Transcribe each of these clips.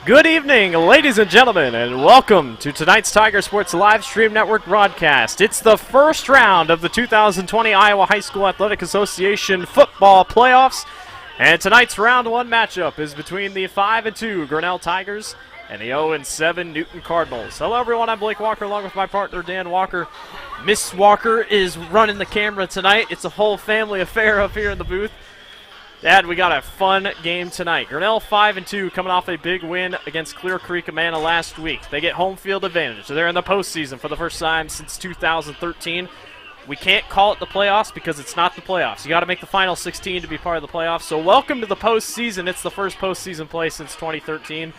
Good evening, ladies and gentlemen, and welcome to tonight's Tiger Sports Live Stream Network broadcast. It's the first round of the 2020 Iowa High School Athletic Association football playoffs, and tonight's round one matchup is between the 5-2 Grinnell Tigers and the 0-7 Newton Cardinals. Hello, everyone. I'm Blake Walker, along with my partner, Dan Walker. Miss Walker is running the camera tonight. It's a whole family affair up here in the booth. Dad, we got a fun game tonight. Grinnell 5-2 coming off a big win against Clear Creek Amana last week. They get home field advantage. So they're in the postseason for the first time since 2013. We can't call it the playoffs because it's not the playoffs. You got to make the final 16 to be part of the playoffs. So welcome to the postseason. It's the first postseason play since 2013.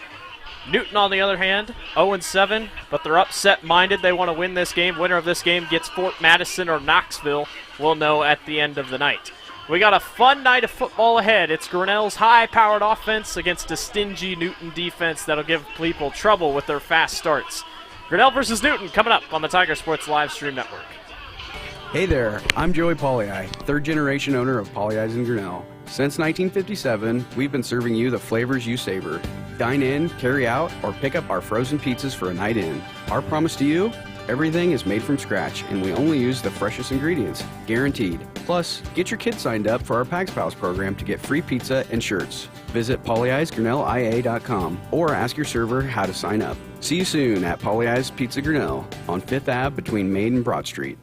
Newton, on the other hand, 0-7, but they're upset-minded. They want to win this game. Winner of this game gets Fort Madison or Knoxville. We'll know at the end of the night. We got a fun night of football ahead. It's Grinnell's high-powered offense against a stingy Newton defense that'll give people trouble with their fast starts. Grinnell versus Newton coming up on the Tiger Sports Live Stream Network. Hey there, I'm Joey Pollei, third-generation owner of Polley's in Grinnell. Since 1957, we've been serving you the flavors you savor. Dine in, carry out, or pick up our frozen pizzas for a night in. Our promise to you? Everything is made from scratch, and we only use the freshest ingredients, guaranteed. Plus, get your kids signed up for our Pags Pals program to get free pizza and shirts. Visit polleisgrinnellia.com or ask your server how to sign up. See you soon at Polley's Pizza Grinnell on 5th Ave between Main and Broad Street.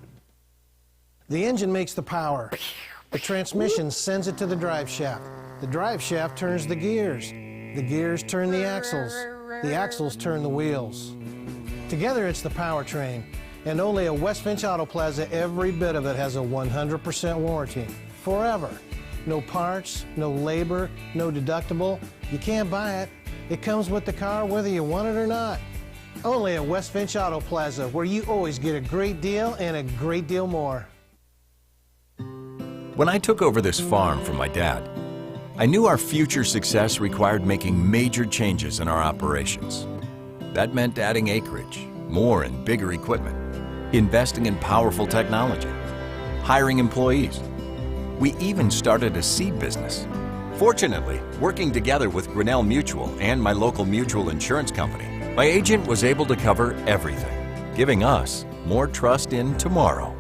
The engine makes the power. The transmission sends it to the drive shaft. The drive shaft turns the gears. The gears turn the axles. The axles turn the wheels. Together it's the powertrain, and only at West Finch Auto Plaza every bit of it has a 100% warranty. Forever. No parts, no labor, no deductible. You can't buy it. It comes with the car whether you want it or not. Only at West Finch Auto Plaza, where you always get a great deal and a great deal more. When I took over this farm from my dad, I knew our future success required making major changes in our operations. That meant adding acreage, more and bigger equipment, investing in powerful technology, hiring employees. We even started a seed business. Fortunately, working together with Grinnell Mutual and my local mutual insurance company, my agent was able to cover everything, giving us more trust in tomorrow.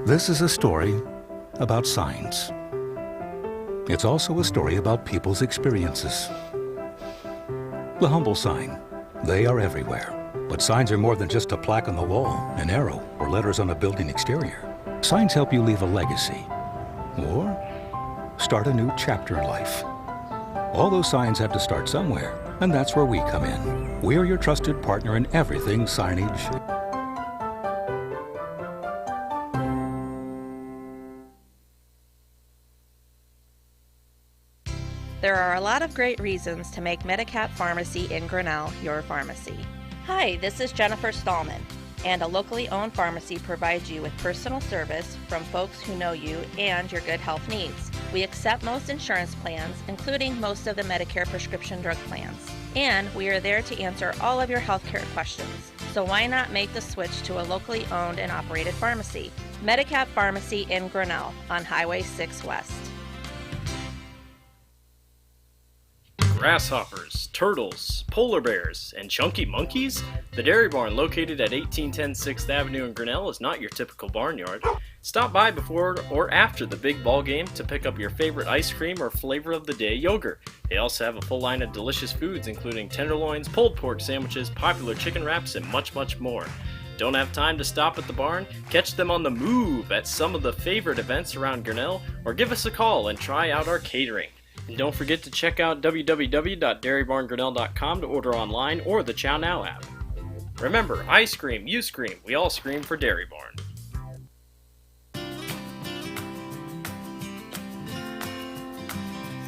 This is a story about signs. It's also a story about people's experiences. The humble sign. They are everywhere. But signs are more than just a plaque on the wall, an arrow, or letters on a building exterior. Signs help you leave a legacy or start a new chapter in life. All those signs have to start somewhere, and that's where we come in. We're your trusted partner in everything signage. There are a lot of great reasons to make Medicap Pharmacy in Grinnell your pharmacy. Hi, this is Jennifer Stallman, and a locally owned pharmacy provides you with personal service from folks who know you and your good health needs. We accept most insurance plans, including most of the Medicare prescription drug plans. And we are there to answer all of your healthcare questions. So why not make the switch to a locally owned and operated pharmacy? Medicap Pharmacy in Grinnell on Highway 6 West. Grasshoppers, turtles, polar bears, and chunky monkeys? The Dairy Barn, located at 1810 6th Avenue in Grinnell, is not your typical barnyard. Stop by before or after the big ball game to pick up your favorite ice cream or flavor of the day yogurt. They also have a full line of delicious foods, including tenderloins, pulled pork sandwiches, popular chicken wraps, and much, much more. Don't have time to stop at the barn? Catch them on the move at some of the favorite events around Grinnell, or give us a call and try out our catering. And don't forget to check out www.dairybarngrinnell.com to order online or the Chow Now app. Remember, I scream, you scream, we all scream for Dairy Barn.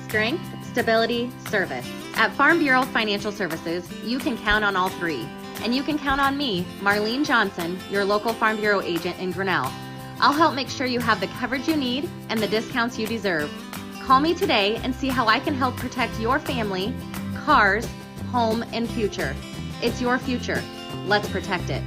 Strength, stability, service. At Farm Bureau Financial Services, you can count on all three. And you can count on me, Marlene Johnson, your local Farm Bureau agent in Grinnell. I'll help make sure you have the coverage you need and the discounts you deserve. Call me today and see how I can help protect your family, cars, home, and future. It's your future. Let's protect it.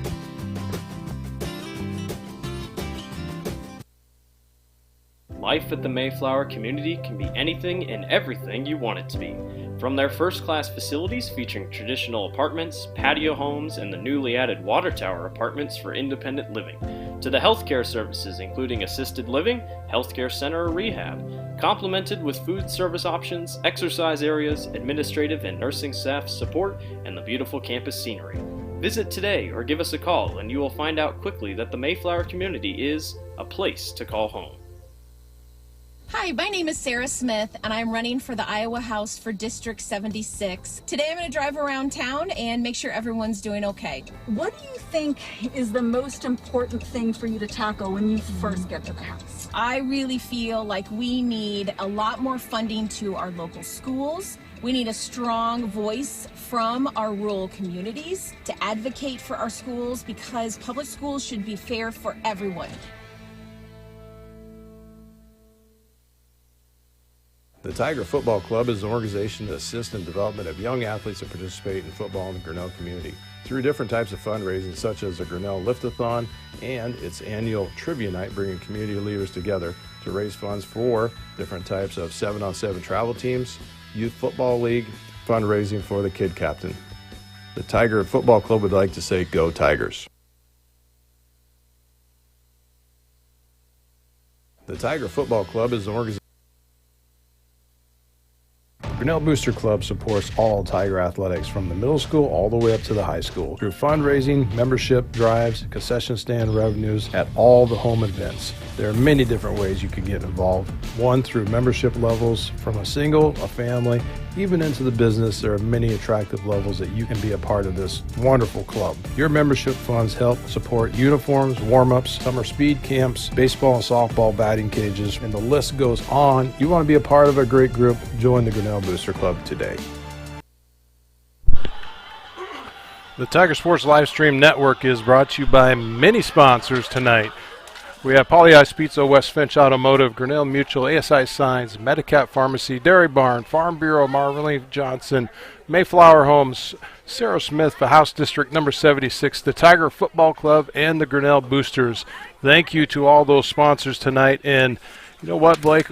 life at the Mayflower community can be anything and everything you want it to be. From their first-class facilities featuring traditional apartments, patio homes, and the newly added water tower apartments for independent living, to the healthcare services including assisted living, healthcare center, or rehab, complemented with food service options, exercise areas, administrative and nursing staff support, and the beautiful campus scenery. Visit today or give us a call and you will find out quickly that the Mayflower community is a place to call home. Hi, my name is Sarah Smith, and I'm running for the Iowa House for District 76. Today I'm going to drive around town and make sure everyone's doing okay. What do you think is the most important thing for you to tackle when you first get to the House? I really feel like we need a lot more funding to our local schools. We need a strong voice from our rural communities to advocate for our schools because public schools should be fair for everyone. The Tiger Football Club is an organization that assists in the development of young athletes that participate in football in the Grinnell community through different types of fundraising such as the Grinnell Lift-a-thon and its annual trivia night, bringing community leaders together to raise funds for different types of 7-on-7 travel teams, youth football league, fundraising for the kid captain. The Tiger Football Club would like to say, Go Tigers. The Tiger Football Club is an organization. Grinnell Booster Club supports all Tiger athletics from the middle school all the way up to the high school through fundraising, membership drives, concession stand revenues at all the home events. There are many different ways you can get involved. One, through membership levels from a single, a family, even into the business. There are many attractive levels that you can be a part of this wonderful club. Your membership funds help support uniforms, warm-ups, summer speed camps, baseball and softball batting cages, and the list goes on. You want to be a part of a great group? Join the Grinnell Booster Club today. The Tiger Sports Livestream Network is brought to you by many sponsors tonight. We have Polly Ice Pizza, West Finch Automotive, Grinnell Mutual, ASI Signs, Medicat Pharmacy, Dairy Barn, Farm Bureau, Marlene Johnson, Mayflower Homes, Sarah Smith for House District number 76, the Tiger Football Club, and the Grinnell Boosters. Thank you to all those sponsors tonight. And you know what, Blake?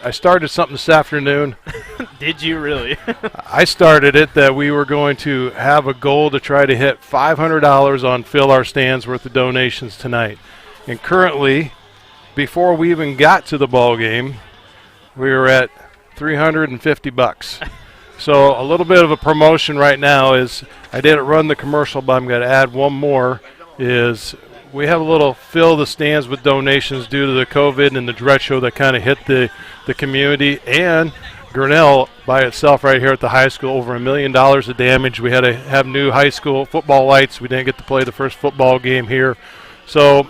I started something this afternoon. Did you really? I started it that we were going to have a goal to try to hit $500 on Fill Our Stands worth of donations tonight. And currently, before we even got to the ball game, we were at $350. So a little bit of a promotion right now is, I didn't run the commercial, but I'm going to add one more, is we have a little fill the stands with donations due to the COVID and the dread show that kind of hit the community. And Grinnell by itself right here at the high school, over $1 million of damage. We had to have new high school football lights. We didn't get to play the first football game here. So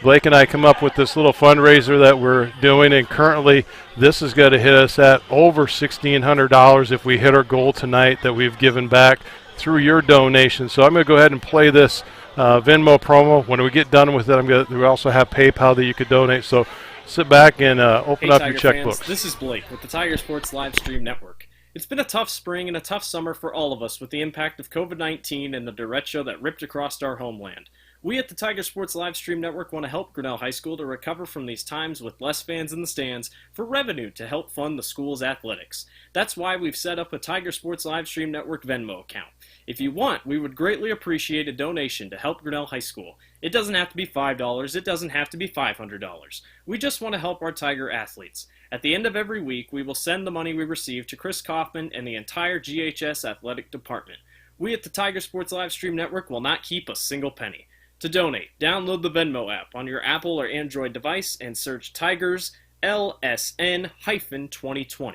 Blake and I come up with this little fundraiser that we're doing, and currently this is going to hit us at over $1,600 if we hit our goal tonight that we've given back through your donation. So I'm going to go ahead and play this Venmo promo. When we get done with it, we also have PayPal that you could donate. So sit back and open up your checkbooks. This is Blake with the Tiger Sports Livestream Network. It's been a tough spring and a tough summer for all of us with the impact of COVID-19 and the derecho that ripped across our homeland. We at the Tiger Sports Livestream Network want to help Grinnell High School to recover from these times with less fans in the stands for revenue to help fund the school's athletics. That's why we've set up a Tiger Sports Livestream Network Venmo account. If you want, we would greatly appreciate a donation to help Grinnell High School. It doesn't have to be $5, it doesn't have to be $500. We just want to help our Tiger athletes. At the end of every week, we will send the money we receive to Chris Kaufman and the entire GHS athletic department. We at the Tiger Sports Livestream Network will not keep a single penny. To donate, download the Venmo app on your Apple or Android device and search Tigers LSN-2020.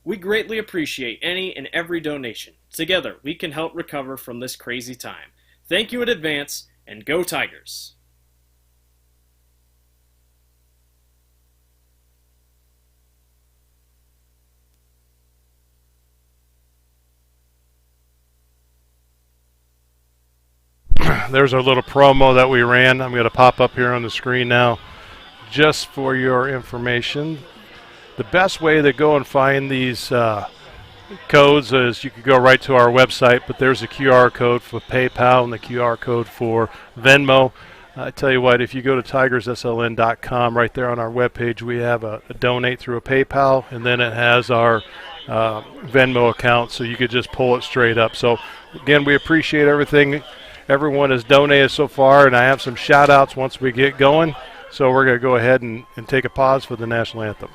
We greatly appreciate any and every donation. Together, we can help recover from this crazy time. Thank you in advance, and go Tigers! There's our little promo that we ran. I'm going to pop up here on the screen now just for your information. The best way to go and find these codes is you could go right to our website, but there's a QR code for PayPal and the QR code for Venmo. I tell you what, if you go to tigersln.com, right there on our webpage, we have a donate through a PayPal, and then it has our Venmo account, so you could just pull it straight up. So, again, we appreciate everything everyone has donated so far, and I have some shout-outs once we get going. So we're going to go ahead and take a pause for the national anthem.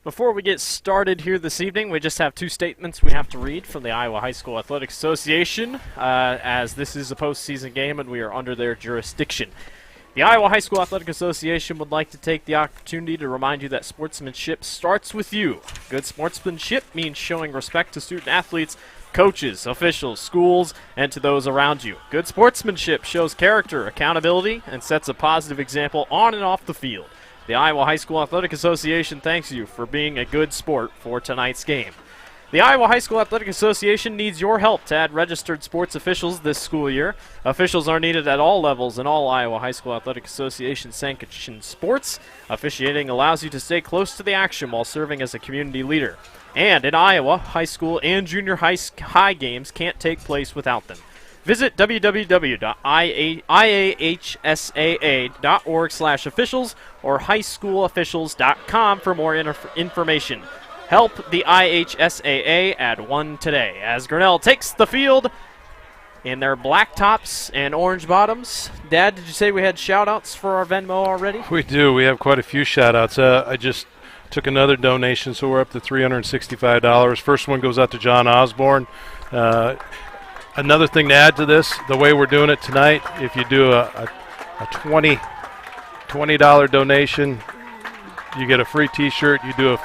Before we get started here this evening, we just have two statements we have to read from the Iowa High School Athletic Association, as this is a postseason game and we are under their jurisdiction. The Iowa High School Athletic Association would like to take the opportunity to remind you that sportsmanship starts with you. Good sportsmanship means showing respect to student athletes, coaches, officials, schools, and to those around you. Good sportsmanship shows character, accountability, and sets a positive example on and off the field. The Iowa High School Athletic Association thanks you for being a good sport for tonight's game. The Iowa High School Athletic Association needs your help to add registered sports officials this school year. Officials are needed at all levels in all Iowa High School Athletic Association sanctioned sports. Officiating allows you to stay close to the action while serving as a community leader. And in Iowa, high school and junior high games can't take place without them. Visit www.iahsaa.org/officials or highschoolofficials.com for more information. Help the IHSAA add one today as Grinnell takes the field in their black tops and orange bottoms. Dad, did you say we had shout-outs for our Venmo already? We do. We have quite a few shout-outs. I just took another donation, so we're up to $365. First one goes out to John Osborne. Another thing to add to this, the way we're doing it tonight, if you do a $20 donation, you get a free T-shirt. You do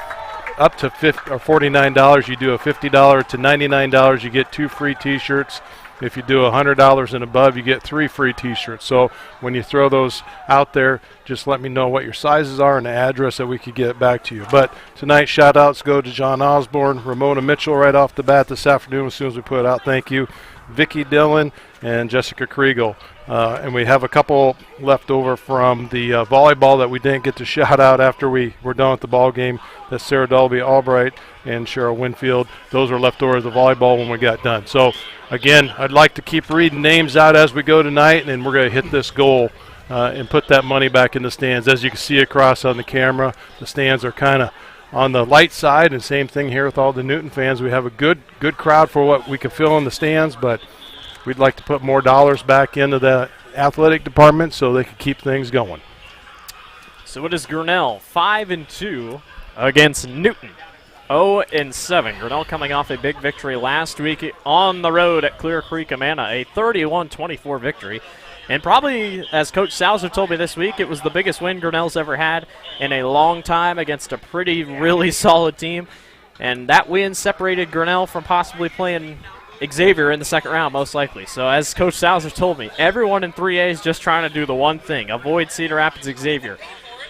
up to $49, you do a $50 to $99, you get 2 free T-shirts. If you do $100 and above, you get 3 free T-shirts. So when you throw those out there, just let me know what your sizes are and the address that we could get it back to you. But tonight, shout-outs go to John Osborne, Ramona Mitchell right off the bat this afternoon as soon as we put it out. Thank you. Vicki Dillon and Jessica Kriegel. And we have a couple left over from the volleyball that we didn't get to shout out after we were done with the ball game. That's Sarah Dolby Albright and Cheryl Winfield. Those were left over the volleyball when we got done. So, again, I'd like to keep reading names out as we go tonight, and we're going to hit this goal and put that money back in the stands. As you can see across on the camera, the stands are kind of on the light side, and same thing here with all the Newton fans. We have a good crowd for what we can fill in the stands, but we'd like to put more dollars back into the athletic department so they can keep things going. So it is Grinnell 5-2 against Newton 0-7. Grinnell coming off a big victory last week on the road at Clear Creek, Amana, a 31-24 victory. And probably, as Coach Salzer told me this week, it was the biggest win Grinnell's ever had in a long time against a really solid team. And that win separated Grinnell from possibly playing Xavier in the second round, most likely. So as Coach Salzer told me, everyone in 3A is just trying to do the one thing, avoid Cedar Rapids Xavier.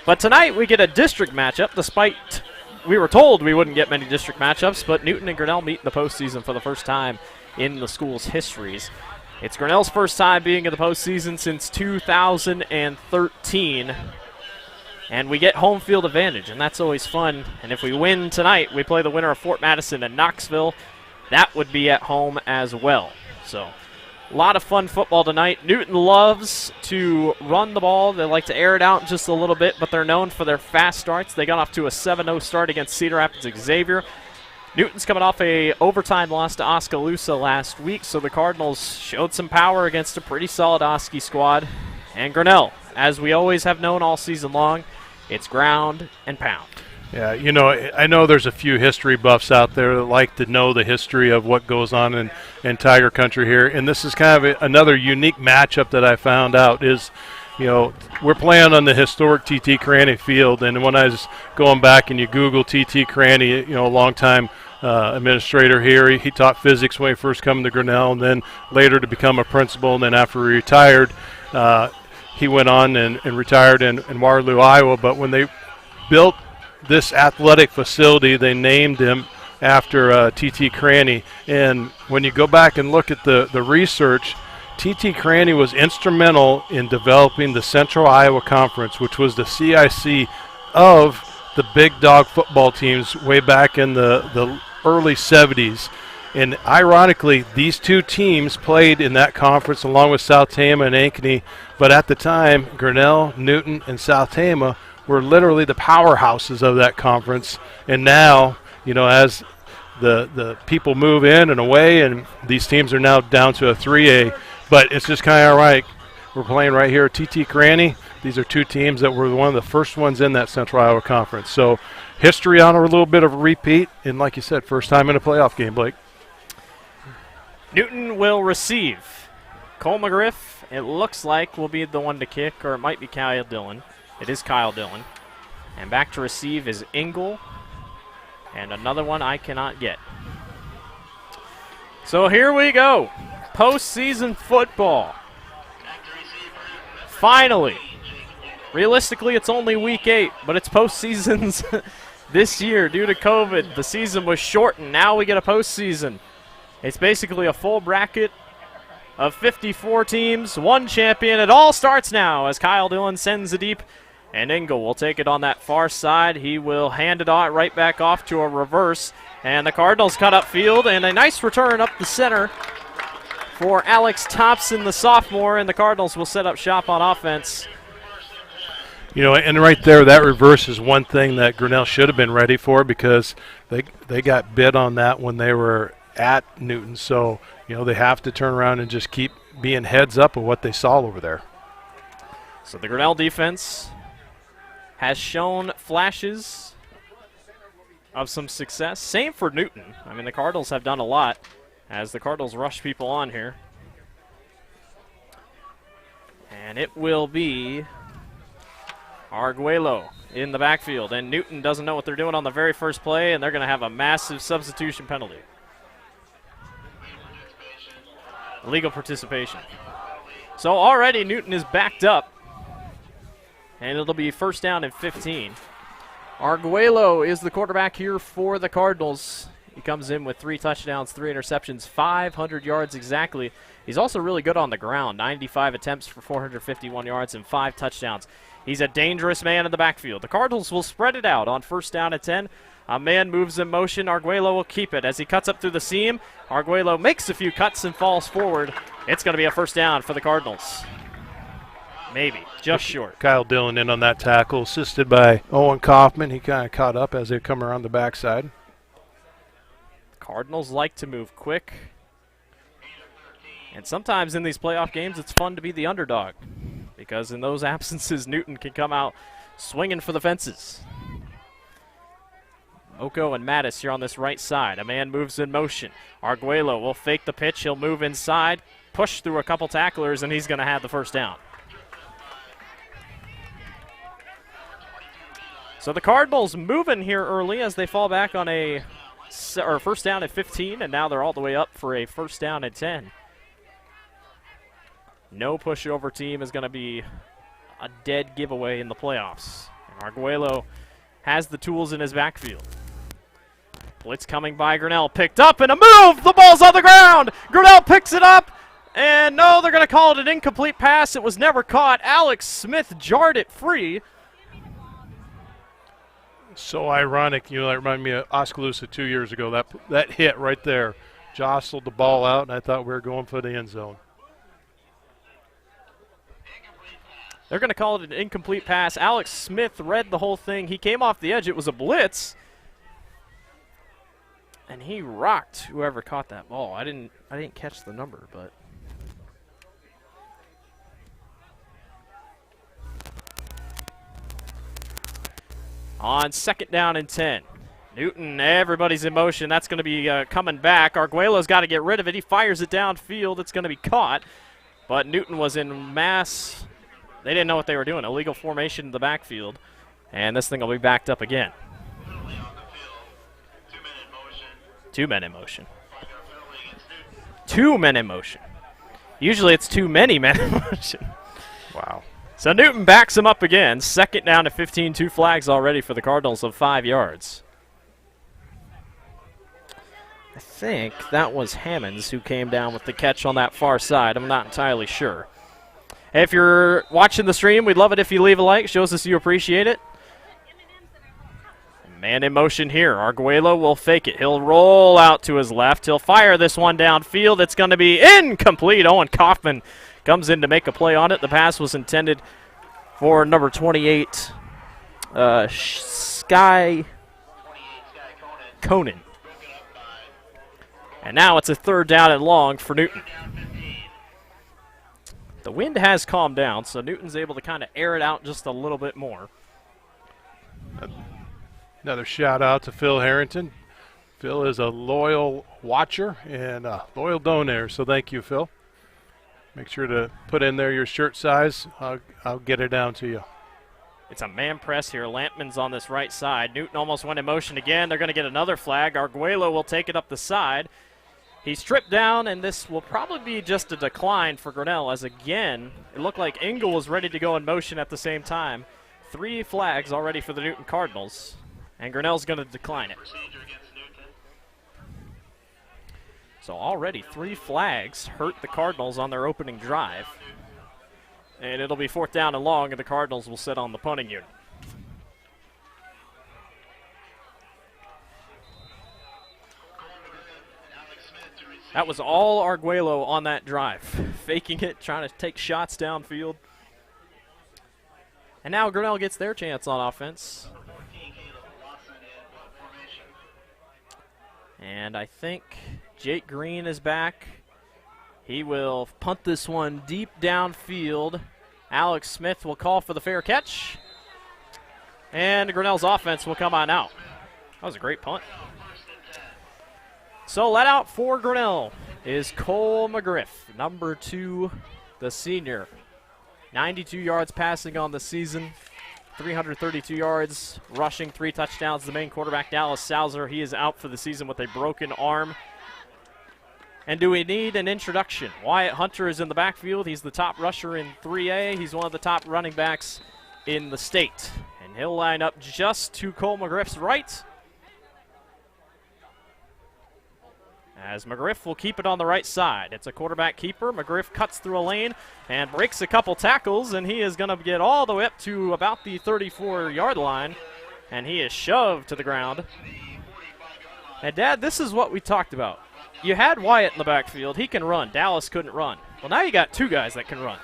But tonight we get a district matchup, despite we were told we wouldn't get many district matchups, but Newton and Grinnell meet in the postseason for the first time in the school's histories. It's Grinnell's first time being in the postseason since 2013. And we get home field advantage, and that's always fun. And if we win tonight, we play the winner of Fort Madison and Knoxville. That would be at home as well. So a lot of fun football tonight. Newton loves to run the ball. They like to air it out just a little bit, but they're known for their fast starts. They got off to a 7-0 start against Cedar Rapids Xavier. Newton's coming off a overtime loss to Oskaloosa last week, so the Cardinals showed some power against a pretty solid Oski squad. And Grinnell, as we always have known all season long, it's ground and pound. Yeah, you know, I know there's a few history buffs out there that like to know the history of what goes on in Tiger Country here, and this is kind of another unique matchup that I found out is, you know, we're playing on the historic T.T. Cranny field, and when I was going back and you Google T.T. Cranny, you know, a long-time administrator here, he taught physics when he first came to Grinnell, and then later to become a principal, and then after he retired, he went on and retired in Waterloo, Iowa. But when they built this athletic facility, they named him after T.T. Cranny. And when you go back and look at the research, T.T. Cranny was instrumental in developing the Central Iowa Conference, which was the CIC of the big dog football teams way back in the early 70s. And ironically, these two teams played in that conference along with South Tama and Ankeny. But at the time, Grinnell, Newton, and South Tama were literally the powerhouses of that conference. And now, you know, as the people move in and away, and these teams are now down to a 3A. But it's just kind of ironic. We're playing right here at T.T. Cranny. These are two teams that were one of the first ones in that Central Iowa Conference. So history on a little bit of a repeat. And like you said, first time in a playoff game, Blake. Newton will receive. Cole McGriff, it looks like, will be the one to kick, or it might be Kyle Dillon. It is Kyle Dillon. And back to receive is Engel. And another one I cannot get. So here we go. Postseason football. Finally. Realistically, it's only week 8, but it's postseasons this year due to COVID. The season was shortened. Now we get a postseason. It's basically a full bracket of 54 teams, one champion. It all starts now as Kyle Dillon sends it deep, and Engel will take it on that far side. He will hand it on right back off to a reverse, and the Cardinals cut up field, and a nice return up the center for Alex Thompson, the sophomore, and the Cardinals will set up shop on offense. You know, and right there, that reverse is one thing that Grinnell should have been ready for, because they got bid on that when they were at Newton. So, you know, they have to turn around and just keep being heads up of what they saw over there. So the Grinnell defense has shown flashes of some success. Same for Newton. I mean, the Cardinals have done a lot as the Cardinals rush people on here. And it will be Arguello in the backfield. And Newton doesn't know what they're doing on the very first play, and they're going to have a massive substitution penalty. Legal participation. So already Newton is backed up, and it'll be first down and 15. Arguello is the quarterback here for the Cardinals. He comes in with 3 touchdowns, 3 interceptions, 500 yards exactly. He's also really good on the ground, 95 attempts for 451 yards and 5 touchdowns. He's a dangerous man in the backfield. The Cardinals will spread it out on first down at 10. A man moves in motion. Arguello will keep it as he cuts up through the seam. Arguello makes a few cuts and falls forward. It's going to be a first down for the Cardinals. Maybe, just short. Kyle Dillon in on that tackle, assisted by Owen Kaufman. He kind of caught up as they come around the backside. Cardinals like to move quick. And sometimes in these playoff games, it's fun to be the underdog, because in those absences, Newton can come out swinging for the fences. Oko and Mattis here on this right side. A man moves in motion. Arguello will fake the pitch. He'll move inside, push through a couple tacklers, and he's going to have the first down. So the Cardinals moving here early as they fall back on a first down at 15, and now they're all the way up for a first down at 10. No pushover team is going to be a dead giveaway in the playoffs. And Arguello has the tools in his backfield. Blitz coming by Grinnell, picked up and a move! The ball's on the ground! Grinnell picks it up, and no, they're going to call it an incomplete pass. It was never caught. Alex Smith jarred it free. So ironic, that reminded me of Oskaloosa 2 years ago. That hit right there jostled the ball out, and I thought we were going for the end zone. They're going to call it an incomplete pass. Alex Smith read the whole thing. He came off the edge. It was a blitz. And he rocked whoever caught that ball. I didn't catch the number, but on 2nd down and 10. Newton, everybody's in motion. That's going to be coming back. Arguello's got to get rid of it. He fires it downfield. It's going to be caught. But Newton was in mass. They didn't know what they were doing. Illegal formation in the backfield. And this thing will be backed up again. 2 men in motion. 2 men in motion. Usually it's too many men in motion. Wow. So Newton backs him up again. 2nd down to 15. 2 flags already for the Cardinals of 5 yards. I think that was Hammonds who came down with the catch on that far side. I'm not entirely sure. If you're watching the stream, we'd love it if you leave a like. Shows us you appreciate it. Man in motion here. Arguello will fake it. He'll roll out to his left. He'll fire this one downfield. It's going to be incomplete. Owen Kaufman comes in to make a play on it. The pass was intended for number 28, Sky Conan. And now it's a 3rd down and long for Newton. The wind has calmed down, so Newton's able to kind of air it out just a little bit more. Another shout out to Phil Harrington. Phil is a loyal watcher and a loyal donor, so thank you, Phil. Make sure to put in there your shirt size. I'll get it down to you. It's a man press here. Lampman's on this right side. Newton almost went in motion again. They're going to get another flag. Arguello will take it up the side. He's tripped down, and this will probably be just a decline for Grinnell, as again, it looked like Engel was ready to go in motion at the same time. 3 flags already for the Newton Cardinals, and Grinnell's going to decline it. So already 3 flags hurt the Cardinals on their opening drive. And it'll be 4th down and long, and the Cardinals will sit on the punting unit. That was all Arguello on that drive. Faking it, trying to take shots downfield. And now Grinnell gets their chance on offense. And I think Jake Green is back. He will punt this one deep downfield. Alex Smith will call for the fair catch. And Grinnell's offense will come on out. That was a great punt. So let out for Grinnell is Cole McGriff, number 2, the senior. 92 yards passing on the season, 332 yards rushing, 3 touchdowns. The main quarterback, Dallas Salzer, he is out for the season with a broken arm. And do we need an introduction? Wyatt Hunter is in the backfield. He's the top rusher in 3A. He's one of the top running backs in the state. And he'll line up just to Cole McGriff's right, as McGriff will keep it on the right side. It's a quarterback keeper. McGriff cuts through a lane and breaks a couple tackles, and he is going to get all the way up to about the 34-yard line, and he is shoved to the ground. And, Dad, this is what we talked about. You had Wyatt in the backfield. He can run. Dallas couldn't run. Well, now you got 2 guys that can run.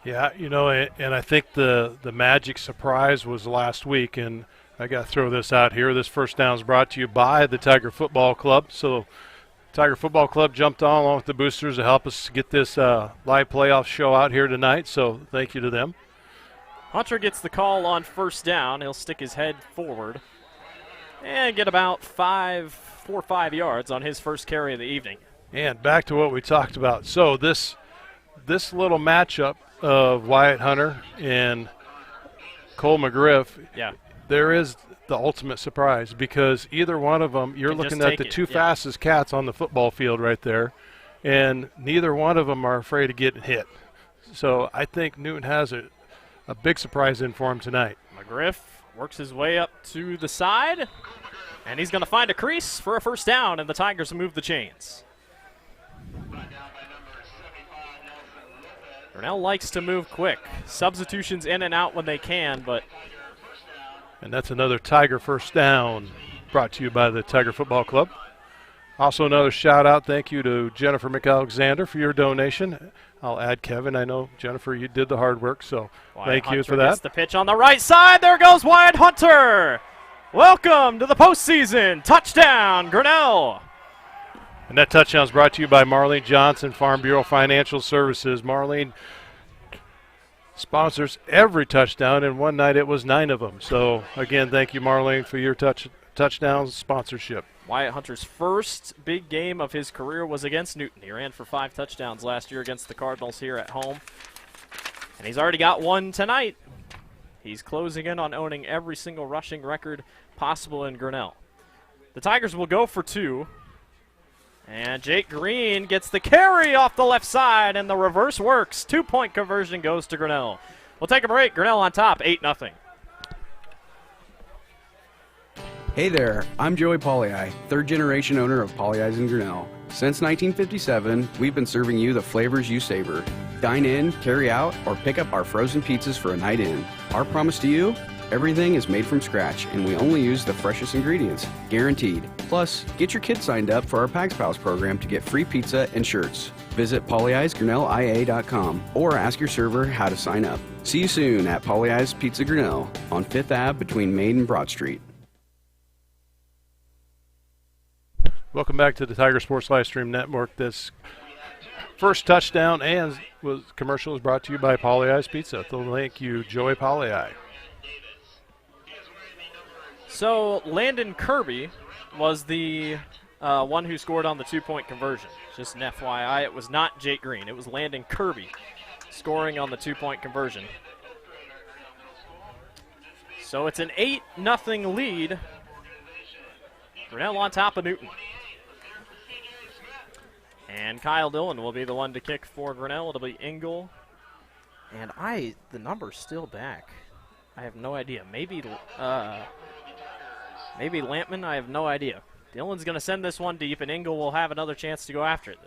Yeah, and I think the magic surprise was last week, and I got to throw this out here. This first down is brought to you by the Tiger Football Club. So Tiger Football Club jumped on along with the boosters to help us get this live playoff show out here tonight. So thank you to them. Hunter gets the call on first down. He'll stick his head forward and get about 4 or 5 yards on his first carry of the evening. And back to what we talked about. So this little matchup of Wyatt Hunter and Cole McGriff, yeah, there is the ultimate surprise, because either one of them, you're looking at the 2 fastest cats on the football field right there, and neither one of them are afraid of getting hit. So I think Newton has a big surprise in for him tonight. McGriff works his way up to the side, and he's going to find a crease for a first down, and the Tigers move the chains. Grinnell likes to move quick. Substitutions in and out when they can, but... And that's another Tiger first down, brought to you by the Tiger Football Club. Also another shout-out, thank you to Jennifer McAlexander for your donation. I'll add Kevin. I know, Jennifer, you did the hard work, so thank you for that. Gets the pitch on the right side. There goes Wyatt Hunter. Welcome to the postseason. Touchdown, Grinnell. And that touchdown is brought to you by Marlene Johnson, Farm Bureau Financial Services. Marlene sponsors every touchdown, and one night it was 9 of them. So, again, thank you, Marlene, for your touchdown sponsorship. Wyatt Hunter's first big game of his career was against Newton. He ran for 5 touchdowns last year against the Cardinals here at home. And he's already got one tonight. He's closing in on owning every single rushing record possible in Grinnell. The Tigers will go for 2. And Jake Green gets the carry off the left side, and the reverse works. 2-point conversion goes to Grinnell. We'll take a break. Grinnell on top, 8-0. Hey there, I'm Joey Pollei, third-generation owner of Polley's in Grinnell. Since 1957, we've been serving you the flavors you savor. Dine in, carry out, or pick up our frozen pizzas for a night in. Our promise to you? Everything is made from scratch, and we only use the freshest ingredients, guaranteed. Plus, get your kids signed up for our Pags Pals program to get free pizza and shirts. Visit polleisgrinnellia.com or ask your server how to sign up. See you soon at Polley's Pizza Grinnell on 5th Ave between Main and Broad Street. Welcome back to the Tiger Sports Livestream Network. This first touchdown and commercial is brought to you by Polley's Pizza. Thank you, Joey Pollei. So Landon Kirby was the one who scored on the 2-point conversion. Just an FYI, it was not Jake Green. It was Landon Kirby scoring on the 2-point conversion. So it's an 8-0 lead. Grinnell on top of Newton. And Kyle Dillon will be the one to kick for Grinnell. It'll be Engel. And the number's still back. I have no idea. Maybe Lampman, I have no idea. Dillon's going to send this one deep, and Engel will have another chance to go after it.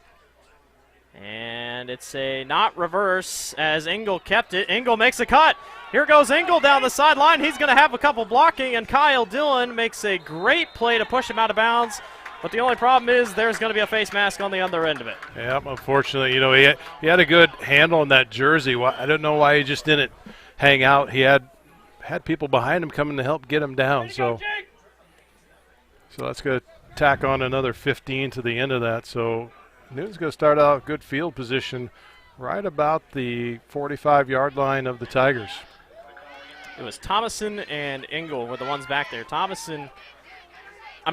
And it's a not reverse as Engel kept it. Engel makes a cut. Here goes Engel down the sideline. He's going to have a couple blocking, and Kyle Dillon makes a great play to push him out of bounds. But the only problem is there's going to be a face mask on the other end of it. Yeah, unfortunately, he had a good handle on that jersey. I don't know why he just didn't hang out. He had people behind him coming to help get him down. So that's going to tack on another 15 to the end of that. So Newton's going to start out good field position right about the 45-yard line of the Tigers. It was Thomason and Engel were the ones back there. Thomason,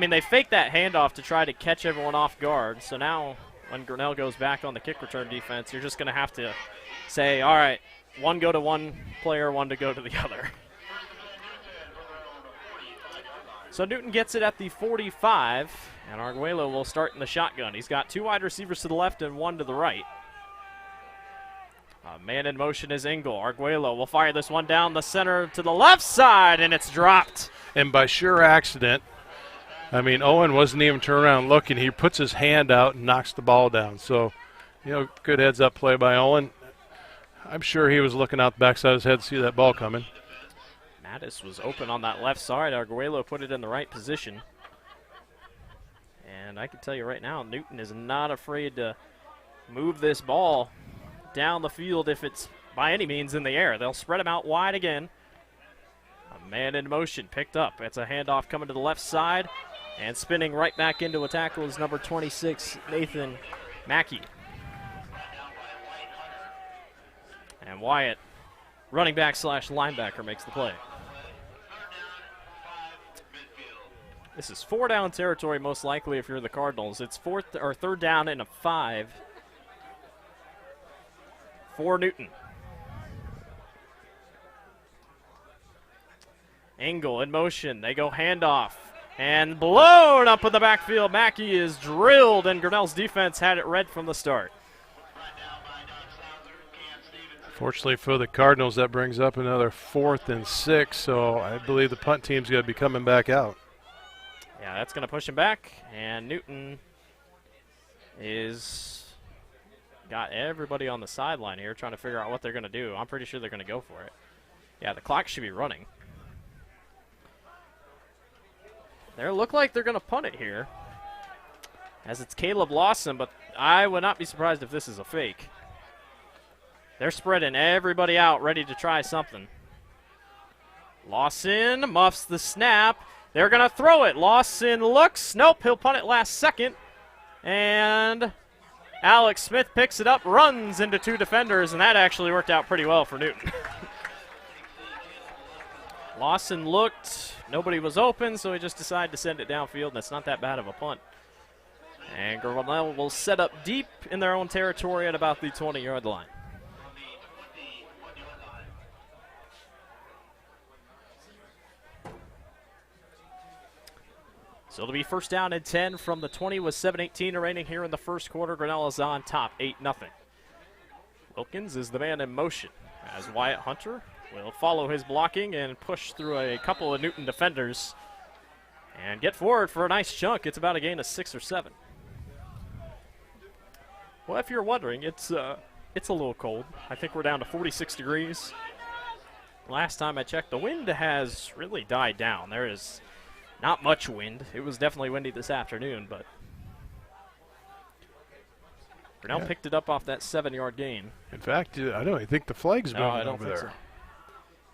they faked that handoff to try to catch everyone off guard. So now when Grinnell goes back on the kick return defense, you're just going to have to say, all right, one go to one player, one to go to the other. So Newton gets it at the 45, and Arguello will start in the shotgun. He's got 2 wide receivers to the left and 1 to the right. A man in motion is Engel. Arguello will fire this one down the center to the left side, and it's dropped. And by sheer accident, Owen wasn't even turning around looking. He puts his hand out and knocks the ball down. So, good heads-up play by Owen. I'm sure he was looking out the backside of his head to see that ball coming. Mattis was open on that left side. Arguello put it in the right position. And I can tell you right now, Newton is not afraid to move this ball down the field if it's by any means in the air. They'll spread him out wide again. A man in motion picked up. It's a handoff coming to the left side. And spinning right back into a tackle is number 26, Nathan Mackey. And Wyatt, running back / linebacker, makes the play. This is 4-down territory, most likely, if you're the Cardinals. It's 3rd down and a 5 for Newton. Engel in motion. They go handoff. And blown up in the backfield. Mackey is drilled, and Grinnell's defense had it read from the start. Fortunately for the Cardinals, that brings up another 4th and 6, so I believe the punt team's going to be coming back out. Yeah, that's going to push him back, and Newton is got everybody on the sideline here trying to figure out what they're going to do. I'm pretty sure they're going to go for it. Yeah, the clock should be running. They look like they're going to punt it here, as it's Caleb Lawson, but I would not be surprised if this is a fake. They're spreading everybody out, ready to try something. Lawson muffs the snap. They're going to throw it. Lawson looks. Nope, he'll punt it last second. And Alex Smith picks it up, runs into 2 defenders, and that actually worked out pretty well for Newton. Lawson looked. Nobody was open, so he just decided to send it downfield, and it's not that bad of a punt. And Grinnell will set up deep in their own territory at about the 20-yard line. So it'll be first down and 10 from the 20 with 7:18 remaining here in the first quarter. Grinnell is on top, 8-0. Wilkins is the man in motion as Wyatt Hunter will follow his blocking and push through a couple of Newton defenders and get forward for a nice chunk. It's about a gain of 6 or 7. Well, if you're wondering, it's a little cold. I think we're down to 46 degrees. Last time I checked, the wind has really died down. There is not much wind. It was definitely windy this afternoon, but Grinnell picked it up off that 7-yard gain. In fact, I don't think the flag's moving I don't over think there. so.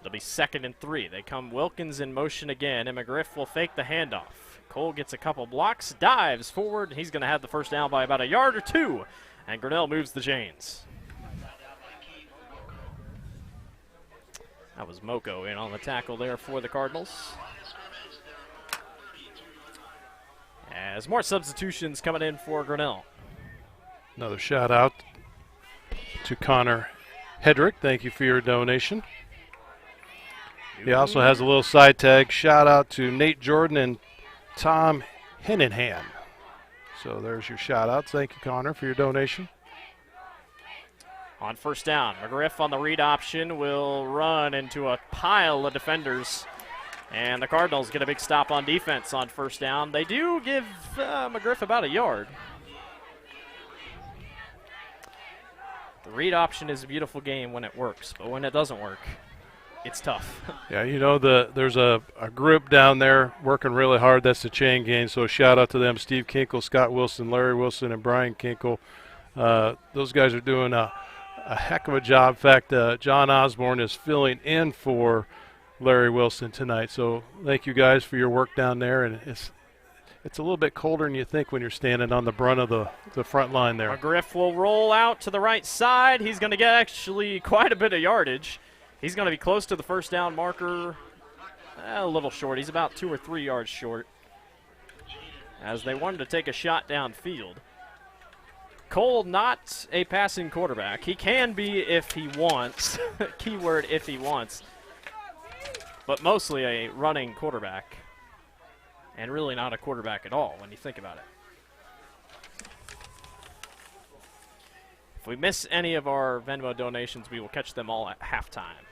It'll be 2nd and 3. They come Wilkins in motion again, and McGriff will fake the handoff. Cole gets a couple blocks, dives forward. He's going to have the first down by about a yard or 2, and Grinnell moves the chains. That was Moko in on the tackle there for the Cardinals. As more substitutions coming in for Grinnell. Another shout out to Connor Hedrick. Thank you for your donation. He also has a little side tag. Shout out to Nate Jordan and Tom Henningham. So there's your shout outs. Thank you, Connor, for your donation. On first down, McGriff on the read option will run into a pile of defenders. And the Cardinals get a big stop on defense on first down. They do give McGriff about a yard. The read option is a beautiful game when it works, but when it doesn't work, it's tough. Yeah, you know, there's a group down there working really hard. That's the chain gang, so shout out to them. Steve Kinkle, Scott Wilson, Larry Wilson, and Brian Kinkle. Those guys are doing a heck of a job. In fact, John Osborne is filling in for Larry Wilson tonight. So thank you guys for your work down there. And it's a little bit colder than you think when you're standing on the brunt of the front line there. McGriff will roll out to the right side. He's going to get actually quite a bit of yardage. He's going to be close to the first down marker. A little short. He's about 2 or 3 yards short, as they wanted to take a shot downfield. Cole, not a passing quarterback. He can be if he wants. Keyword, if he wants. But mostly a running quarterback. And really not a quarterback at all when you think about it. If we miss any of our Venmo donations, we will catch them all at halftime.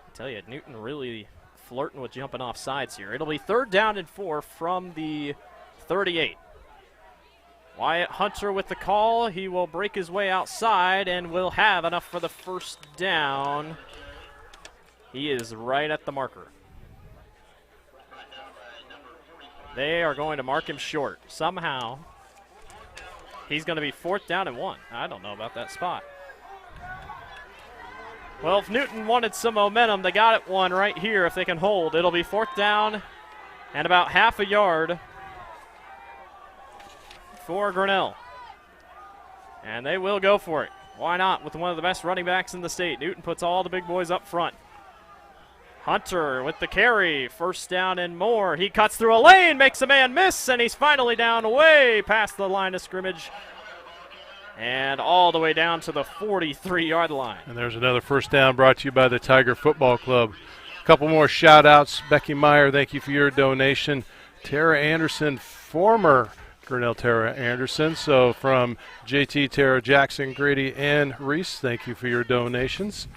I tell you, Newton really flirting with jumping off sides here. It'll be 3rd down and 4 from the 38. Wyatt Hunter with the call. He will break his way outside and will have enough for the first down. He is right at the marker. They are going to mark him short. Somehow, he's going to be 4th down and 1. I don't know about that spot. Well, if Newton wanted some momentum, they got it one right here. If they can hold, it'll be 4th down and about half a yard for Grinnell. And they will go for it. Why not? With one of the best running backs in the state. Newton puts all the big boys up front. Hunter with the carry. 1st down and more. He cuts through a lane, makes a man miss, and he's finally down way past the line of scrimmage. And all the way down to the 43-yard line. And there's another first down brought to you by the Tiger Football Club. A couple more shout-outs. Becky Meyer, thank you for your donation. Tara Anderson, former Grinnell, Tara Anderson. So from JT, Tara, Jackson, Grady, and Reese, thank you for your donations.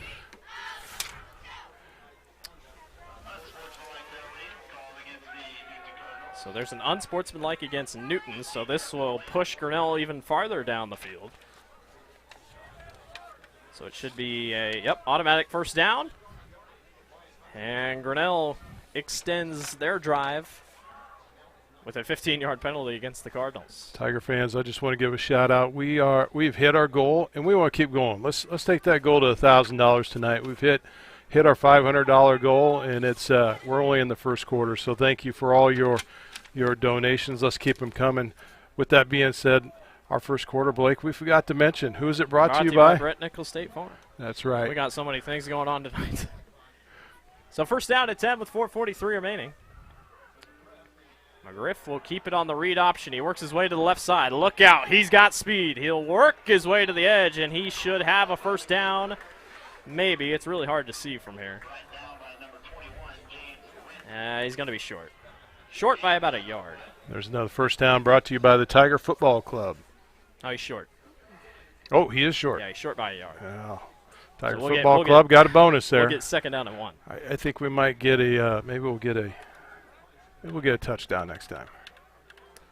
So there's an unsportsmanlike against Newton, so this will push Grinnell even farther down the field. So it should be a, automatic first down. And Grinnell extends their drive with a 15-yard penalty against the Cardinals. Tiger fans, I just want to give a shout out. We've hit our goal, and we want to keep going. Let's take that goal to $1,000 tonight. We've hit our $500 goal, and it's we're only in the first quarter. So thank you for all your donations. Let's keep them coming. With that being said, our first quarter, Blake, we forgot to mention, who is it brought to you by? Brett Nichols State Farm. That's right. We got so many things going on tonight. So first down at 10 with 4:43 remaining. McGriff will keep it on the read option. He works his way to the left side. Look out. He's got speed. He'll work his way to the edge, and he should have a first down. Maybe. It's really hard to see from here. He's going to be short. Short by about a yard. There's another first down brought to you by the Tiger Football Club. Oh, he's short. Oh, he is short. Yeah, he's short by a yard. Yeah. Tiger So Football Club got a bonus there. We'll get second down and 1. I think we might get a maybe we'll get a touchdown next time.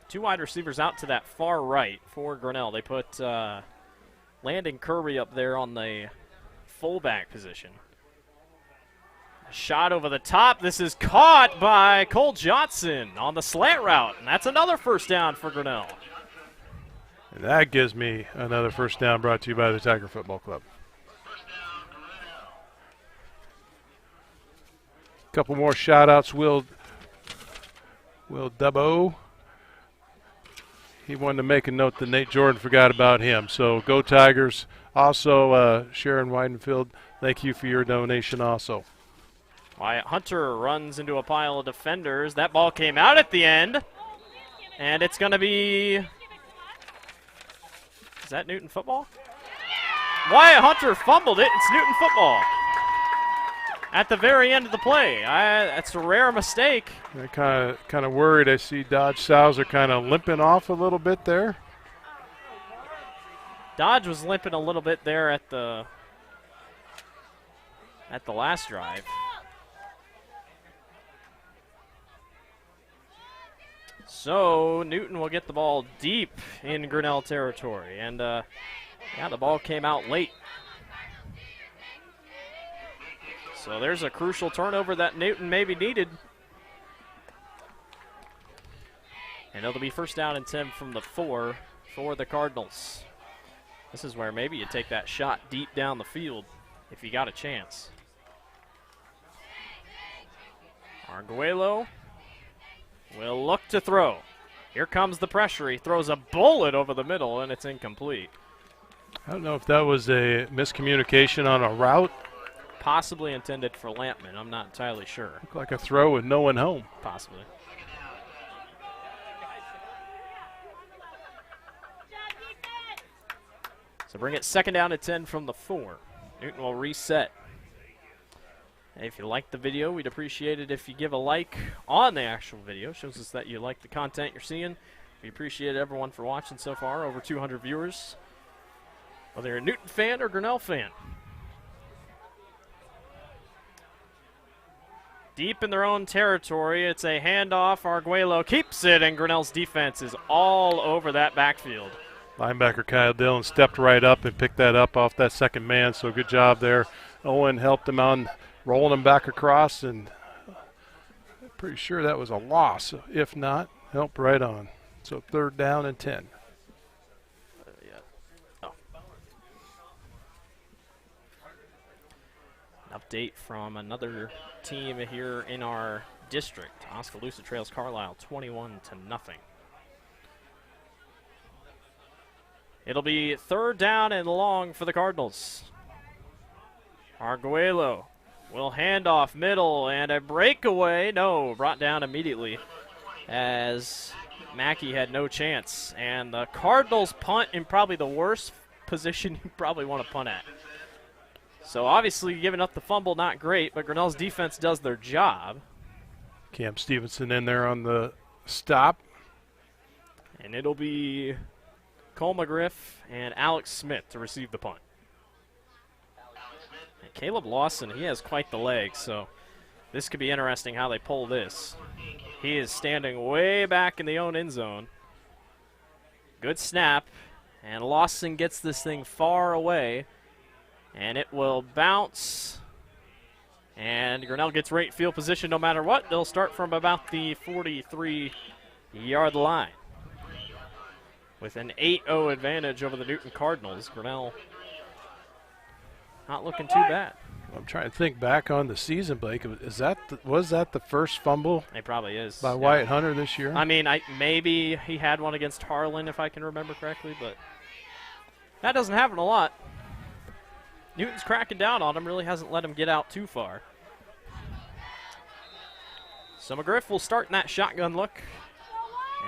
2 wide receivers out to that far right for Grinnell. They put Landon Curry up there on the fullback position. A shot over the top. This is caught by Cole Johnson on the slant route, and that's another first down for Grinnell. And that gives me another first down brought to you by the Tiger Football Club. Couple more shout-outs. Will Dubbo. He wanted to make a note that Nate Jordan forgot about him. So go Tigers. Also, Sharon Weidenfield, thank you for your donation also. Wyatt Hunter runs into a pile of defenders. That ball came out at the end. And it's going to be... Is that Newton football? Wyatt Hunter fumbled it. It's Newton football. At the very end of the play. That's a rare mistake. I'm kind of worried. I see Dodge Sowser kind of limping off a little bit there. Dodge was limping a little bit there at the last drive. So Newton will get the ball deep in Grinnell territory. And, the ball came out late. So there's a crucial turnover that Newton maybe needed. And it'll be first down and 10 from the 4 for the Cardinals. This is where maybe you take that shot deep down the field if you got a chance. Arguello will look to throw. Here comes the pressure. He throws a bullet over the middle, and it's incomplete. I don't know if that was a miscommunication on a route. Possibly intended for Lampman. I'm not entirely sure. Looked like a throw with no one home. Possibly. So bring it second down at 10 from the 4. Newton will reset. And if you like the video, we'd appreciate it if you give a like on the actual video. Shows us that you like the content you're seeing. We appreciate everyone for watching so far. Over 200 viewers. Whether you're a Newton fan or Grinnell fan. Deep in their own territory, it's a handoff. Arguello keeps it, and Grinnell's defense is all over that backfield. Linebacker Kyle Dillon stepped right up and picked that up off that second man, so good job there. Owen helped him on rolling him back across, and I'm pretty sure that was a loss. If not, help right on. So third down and 10. An update from another team here in our district. Oskaloosa trails Carlisle 21-0. It'll be third down and long for the Cardinals. Arguello will hand off middle, and a breakaway. No, brought down immediately as Mackey had no chance. And the Cardinals punt in probably the worst position you probably want to punt at. So obviously giving up the fumble, not great, but Grinnell's defense does their job. Cam Stevenson in there on the stop. And it'll be Cole McGriff and Alex Smith to receive the punt. And Caleb Lawson, he has quite the leg, so this could be interesting how they pull this. He is standing way back in the own end zone. Good snap, and Lawson gets this thing far away, and it will bounce. And Grinnell gets right field position no matter what. They'll start from about the 43-yard line. With an 8-0 advantage over the Newton Cardinals, Grinnell not looking too bad. I'm trying to think back on the season, Blake. Was that the first fumble? It probably is. By Wyatt Hunter this year? I mean, maybe he had one against Harlan, if I can remember correctly, but that doesn't happen a lot. Newton's cracking down on him, really hasn't let him get out too far. So McGriff will start in that shotgun look.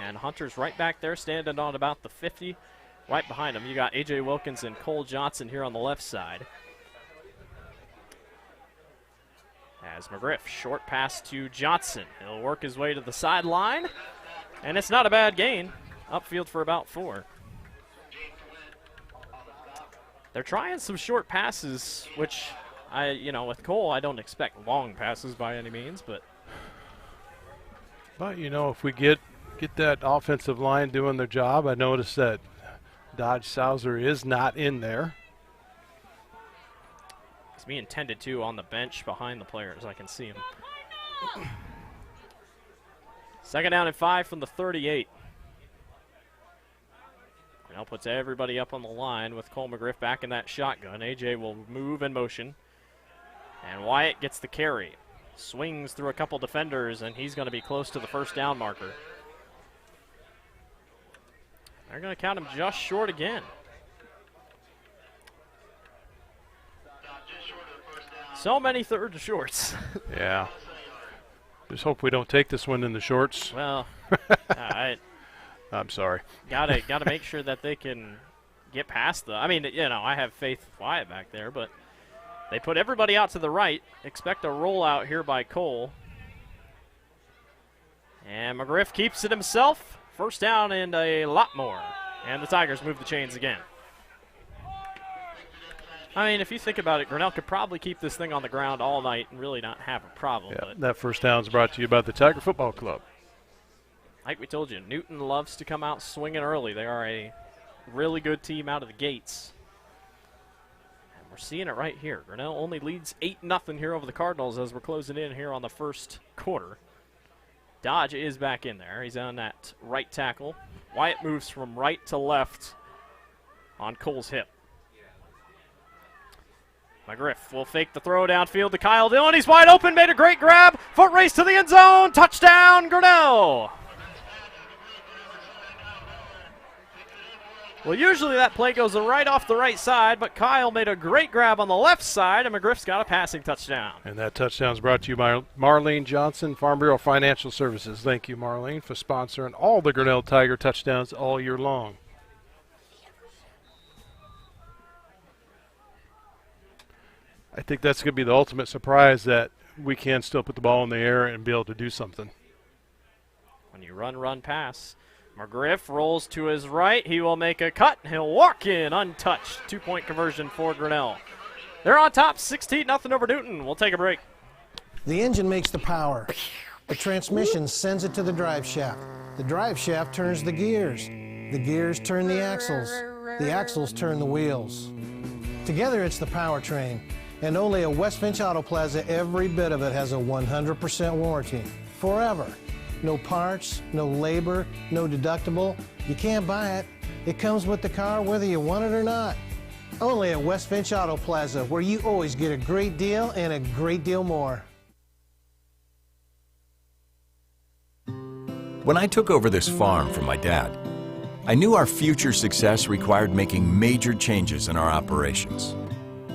And Hunter's right back there, standing on about the 50. Right behind him, you got A.J. Wilkins and Cole Johnson here on the left side. As McGriff, short pass to Johnson. He'll work his way to the sideline. And it's not a bad gain. Upfield for about 4. They're trying some short passes, which, with Cole, I don't expect long passes by any means, but if we get that offensive line doing their job, I noticed that Dodge Sauser is not in there. He's being tended to on the bench behind the players. I can see him. Second down and 5 from the 38. Now puts everybody up on the line with Cole McGriff back in that shotgun. AJ will move in motion. And Wyatt gets the carry. Swings through a couple defenders, and he's going to be close to the first down marker. They're going to count him just short again. So many third shorts. Yeah. Just hope we don't take this one in the shorts. Well, I'm sorry. Gotta make sure that they can get past the. I mean, I have faith with Wyatt back there, but they put everybody out to the right. Expect a rollout here by Cole. And McGriff keeps it himself. First down and a lot more. And the Tigers move the chains again. I mean, if you think about it, Grinnell could probably keep this thing on the ground all night and really not have a problem. Yeah, but that first down is brought to you by the Tiger Football Club. Like we told you, Newton loves to come out swinging early. They are a really good team out of the gates. And we're seeing it right here. Grinnell only leads 8-0 here over the Cardinals as we're closing in here on the first quarter. Dodge is back in there. He's on that right tackle. Wyatt moves from right to left on Cole's hip. McGriff will fake the throw downfield to Kyle Dillon. He's wide open, made a great grab. Foot race to the end zone. Touchdown, Grinnell. Well, usually that play goes right off the right side, but Kyle made a great grab on the left side, and McGriff's got a passing touchdown. And that touchdown is brought to you by Marlene Johnson, Farm Bureau Financial Services. Thank you, Marlene, for sponsoring all the Grinnell Tiger touchdowns all year long. I think that's going to be the ultimate surprise, that we can still put the ball in the air and be able to do something. When you run, pass. McGriff rolls to his right. He will make a cut. He'll walk in untouched. 2-point conversion for Grinnell. They're on top, 16-0 over Newton. We'll take a break. The engine makes the power. The transmission sends it to the drive shaft. The drive shaft turns the gears. The gears turn the axles. The axles turn the wheels. Together it's the powertrain. And only at West Finch Auto Plaza, every bit of it has a 100% warranty. Forever. No parts, no labor, no deductible. You can't buy it. It comes with the car whether you want it or not. Only at West Finch Auto Plaza, where you always get a great deal and a great deal more. When I took over this farm from my dad, I knew our future success required making major changes in our operations.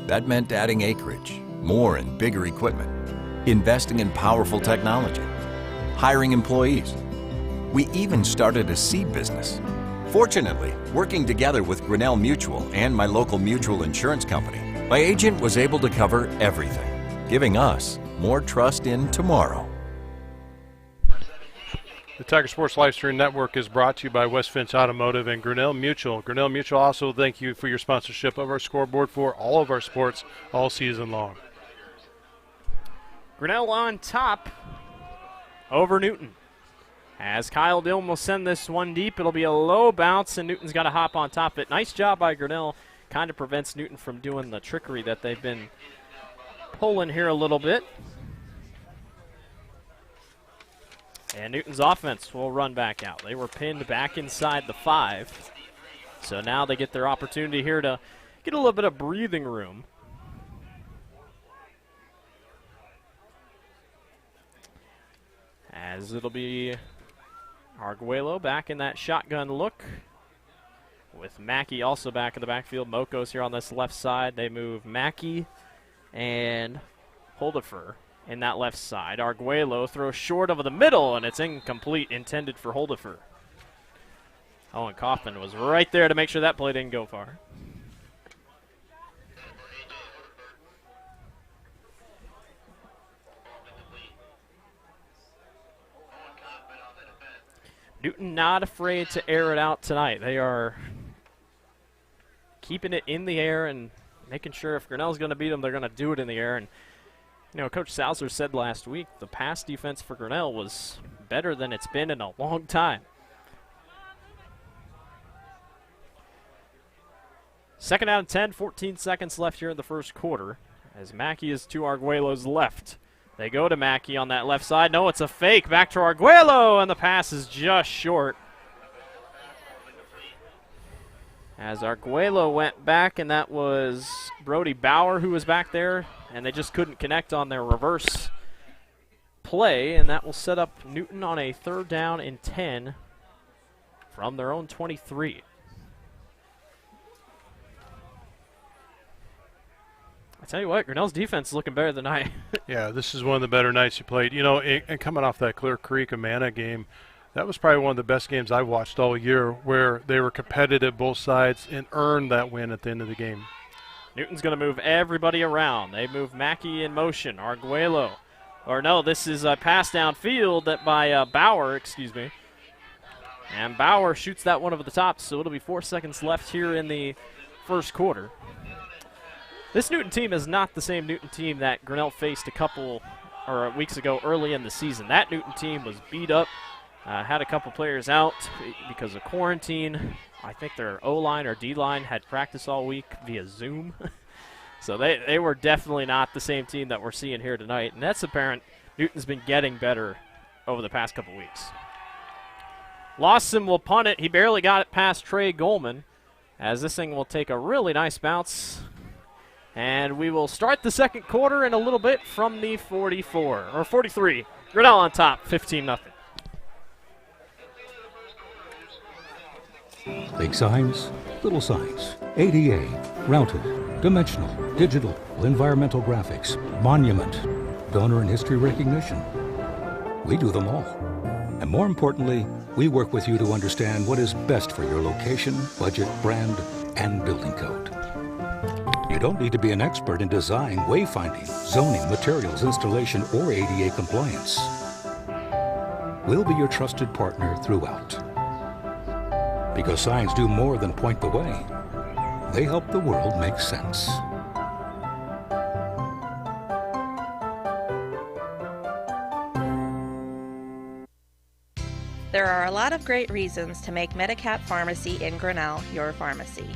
That meant adding acreage, more and bigger equipment, investing in powerful technology, hiring employees. We even started a seed business. Fortunately, working together with Grinnell Mutual and my local mutual insurance company, my agent was able to cover everything, giving us more trust in tomorrow. The Tiger Sports Live Stream Network is brought to you by West Finch Automotive and Grinnell Mutual. Grinnell Mutual also thank you for your sponsorship of our scoreboard for all of our sports all season long. Grinnell on top over Newton. As Kyle Dillon will send this one deep, it'll be a low bounce, and Newton's got to hop on top of it. Nice job by Grinnell. Kind of prevents Newton from doing the trickery that they've been pulling here a little bit. And Newton's offense will run back out. They were pinned back inside the 5. So now they get their opportunity here to get a little bit of breathing room. As it'll be Arguello back in that shotgun look, with Mackey also back in the backfield. Moko's here on this left side. They move Mackey and Holdifer in that left side. Arguello throws short over the middle, and it's incomplete, intended for Holdifer. Owen Kaufman was right there to make sure that play didn't go far. Newton not afraid to air it out tonight. They are keeping it in the air and making sure if Grinnell's going to beat them, they're going to do it in the air. And you know, Coach Salzer said last week the pass defense for Grinnell was better than it's been in a long time. Second out of 10, 14 seconds left here in the first quarter, as Mackey is to Arguello's left. They go to Mackey on that left side. No, it's a fake. Back to Arguello, and the pass is just short. As Arguello went back, and that was Brody Bauer who was back there, and they just couldn't connect on their reverse play, and that will set up Newton on a 3rd down and 10 from their own 23. I tell you what, Grinnell's defense is looking better tonight. Yeah, this is one of the better nights you played. You know, and coming off that Clear Creek Amana game, that was probably one of the best games I've watched all year, where they were competitive both sides and earned that win at the end of the game. Newton's going to move everybody around. They move Mackey in motion. Arguello. Or no, this is a pass downfield that by Bauer, excuse me. And Bauer shoots that one over the top, so it'll be 4 seconds left here in the first quarter. This Newton team is not the same Newton team that Grinnell faced a couple weeks ago early in the season. That Newton team was beat up, had a couple players out because of quarantine. I think their O-line or D-line had practice all week via Zoom. So they were definitely not the same team that we're seeing here tonight, and that's apparent. Newton's been getting better over the past couple weeks. Lawson will punt it. He barely got it past Trey Goldman, as this thing will take a really nice bounce. And we will start the second quarter in a little bit from the 44, or 43. Grinnell on top, 15-0. Big signs, little signs, ADA, routed, dimensional, digital, environmental graphics, monument, donor and history recognition. We do them all. And more importantly, we work with you to understand what is best for your location, budget, brand, and building code. You don't need to be an expert in design, wayfinding, zoning, materials, installation, or ADA compliance. We'll be your trusted partner throughout. Because signs do more than point the way. They help the world make sense. There are a lot of great reasons to make Medicap Pharmacy in Grinnell your pharmacy.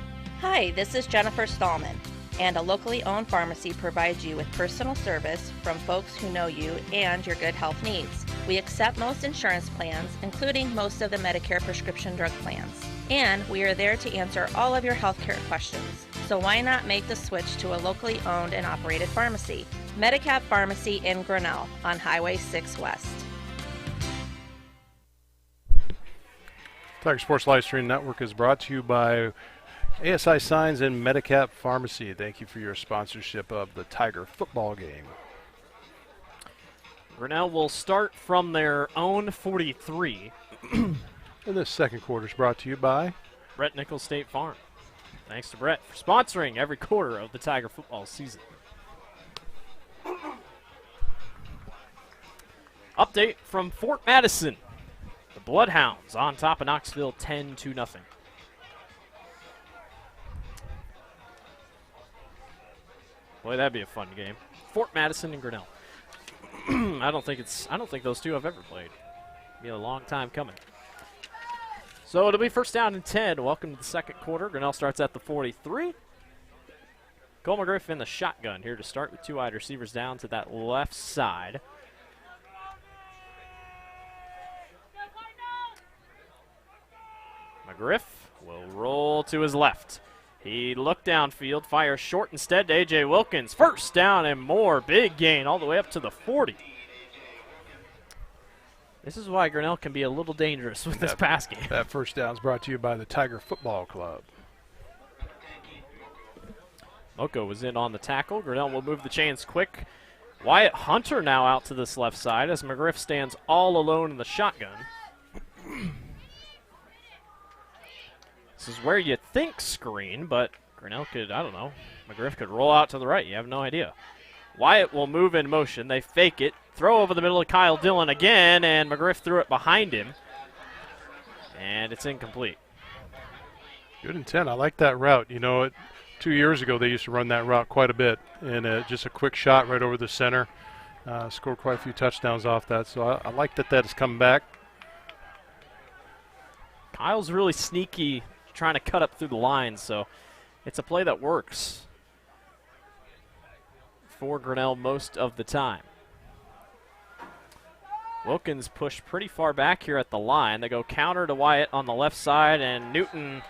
Hi, this is Jennifer Stallman, and a locally owned pharmacy provides you with personal service from folks who know you and your good health needs. We accept most insurance plans, including most of the Medicare prescription drug plans. And we are there to answer all of your healthcare questions. So why not make the switch to a locally owned and operated pharmacy? Medicap Pharmacy in Grinnell on Highway 6 West. Tiger Sports Live Stream Network is brought to you by ASI Signs and Medicap Pharmacy. Thank you for your sponsorship of the Tiger football game. Grinnell will start from their own 43. And this second quarter is brought to you by Brett Nichols State Farm. Thanks to Brett for sponsoring every quarter of the Tiger football season. Update from Fort Madison. Bloodhounds on top of Knoxville 10-0. Boy, that'd be a fun game. Fort Madison and Grinnell. I don't think those two have ever played. Be a long time coming. So it'll be first down and 10. Welcome to the second quarter. Grinnell starts at the 43. Cole McGriff in the shotgun here to start with two wide receivers down to that left side. McGriff will roll to his left. He looked downfield, fires short instead to A.J. Wilkins. First down and more. Big gain all the way up to the 40. This is why Grinnell can be a little dangerous with this pass game. That first down is brought to you by the Tiger Football Club. Moko was in on the tackle. Grinnell will move the chains quick. Wyatt Hunter now out to this left side as McGriff stands all alone in the shotgun. This is where you think screen, but Grinnell could, I don't know, McGriff could roll out to the right. You have no idea. Wyatt will move in motion. They fake it. Throw over the middle of Kyle Dillon again, and McGriff threw it behind him. And it's incomplete. Good intent. I like that route. You know, 2 years ago they used to run that route quite a bit, and just a quick shot right over the center. Scored quite a few touchdowns off that, so I like that has come back. Kyle's really sneaky, trying to cut up through the line, so it's a play that works for Grinnell most of the time. Wilkins pushed pretty far back here at the line. They go counter to Wyatt on the left side, and Newton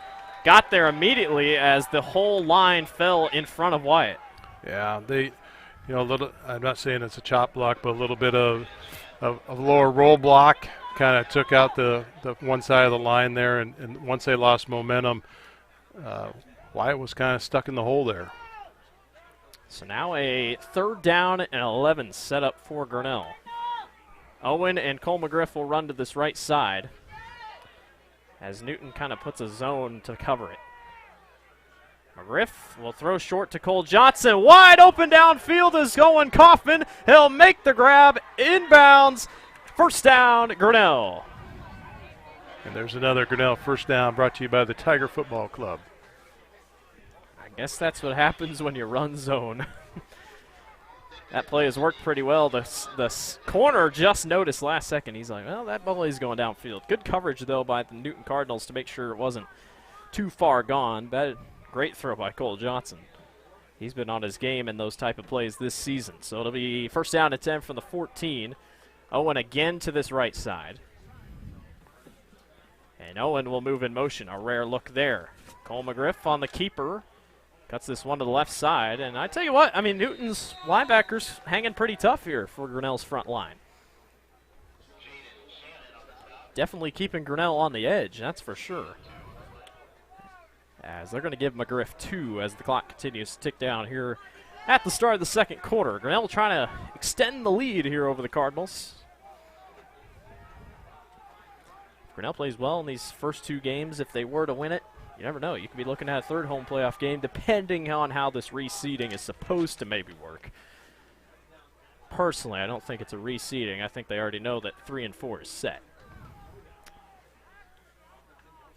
got there immediately as the whole line fell in front of Wyatt. Yeah, I'm not saying it's a chop block, but a little bit of lower roll block kind of took out the one side of the line there, and once they lost momentum, Wyatt was kind of stuck in the hole there. So now a third down and 11 set up for Grinnell. Owen and Cole McGriff will run to this right side as Newton kind of puts a zone to cover it. McGriff will throw short to Cole Johnson. Wide open downfield is Owen Kaufman. He'll make the grab inbounds. First down, Grinnell. And there's another Grinnell first down brought to you by the Tiger Football Club. I guess that's what happens when you run zone. That play has worked pretty well. The corner just noticed last second. He's like, well, that ball is going downfield. Good coverage, though, by the Newton Cardinals to make sure it wasn't too far gone. Great throw by Cole Johnson. He's been on his game in those type of plays this season. So it'll be first down and 10 from the 14. Owen again to this right side. And Owen will move in motion. A rare look there. Cole McGriff on the keeper. Cuts this one to the left side. And I tell you what, I mean, Newton's linebackers hanging pretty tough here for Grinnell's front line. Definitely keeping Grinnell on the edge, that's for sure. As they're going to give McGriff 2 as the clock continues to tick down here at the start of the second quarter. Grinnell trying to extend the lead here over the Cardinals. If Grinnell plays well in these first two games, if they were to win it, you never know. You could be looking at a third home playoff game depending on how this reseeding is supposed to maybe work. Personally, I don't think it's a reseeding. I think they already know that 3 and 4 is set.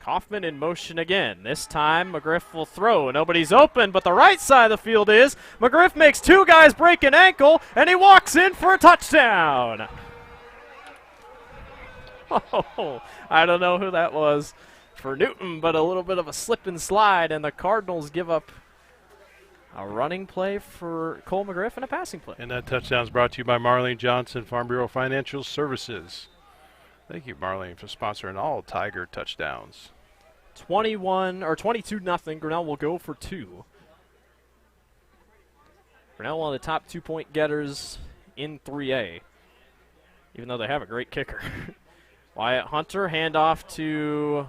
Kaufman in motion again. This time, McGriff will throw. Nobody's open, but the right side of the field is. McGriff makes two guys break an ankle, and he walks in for a touchdown. Oh, I don't know who that was for Newton, but a little bit of a slip and slide, and the Cardinals give up a running play for Cole McGriff and a passing play. And that touchdown is brought to you by Marlene Johnson, Farm Bureau Financial Services. Thank you, Marlene, for sponsoring all Tiger touchdowns. 22-0. Grinnell will go for 2. Grinnell one of the top 2-point getters in 3A, even though they have a great kicker. Wyatt Hunter, handoff to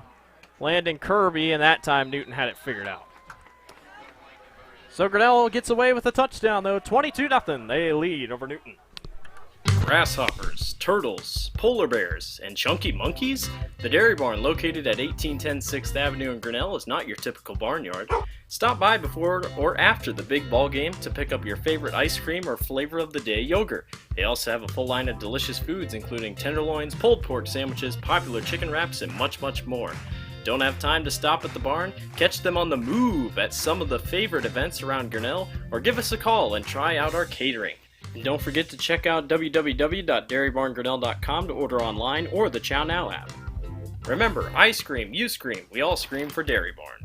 Landon Kirby, and that time Newton had it figured out. So Grinnell gets away with a touchdown, though. 22-0. They lead over Newton. grasshoppers, turtles, polar bears, and chunky monkeys? The Dairy Barn, located at 1810 6th Avenue in Grinnell, is not your typical barnyard. Stop by before or after the big ball game to pick up your favorite ice cream or flavor of the day yogurt. They also have a full line of delicious foods, including tenderloins, pulled pork sandwiches, popular chicken wraps, and much, much more. Don't have time to stop at the barn? Catch them on the move at some of the favorite events around Grinnell, or give us a call and try out our catering. And don't forget to check out www.dairybarngrinnell.com to order online or the Chow Now app. Remember, I scream, you scream, we all scream for Dairy Barn.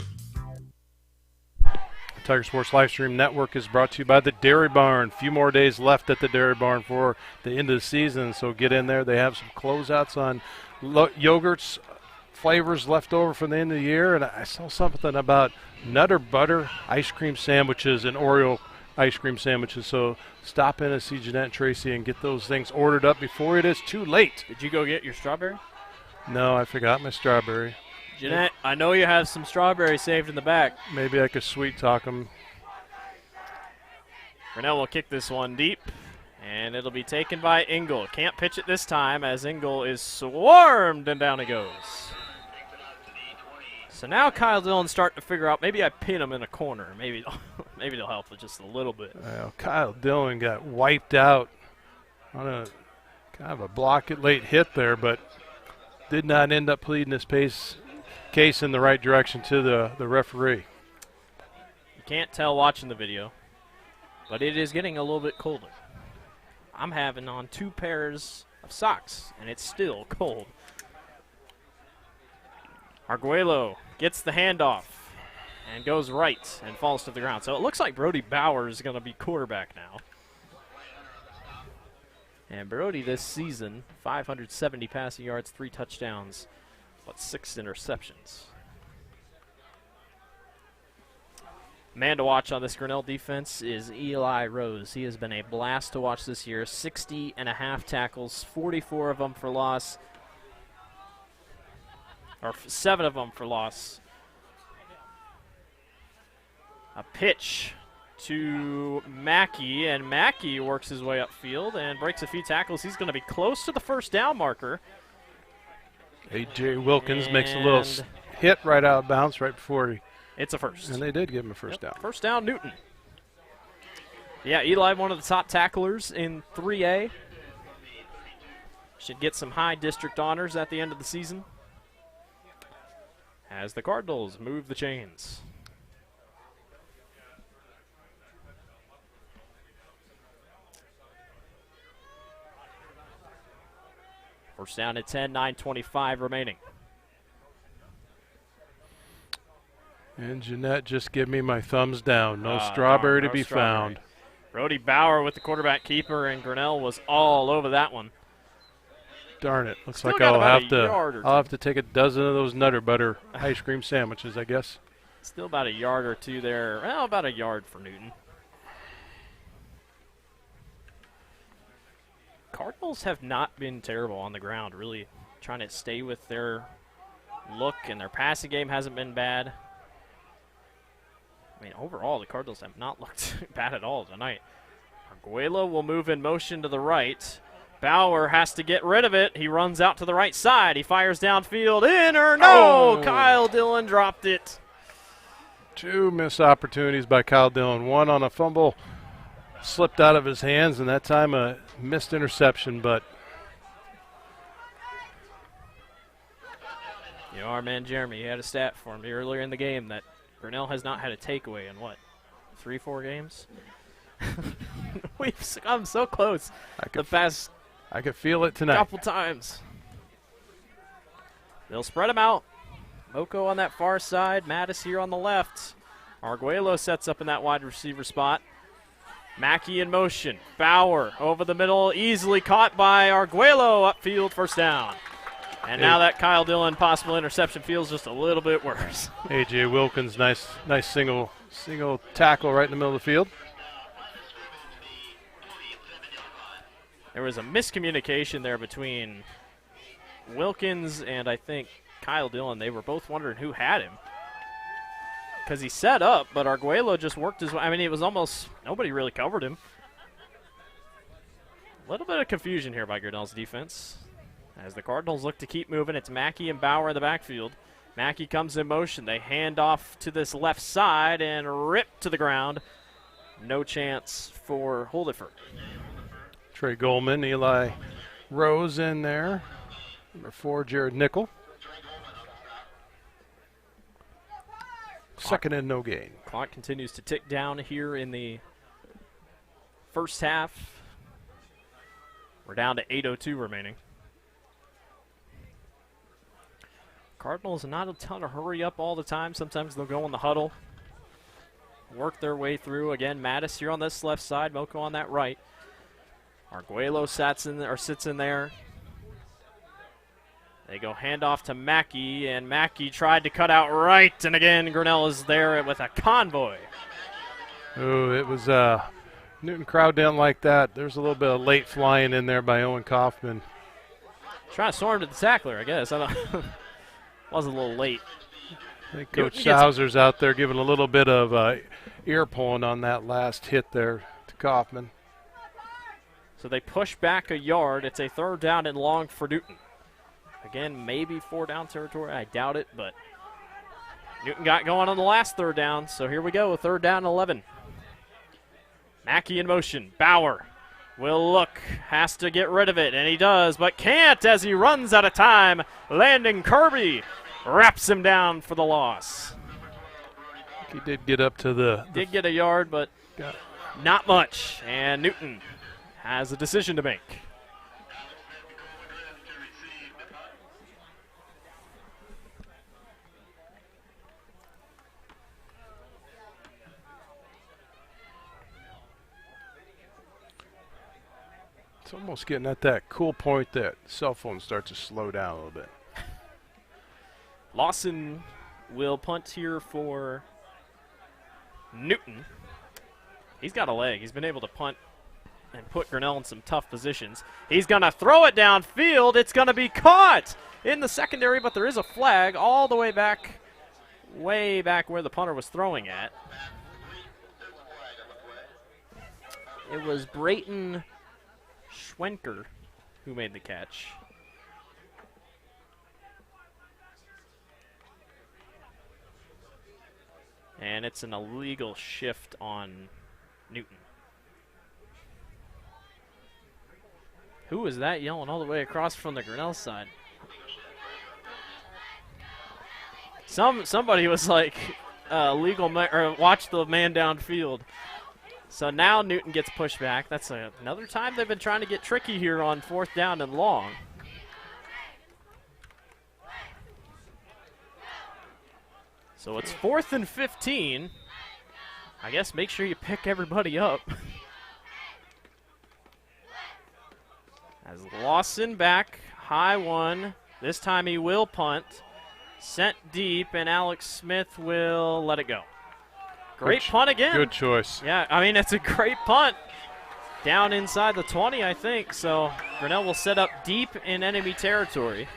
The Tiger Sports Livestream Network is brought to you by the Dairy Barn. A few more days left at the Dairy Barn for the end of the season, so get in there. They have some closeouts on yogurts, flavors left over from the end of the year, and I saw something about Nutter Butter ice cream sandwiches and Oreo ice cream sandwiches. So stop in and see Jeanette and Tracy and get those things ordered up before it is too late. Did you go get your strawberry? No, I forgot my strawberry. Jeanette, I know you have some strawberries saved in the back. Maybe I could sweet talk them. Grinnell will kick this one deep, and it'll be taken by Engel. Can't pitch it this time as Engel is swarmed, and down he goes. So now Kyle Dillon's starting to figure out, maybe I pin him in a corner. Maybe they'll help with just a little bit. Kyle Dillon got wiped out on a kind of a block it late hit there, but did not end up pleading his case in the right direction to the referee. You can't tell watching the video, but it is getting a little bit colder. I'm having on 2 pairs of socks, and it's still cold. Arguello gets the handoff and goes right and falls to the ground. So it looks like Brody Bauer is going to be quarterback now. And Brody this season, 570 passing yards, 3 touchdowns, but 6 interceptions. Man to watch on this Grinnell defense is Eli Rose. He has been a blast to watch this year. 60.5 tackles, 44 of them for loss. Or 7 of them for loss. A pitch to Mackey, and Mackey works his way upfield and breaks a few tackles. He's going to be close to the first down marker. A.J. Wilkins makes a little hit right out of bounds right before he... It's a first. And they did give him a first down. First down, Newton. Yeah, Eli, one of the top tacklers in 3A. Should get some high district honors at the end of the season, as the Cardinals move the chains. First down at 10, 9:25 remaining. And Jeanette just give me my thumbs down. No strawberry to be found. Brody Bauer with the quarterback keeper, and Grinnell was all over that one. Darn it. Looks Still like got I'll have to take a dozen of those Nutter Butter ice cream sandwiches, I guess. Still about a yard or two there. Well, about a yard for Newton. Cardinals have not been terrible on the ground, really trying to stay with their look, and their passing game hasn't been bad. I mean, overall, the Cardinals have not looked bad at all tonight. Arguello will move in motion to the right. Bauer has to get rid of it. He runs out to the right side. He fires downfield. In or no? Kyle Dillon dropped it. 2 missed opportunities by Kyle Dillon. One on a fumble, slipped out of his hands, and that time a missed interception, but Our man Jeremy, he had a stat for me earlier in the game that Grinnell has not had a takeaway in, what, 3-4 games? We've come so close the past I could feel it tonight. Couple times. They'll spread them out. Moko on that far side. Mattis here on the left. Arguello sets up in that wide receiver spot. Mackey in motion. Bauer over the middle. Easily caught by Arguello. Upfield, first down. And now that Kyle Dillon possible interception feels just a little bit worse. A.J. Wilkins, nice single tackle right in the middle of the field. There was a miscommunication there between Wilkins and I think Kyle Dillon. They were both wondering who had him, because he set up, but Arguello just worked his way. I mean, it was almost nobody really covered him. A little bit of confusion here by Grinnell's defense. As the Cardinals look to keep moving, it's Mackey and Bauer in the backfield. Mackey comes in motion. They hand off to this left side and rip to the ground. No chance for Holdiford. Trey Goldman, Eli Rose in there. Number 4, Jared Nickel. Second and no gain. Clock continues to tick down here in the first half. We're down to 8:02 remaining. Cardinals not a ton of hurry up all the time. Sometimes they'll go in the huddle, work their way through. Again, Mattis here on this left side, Moko on that right. Arguello sits in there. They go handoff to Mackey, and Mackey tried to cut out right, and again, Grinnell is there with a convoy. Oh, it was Newton crowd didn't like that. There's a little bit of late flying in there by Owen Kaufman. Trying to storm to the tackler, I guess. I don't was a little late. I think Coach Sauser's out there giving a little bit of ear pulling on that last hit there to Kaufman. So they push back a yard. It's a 3rd down and long for Newton. Again, maybe 4-down territory. I doubt it, but Newton got going on the last 3rd down. So here we go, 3rd down and 11. Mackey in motion. Bauer will look, has to get rid of it, and he does, but can't as he runs out of time. Landon Kirby wraps him down for the loss. He did get up to the did get a yard, but not much. And Newton has a decision to make. It's almost getting at that cool point that cell phones start to slow down a little bit. Lawson will punt here for Newton. He's got a leg. He's been able to punt and put Grinnell in some tough positions. He's going to throw it downfield. It's going to be caught in the secondary, but there is a flag all the way back where the punter was throwing at. It was Brayton Schwenker who made the catch. And it's an illegal shift on Newton. Who is that yelling all the way across from the Grinnell side? Somebody was like, or watch the man downfield. So now Newton gets pushed back. That's another time they've been trying to get tricky here on 4th down and long. So it's 4th and 15. I guess make sure you pick everybody up. As Lawson back, high one. This time he will punt. Sent deep, and Alex Smith will let it go. Great punt again. Good choice. Yeah, I mean, it's a great punt. Down inside the 20, I think. So Grinnell will set up deep in enemy territory.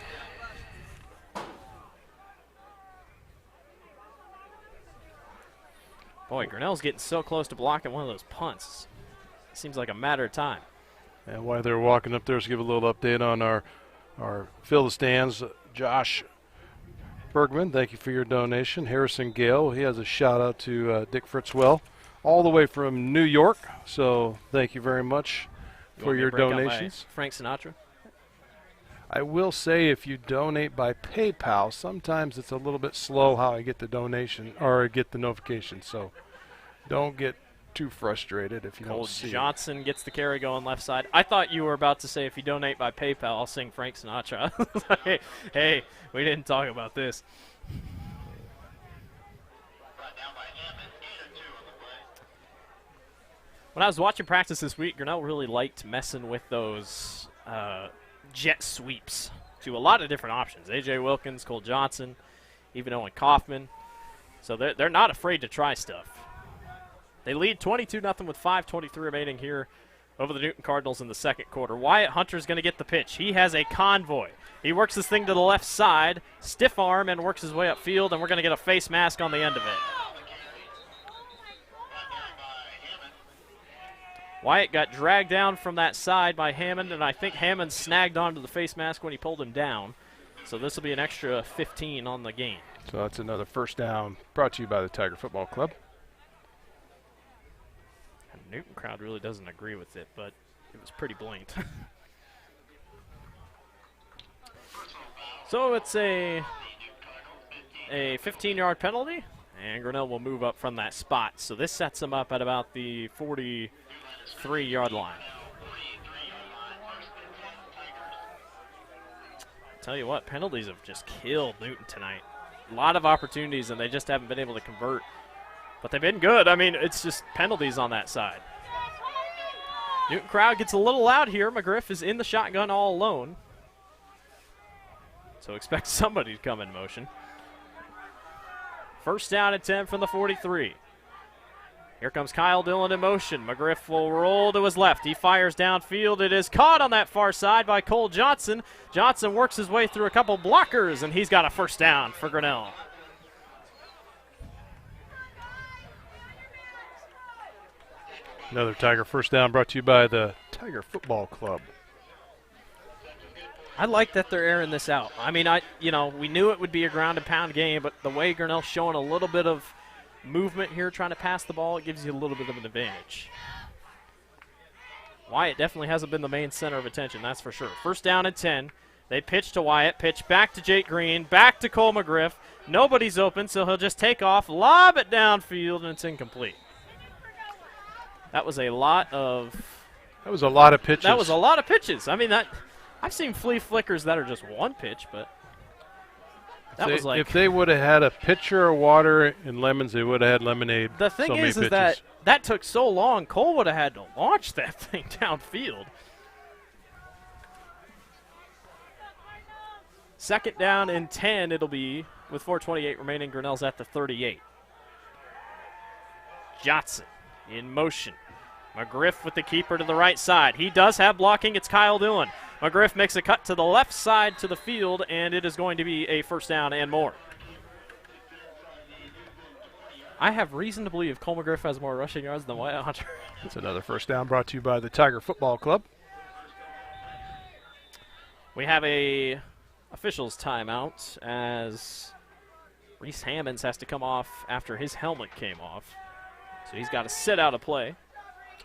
Boy, Grinnell's getting so close to blocking one of those punts. It seems like a matter of time. And while they're walking up there, let's give a little update on our Fill the Stands. Josh Bergman, thank you for your donation. Harrison Gale, he has a shout out to Dick Fritzwell, all the way from New York. So thank you very much for your donations. Frank Sinatra. I will say, if you donate by PayPal, sometimes it's a little bit slow how I get the donation or get the notification. So don't get too frustrated if you don't see it. Johnson gets the carry going left side. I thought you were about to say, if you donate by PayPal, I'll sing Frank Sinatra. hey, we didn't talk about this. When I was watching practice this week, Grinnell really liked messing with those jet sweeps to a lot of different options. A.J. Wilkins, Cole Johnson, even Owen Kaufman. So they're not afraid to try stuff. They lead 22-0 with 5:23 remaining here over the Newton Cardinals in the second quarter. Wyatt Hunter's going to get the pitch. He has a convoy. He works this thing to the left side, stiff arm, and works his way upfield, and we're going to get a face mask on the end of it. Wyatt got dragged down from that side by Hammond, and I think Hammond snagged onto the face mask when he pulled him down. So this will be an extra 15 on the game. So that's another first down brought to you by the Tiger Football Club. And the Newton crowd really doesn't agree with it, but it was pretty blatant. So it's a 15-yard penalty, and Grinnell will move up from that spot. So this sets them up at about the 43-yard line. Tell you what, penalties have just killed Newton tonight. A lot of opportunities, and they just haven't been able to convert. But they've been good. I mean, it's just penalties on that side. Newton crowd gets a little loud here. McGriff is in the shotgun all alone. So expect somebody to come in motion. First down and 10 from the 43. Here comes Kyle Dillon in motion. McGriff will roll to his left. He fires downfield. It is caught on that far side by Cole Johnson. Johnson works his way through a couple blockers, and he's got a first down for Grinnell. Another Tiger first down brought to you by the Tiger Football Club. I like that they're airing this out. I mean, we knew it would be a ground and pound game, but the way Grinnell's showing a little bit of movement here trying to pass the ball, it gives you a little bit of an advantage. Wyatt definitely hasn't been the main center of attention, that's for sure. First down and 10. They pitch to Wyatt, pitch back to Jake Green, back to Cole McGriff. Nobody's open, so he'll just take off, lob it downfield, and it's incomplete. That was a lot of pitches. That was a lot of pitches. I mean, I've seen flea flickers that are just one pitch, but if they would have had a pitcher of water and lemons, they would have had lemonade. The thing is that took so long, Cole would have had to launch that thing downfield. Second down and 10 it'll be with 4:28 remaining. Grinnell's at the 38. Johnson in motion. McGriff with the keeper to the right side. He does have blocking. It's Kyle Dillon. McGriff makes a cut to the left side to the field, and it is going to be a first down and more. I have reason to believe Cole McGriff has more rushing yards than Wyatt Hunter. It's another first down brought to you by the Tiger Football Club. We have a officials timeout as Reese Hammonds has to come off after his helmet came off. So he's got to sit out a play.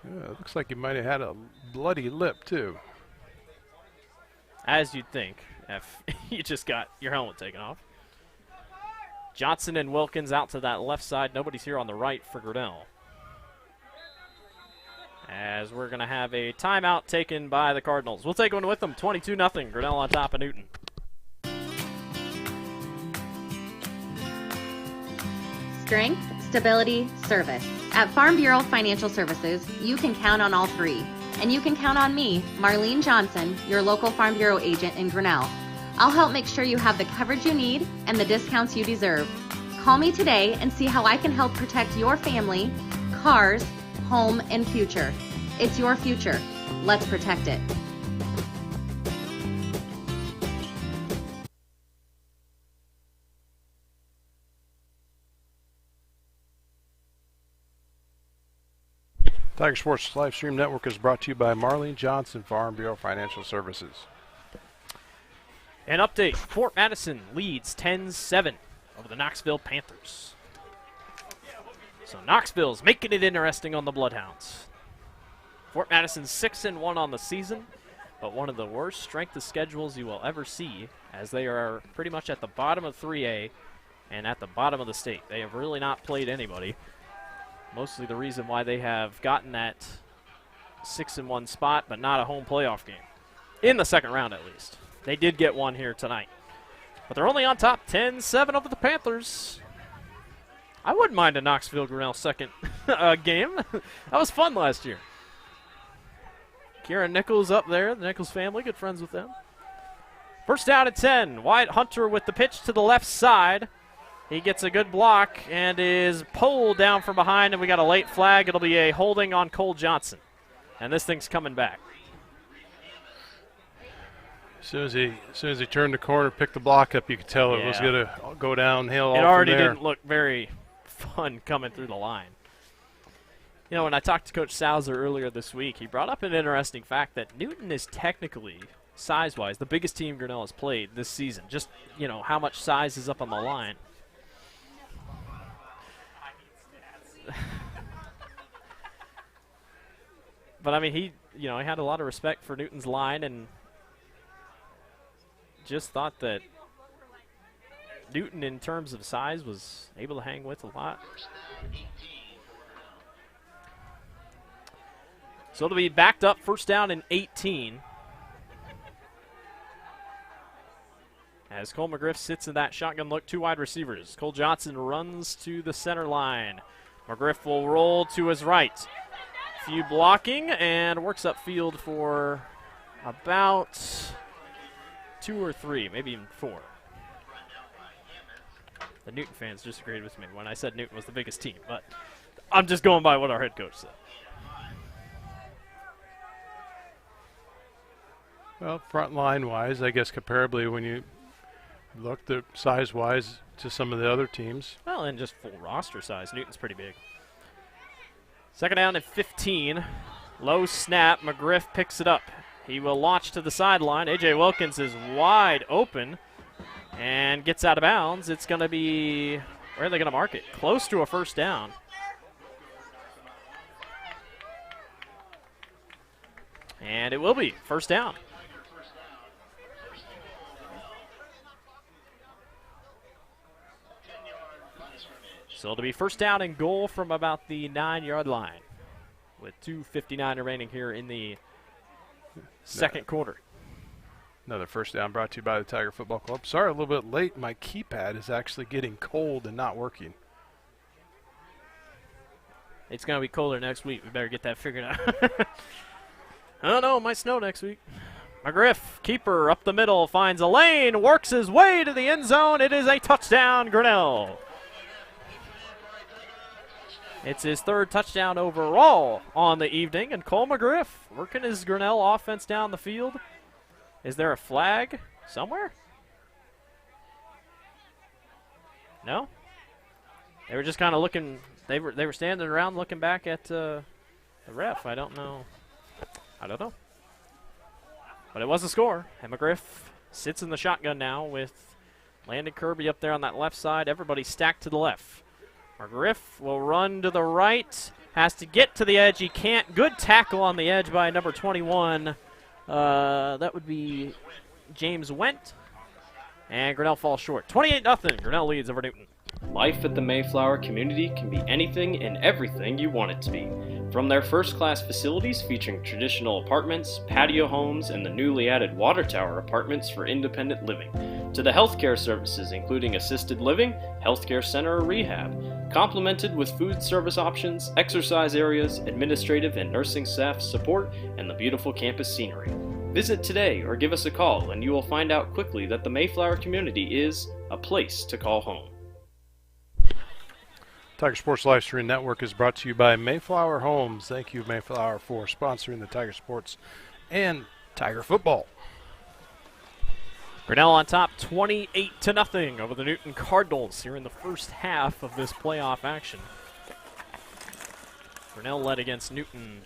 Yeah, it looks like he might have had a bloody lip, too. As you'd think, if you just got your helmet taken off. Johnson and Wilkins out to that left side. Nobody's here on the right for Grinnell. As we're going to have a timeout taken by the Cardinals. We'll take one with them, 22-0. Grinnell on top of Newton. Strength, stability, service. At Farm Bureau Financial Services, you can count on all three. And you can count on me, Marlene Johnson, your local Farm Bureau agent in Grinnell. I'll help make sure you have the coverage you need and the discounts you deserve. Call me today and see how I can help protect your family, cars, home, and future. It's your future. Let's protect it. Tiger Sports Live Stream Network is brought to you by Marlene Johnson, Farm Bureau Financial Services. An update, Fort Madison leads 10-7 over the Knoxville Panthers. So Knoxville's making it interesting on the Bloodhounds. Fort Madison's 6-1 on the season, but one of the worst strength of schedules you will ever see, as they are pretty much at the bottom of 3A and at the bottom of the state. They have really not played anybody. Mostly the reason why they have gotten that 6-1 spot, but not a home playoff game. In the second round, at least. They did get one here tonight. But they're only on top 10-7 over the Panthers. I wouldn't mind a Knoxville-Grinnell second game. That was fun last year. Kieran Nichols up there, the Nichols family, good friends with them. First down at 10. Wyatt Hunter with the pitch to the left side. He gets a good block and is pulled down from behind, and we got a late flag. It'll be a holding on Cole Johnson. And this thing's coming back. As soon as he turned the corner, picked the block up, you could tell it was going to go downhill. It already didn't look very fun coming through the line. You know, when I talked to Coach Salzer earlier this week, he brought up an interesting fact that Newton is technically, size-wise, the biggest team Grinnell has played this season. Just, you know, how much size is up on the line. But, I mean, he had a lot of respect for Newton's line and just thought that Newton, in terms of size, was able to hang with a lot. So it'll be backed up, first down and 18. As Cole McGriff sits in that shotgun look, 2 wide receivers. Cole Johnson runs to the center line. McGriff will roll to his right. Few blocking and works upfield for about 2 or 3, maybe even 4. The Newton fans disagreed with me when I said Newton was the biggest team, but I'm just going by what our head coach said. Well, front line-wise, I guess comparably when you looked at size-wise to some of the other teams. Well, and just full roster size, Newton's pretty big. Second down at 15. Low snap. McGriff picks it up. He will launch to the sideline. A.J. Wilkins is wide open and gets out of bounds. It's going to be, where are they going to mark it? Close to a first down. And it will be first down. So it'll be first down and goal from about the 9-yard line with 2:59 remaining here in the second quarter. Another first down brought to you by the Tiger Football Club. Sorry, a little bit late. My keypad is actually getting cold and not working. It's going to be colder next week. We better get that figured out. Oh, no, it might snow next week. McGriff, keeper up the middle, finds a lane, works his way to the end zone. It is a touchdown, Grinnell. It's his 3rd touchdown overall on the evening, and Cole McGriff working his Grinnell offense down the field. Is there a flag somewhere? No? They were just kind of looking. They were standing around looking back at the ref. I don't know. But it was a score, and McGriff sits in the shotgun now with Landon Kirby up there on that left side. Everybody stacked to the left. McGriff will run to the right, has to get to the edge. He can't. Good tackle on the edge by number 21. That would be James Went. And Grinnell falls short. 28-0. Grinnell leads over Newton. Life at the Mayflower community can be anything and everything you want it to be. From their first-class facilities featuring traditional apartments, patio homes, and the newly added water tower apartments for independent living, to the healthcare services including assisted living, healthcare center, or rehab, complemented with food service options, exercise areas, administrative and nursing staff support, and the beautiful campus scenery. Visit today or give us a call and you will find out quickly that the Mayflower community is a place to call home. Tiger Sports Livestream Network is brought to you by Mayflower Homes. Thank you, Mayflower, for sponsoring the Tiger Sports and Tiger Football. Grinnell on top 28-0 over the Newton Cardinals here in the first half of this playoff action. Grinnell led against Newton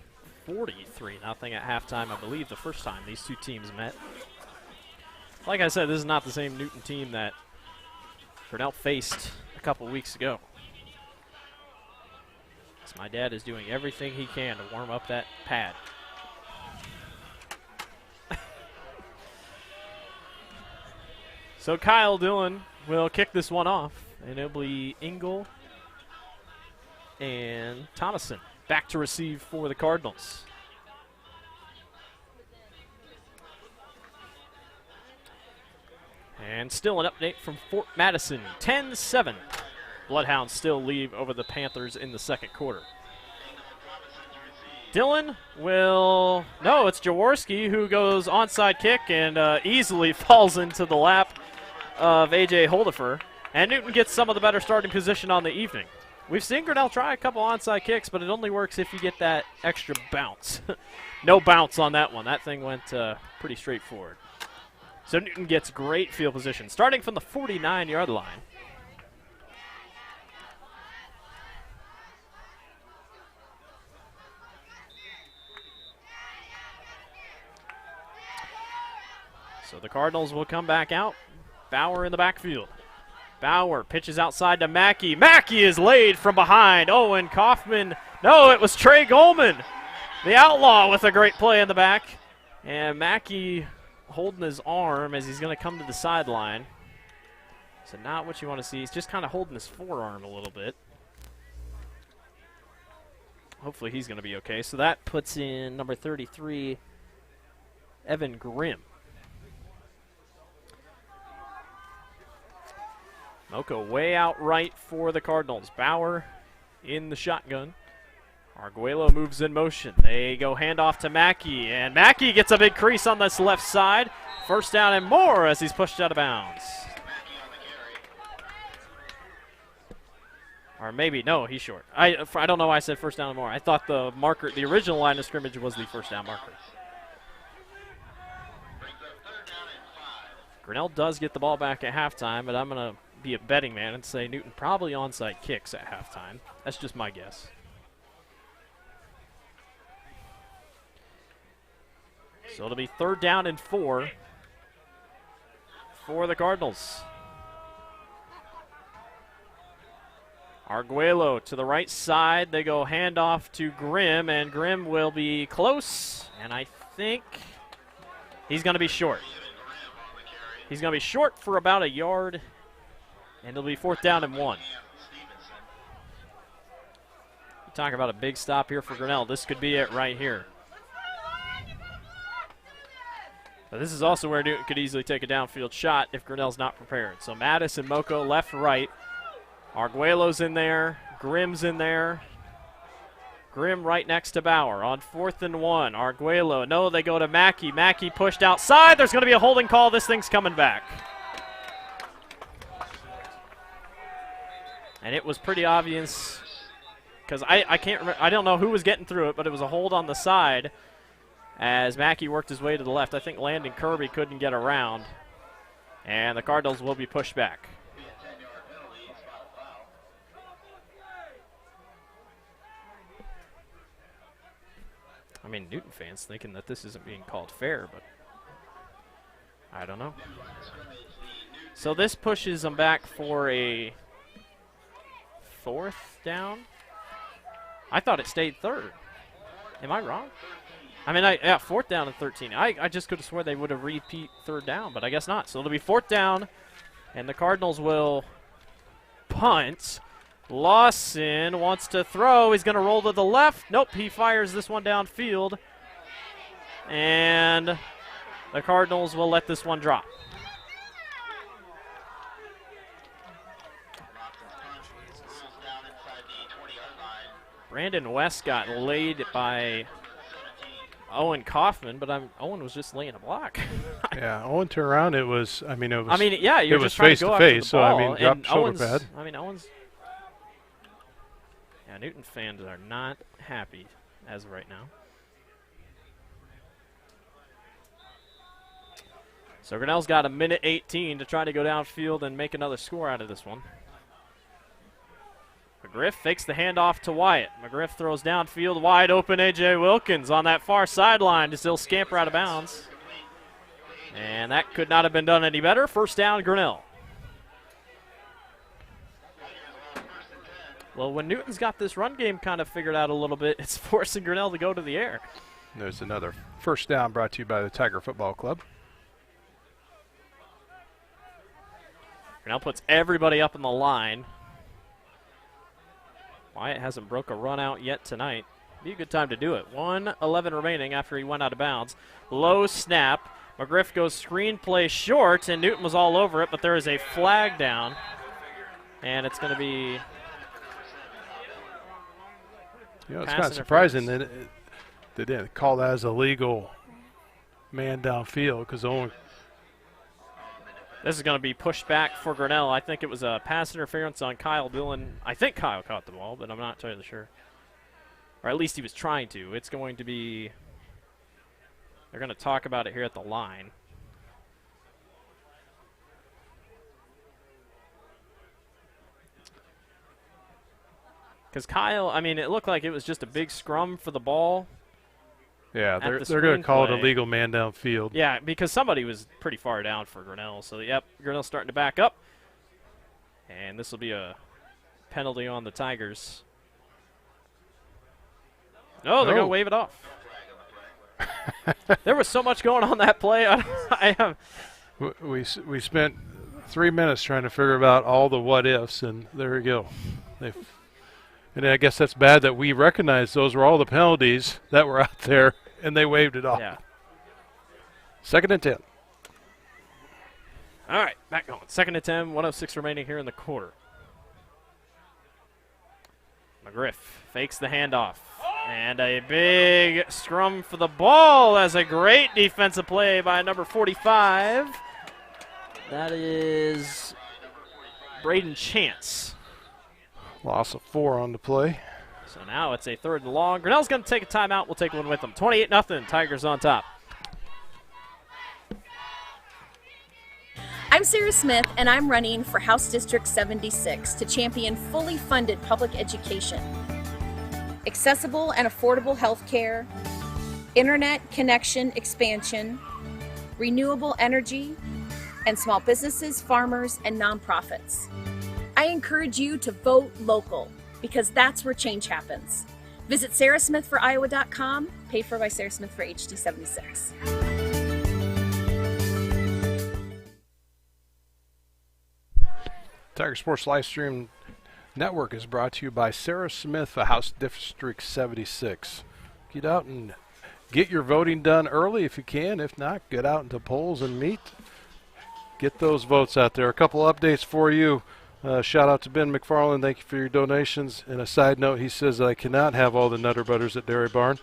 43-0 at halftime, I believe, the first time these two teams met. Like I said, this is not the same Newton team that Grinnell faced a couple weeks ago. So my dad is doing everything he can to warm up that pad. So Kyle Dillon will kick this one off, and it'll be Engel and Thomason back to receive for the Cardinals. And still an update from Fort Madison, 10-7. Bloodhounds still lead over the Panthers in the second quarter. Dillon will, no, it's Jaworski who goes onside kick and easily falls into the lap of A.J. Holdifer. And Newton gets some of the better starting position on the evening. We've seen Grinnell try a couple onside kicks, but it only works if you get that extra bounce. No bounce on that one. That thing went pretty straightforward. So Newton gets great field position, starting from the 49-yard line. So the Cardinals will come back out. Bauer in the backfield. Bauer pitches outside to Mackey. Mackey is laid from behind. Owen Kaufman. No, it was Trey Goldman, the outlaw, with a great play in the back. And Mackey holding his arm as he's going to come to the sideline. So not what you want to see. He's just kind of holding his forearm a little bit. Hopefully he's going to be okay. So that puts in number 33, Evan Grimm. Moko way out right for the Cardinals. Bauer in the shotgun. Arguello moves in motion. They go handoff to Mackey, and Mackey gets a big crease on this left side. First down and more as he's pushed out of bounds. Or maybe, no, he's short. I don't know why I said first down and more. I thought the marker, the original line of scrimmage was the first down marker. Grinnell does get the ball back at halftime, but I'm going to be a betting man and say Newton probably onside kicks at halftime. That's just my guess. So it'll be 3rd down and 4 for the Cardinals. Arguello to the right side. They go handoff to Grimm, and Grimm will be close, and I think he's going to be short. He's going to be short for about a yard, and it'll be 4th down and 1. Talk about a big stop here for Grinnell. This could be it right here. But this is also where Newton could easily take a downfield shot if Grinnell's not prepared. So Mattis and Moko left, right. Arguello's in there. Grimm's in there. Grimm right next to Bauer on 4th and 1. Arguello, no, they go to Mackey. Mackey pushed outside. There's going to be a holding call. This thing's coming back. And it was pretty obvious because I can't remember. I don't know who was getting through it, but it was a hold on the side as Mackey worked his way to the left. I think Landon Kirby couldn't get around, and the Cardinals will be pushed back. I mean, Newton fans thinking that this isn't being called fair, but I don't know. So this pushes them back for a 4th down. I thought it stayed 3rd. Am I wrong? I mean, yeah, 4th down and 13. I just could have swore they would have repeat 3rd down, but I guess not. So it'll be 4th down, and the Cardinals will punt. Lawson wants to throw. He's going to roll to the left. Nope, he fires this one downfield. And the Cardinals will let this one drop. Brandon West got laid by Owen Kaufman, but Owen was just laying a block. Yeah, Owen turned around. It was, yeah, you're just trying to go face to face. after the ball. So, dropped shoulder pad. Owens. Yeah, Newton fans are not happy as of right now. So Grinnell's got 1:18 to try to go downfield and make another score out of this one. McGriff fakes the handoff to Wyatt. McGriff throws downfield, wide open. A.J. Wilkins on that far sideline to still scamper out of bounds. And that could not have been done any better. 1st down, Grinnell. Well, when Newton's got this run game kind of figured out a little bit, it's forcing Grinnell to go to the air. There's another 1st down brought to you by the Tiger Football Club. Grinnell puts everybody up in the line. Wyatt hasn't broke a run out yet tonight. Be a good time to do it. 1:11 remaining after he went out of bounds. Low snap. McGriff goes screen play short, and Newton was all over it, but there is a flag down. And it's going to be... It's kind of surprising that they didn't call that as a legal man downfield because Owen... This is going to be pushed back for Grinnell. I think it was a pass interference on Kyle Dillon. I think Kyle caught the ball, but I'm not entirely sure. Or at least he was trying to. It's going to be... They're going to talk about it here at the line. Because Kyle, it looked like it was just a big scrum for the ball. Yeah, at the they're going to call it a screenplay. legal man downfield. Yeah, because somebody was pretty far down for Grinnell. So, yep, Grinnell's starting to back up. And this will be a penalty on the Tigers. No, they're going to wave it off. There was so much going on that play. We spent 3 minutes trying to figure out all the what ifs, and there we go. And I guess that's bad that we recognized those were all the penalties that were out there, and they waved it off. Yeah. 2nd and 10. All right, back going. 2nd and 10, 1:06 remaining here in the quarter. McGriff fakes the handoff. And a big scrum for the ball. That's a great defensive play by number 45. That is Braden Chance. Loss of 4 on the play. So now it's a 3rd and long. Grinnell's going to take a timeout. We'll take one with them. 28-0. Tigers on top. I'm Sarah Smith, and I'm running for House District 76 to champion fully funded public education, accessible and affordable health care, internet connection expansion, renewable energy, and small businesses, farmers, and nonprofits. I encourage you to vote local because that's where change happens. Visit sarahsmithforiowa.com, paid for by Sarah Smith for HD 76. Tiger Sports Livestream Network is brought to you by Sarah Smith for House District 76. Get out and get your voting done early if you can. If not, get out into polls and meet. Get those votes out there. A couple updates for you. Shout out to Ben McFarland. Thank you for your donations. And a side note, he says that I cannot have all the Nutter Butters at Dairy Barn.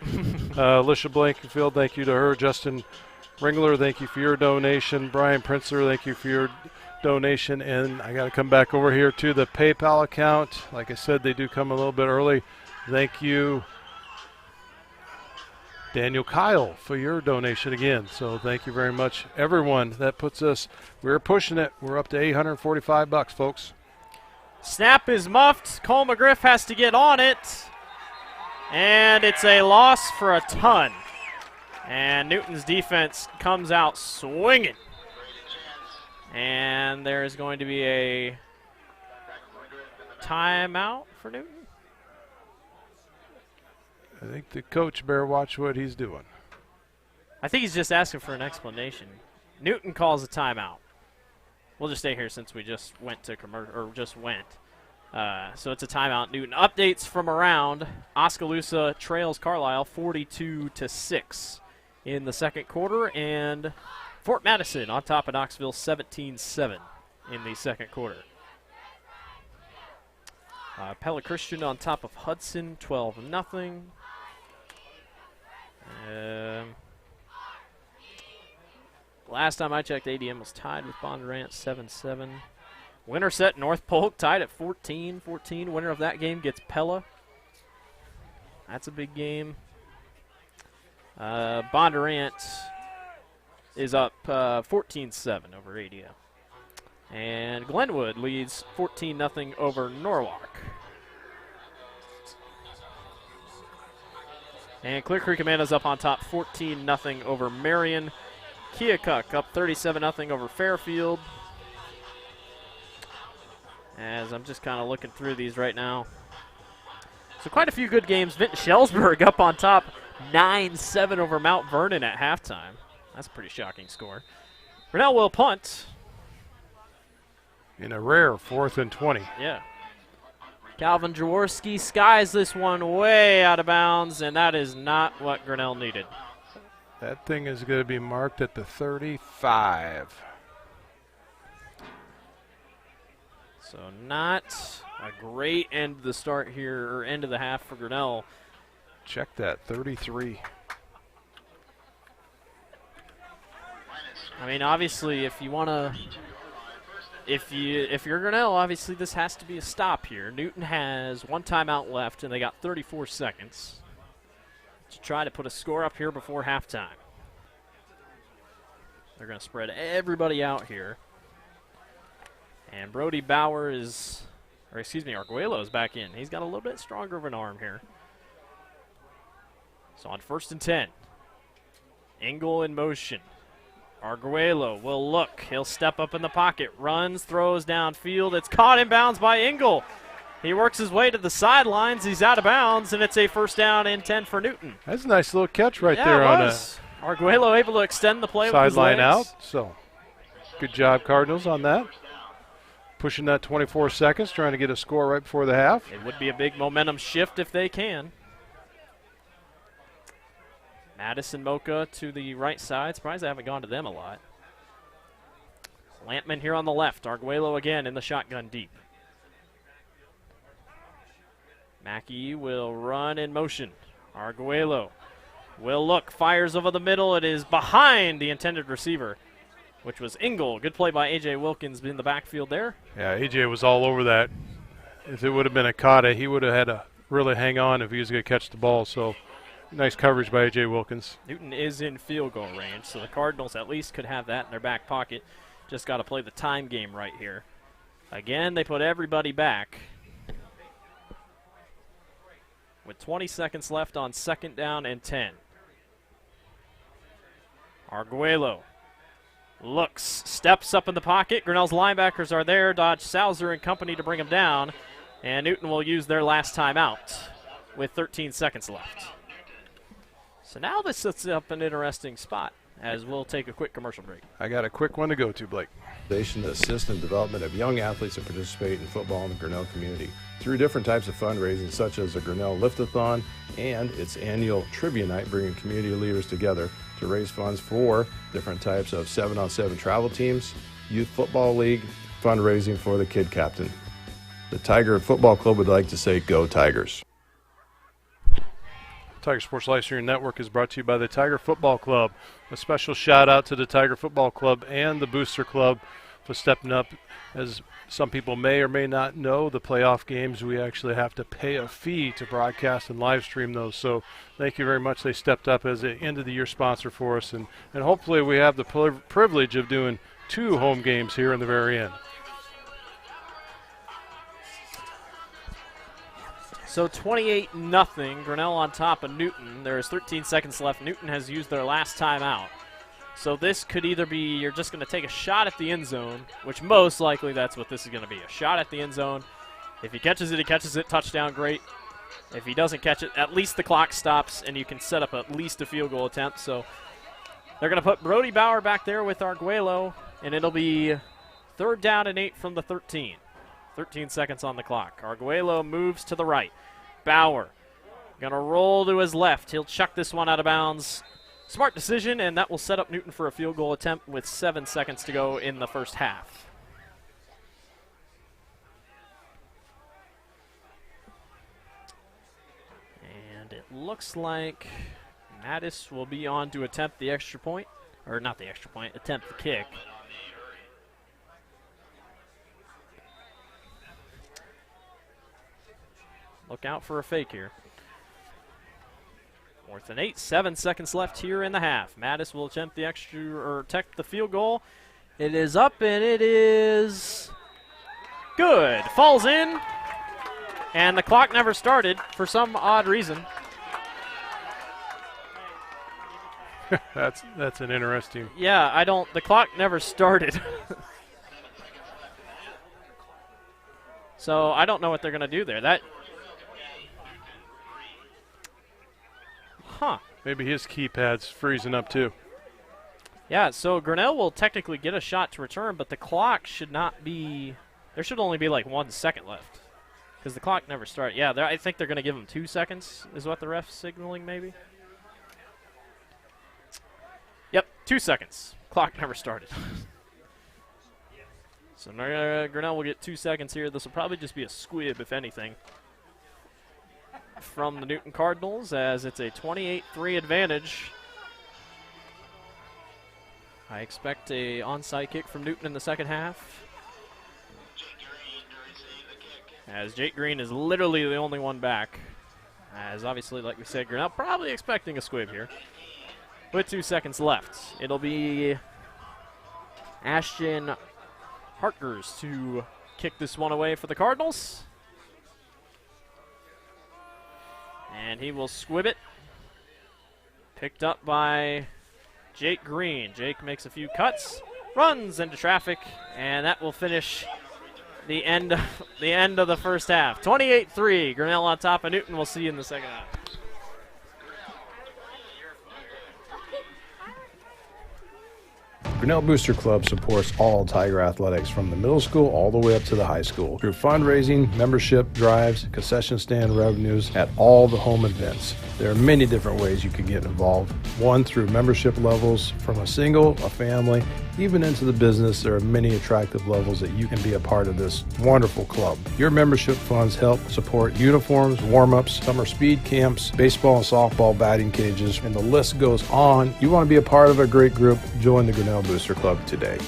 Alicia Blankenfield, thank you to her. Justin Ringler, thank you for your donation. Brian Princer, thank you for your donation. And I got to come back over here to the PayPal account. Like I said, they do come a little bit early. Thank you, Daniel Kyle, for your donation again. So thank you very much, everyone. That puts us, we're pushing it. We're up to $845, folks. Snap is muffed. Cole McGriff has to get on it. And it's a loss for a ton. And Newton's defense comes out swinging. And there is going to be a timeout for Newton. I think the coach better watch what he's doing. I think he's just asking for an explanation. Newton calls a timeout. We'll just stay here since we just went to commercial, or just went. So it's a timeout. Newton updates from around. Oskaloosa trails Carlisle 42-6 in the 2nd quarter, and Fort Madison on top of Knoxville 17-7 in the 2nd quarter. Pella Christian on top of Hudson 12-0. Last time I checked, ADM was tied with Bondurant 7-7. Winner set North Polk tied at 14-14. Winner of that game gets Pella. That's a big game. Bondurant is up 14-7 over ADM. And Glenwood leads 14-0 over Norwalk. And Clear Creek Amanda's up on top 14-0 over Marion. Keokuk up 37-0 over Fairfield. As I'm just kind of looking through these right now. So quite a few good games. Vinton Shellsburg up on top 9-7 over Mount Vernon at halftime. That's a pretty shocking score. Grinnell will punt. In a rare 4th and 20. Yeah. Calvin Jaworski skies this one way out of bounds, and that is not what Grinnell needed. That thing is going to be marked at the 35. So not a great end of the start here, or end of the half for Grinnell. Check that, 33. I mean, obviously, if you want to, if you're Grinnell, obviously this has to be a stop here. Newton has 1 timeout left, and they got 34 seconds to try to put a score up here before halftime. They're going to spread everybody out here. And Brody Bauer is, or excuse me, Arguello is back in. He's got a little bit stronger of an arm here. So on 1st and 10, Engel in motion. Arguello will look. He'll step up in the pocket, runs, throws downfield. It's caught in bounds by Engel. He works his way to the sidelines. He's out of bounds, and it's a first down and 10 for Newton. That's a nice little catch right Yeah, there it on was. Arguello able to extend the play a with his sideline legs. out. So good job, Cardinals, on that. Pushing that 24 seconds, trying to get a score right before the half. It would be a big momentum shift if they can. Madison Mocha to the right side. Surprised I haven't gone to them a lot. Lampman here on the left. Arguello again in the shotgun deep. Mackey will run in motion. Arguello will look, fires over the middle. It is behind the intended receiver, which was Engel. Good play by A.J. Wilkins in the backfield there. Yeah, A.J. was all over that. If it would have been a Kata, he would have had to really hang on if he was going to catch the ball. So nice coverage by A.J. Wilkins. Newton is in field goal range, so the Cardinals at least could have that in their back pocket. Just got to play the time game right here. Again, they put everybody back. With 20 seconds left on 2nd down and 10. Arguello looks, steps up in the pocket. Grinnell's linebackers are there. Dodge Salzer and company to bring him down. And Newton will use their last timeout with 13 seconds left. So now this sets up an interesting spot as we'll take a quick commercial break. I got a quick one to go to, Blake. To assist in the development of young athletes that participate in football in the Grinnell community through different types of fundraising, such as the Grinnell Lift-a-thon and its annual Trivia Night, bringing community leaders together to raise funds for different types of 7-on-7 travel teams, youth football league, fundraising for the kid captain. The Tiger Football Club would like to say, go Tigers. Tiger Sports Live Stream Network is brought to you by the Tiger Football Club. A special shout out to the Tiger Football Club and the Booster Club for stepping up. As some people may or may not know, the playoff games, we actually have to pay a fee to broadcast and live stream those. So thank you very much. They stepped up as an end of the year sponsor for us. And hopefully we have the privilege of doing 2 home games here in the very end. So 28-0, Grinnell on top of Newton. There is 13 seconds left. Newton has used their last timeout. So this could either be you're just going to take a shot at the end zone, which most likely that's what this is going to be, a shot at the end zone. If he catches it, touchdown, great. If he doesn't catch it, at least the clock stops and you can set up at least a field goal attempt. So they're going to put Brody Bauer back there with Arguello, and it'll be 3rd down and 8 from the 13. 13 seconds on the clock. Arguello moves to the right. Bauer going to roll to his left. He'll chuck this one out of bounds. Smart decision, and that will set up Newton for a field goal attempt with 7 seconds to go in the first half. And it looks like Mattis will be on to attempt the extra point. Or not the extra point, attempt the kick. Look out for a fake here. 4th and 8, 7 seconds left here in the half. Mattis will attempt the field goal. It is up and it is good. Falls in, and the clock never started for some odd reason. That's an interesting. Yeah, the clock never started. So I don't know what they're going to do there. Maybe his keypad's freezing up too. Yeah, so Grinnell will technically get a shot to return, but the clock should not be. There should only be like 1 second left because the clock never started. Yeah, I think they're going to give him 2 seconds, is what the ref's signaling, maybe. Yep, 2 seconds. Clock never started. So Grinnell will get 2 seconds here. This will probably just be a squib, if anything, from the Newton Cardinals, as it's a 28-3 advantage. I expect a onside kick from Newton in the second half, as Jake Green is literally the only one back, as obviously, like we said, Grinnell probably expecting a squib here. With 2 seconds left, it'll be Ashton Harkers to kick this one away for the Cardinals. And he will squib it. Picked up by Jake Green. Jake makes a few cuts, runs into traffic, and that will finish the end of the first half. 28-3, Grinnell on top of Newton. We'll see you in the second half. Grinnell Booster Club supports all Tiger athletics from the middle school all the way up to the high school through fundraising, membership drives, concession stand revenues at all the home events. There are many different ways you can get involved. One, through membership levels from a single, a family, even into the business. There are many attractive levels that you can be a part of this wonderful club. Your membership funds help support uniforms, warm-ups, summer speed camps, baseball and softball batting cages, and the list goes on. You want to be a part of a great group? Join the Grinnell Booster Club today.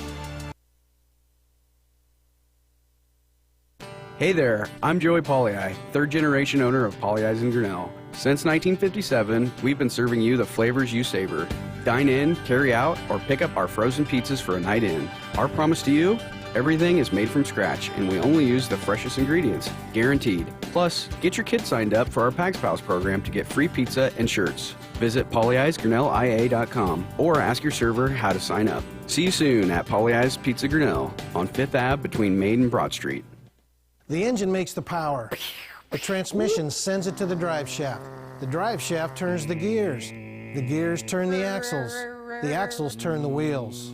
Hey there, I'm Joey Pollei, third generation owner of Polley's in Grinnell. Since 1957, we've been serving you the flavors you savor. Dine in, carry out, or pick up our frozen pizzas for a night in. Our promise to you? Everything is made from scratch, and we only use the freshest ingredients, guaranteed. Plus, get your kids signed up for our Pags Pals program to get free pizza and shirts. Visit polleisgrinnellia.com or ask your server how to sign up. See you soon at Polley's Pizza Grinnell on 5th Ave between Main and Broad Street. The engine makes the power. The transmission sends it to the drive shaft. The drive shaft turns the gears. The gears turn the axles. The axles turn the wheels.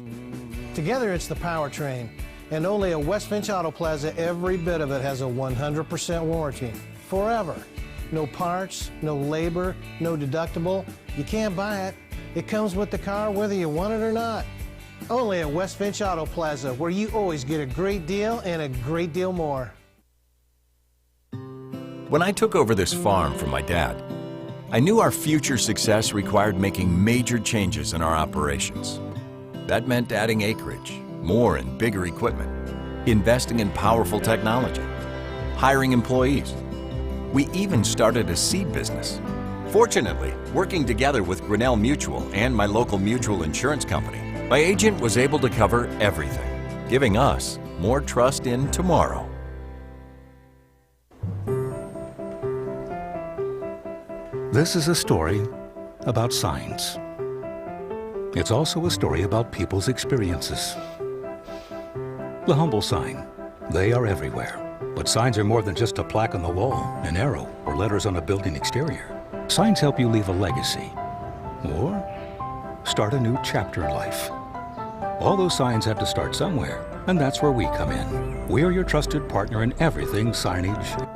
Together it's the powertrain. And only at West Finch Auto Plaza, every bit of it has a 100% warranty. Forever. No parts, no labor, no deductible. You can't buy it. It comes with the car whether you want it or not. Only at West Finch Auto Plaza, where you always get a great deal and a great deal more. When I took over this farm from my dad, I knew our future success required making major changes in our operations. That meant adding acreage, more and bigger equipment, investing in powerful technology, hiring employees. We even started a seed business. Fortunately, working together with Grinnell Mutual and my local mutual insurance company, my agent was able to cover everything, giving us more trust in tomorrow. This is a story about signs. It's also a story about people's experiences. The humble sign. They are everywhere. But signs are more than just a plaque on the wall, an arrow, or letters on a building exterior. Signs help you leave a legacy or start a new chapter in life. All those signs have to start somewhere, and that's where we come in. We're your trusted partner in everything signage.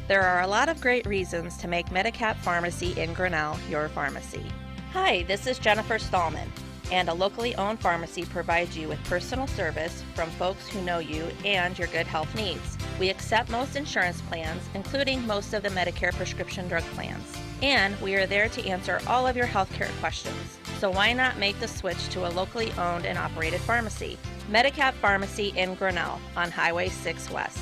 There are a lot of great reasons to make Medicap Pharmacy in Grinnell your pharmacy. Hi, this is Jennifer Stallman, and a locally owned pharmacy provides you with personal service from folks who know you and your good health needs. We accept most insurance plans, including most of the Medicare prescription drug plans. And we are there to answer all of your healthcare questions. So why not make the switch to a locally owned and operated pharmacy? Medicap Pharmacy in Grinnell on Highway 6 West.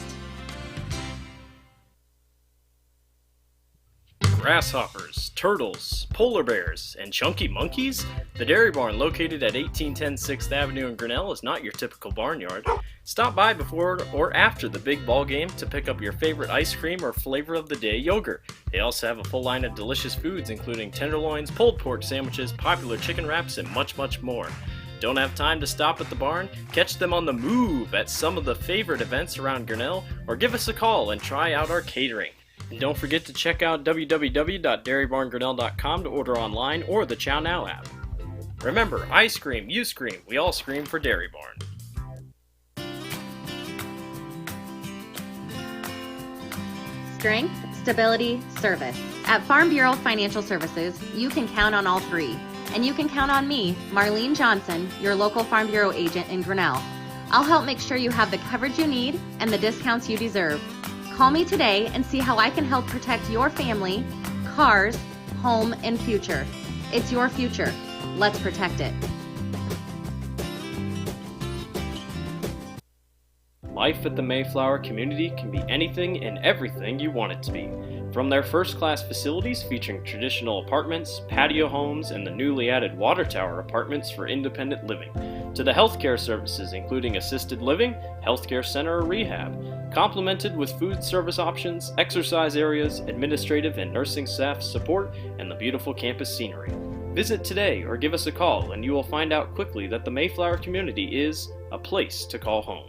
Grasshoppers, turtles, polar bears, and chunky monkeys? The Dairy Barn, located at 1810 6th Avenue in Grinnell, is not your typical barnyard. Stop by before or after the big ball game to pick up your favorite ice cream or flavor of the day yogurt. They also have a full line of delicious foods, including tenderloins, pulled pork sandwiches, popular chicken wraps, and much, much more. Don't have time to stop at the barn? Catch them on the move at some of the favorite events around Grinnell, or give us a call and try out our catering. And don't forget to check out www.dairybarngrinnell.com to order online or the Chow Now app. Remember, I scream, you scream, we all scream for Dairy Barn. Strength, stability, service. At Farm Bureau Financial Services, you can count on all three. And you can count on me, Marlene Johnson, your local Farm Bureau agent in Grinnell. I'll help make sure you have the coverage you need and the discounts you deserve. Call me today and see how I can help protect your family, cars, home, and future. It's your future. Let's protect it. Life at the Mayflower community can be anything and everything you want it to be. From their first-class facilities featuring traditional apartments, patio homes, and the newly added water tower apartments for independent living, to the healthcare services including assisted living, healthcare center, or rehab. complemented with food service options, exercise areas, administrative and nursing staff support, and the beautiful campus scenery. Visit today or give us a call and you will find out quickly that the Mayflower community is a place to call home.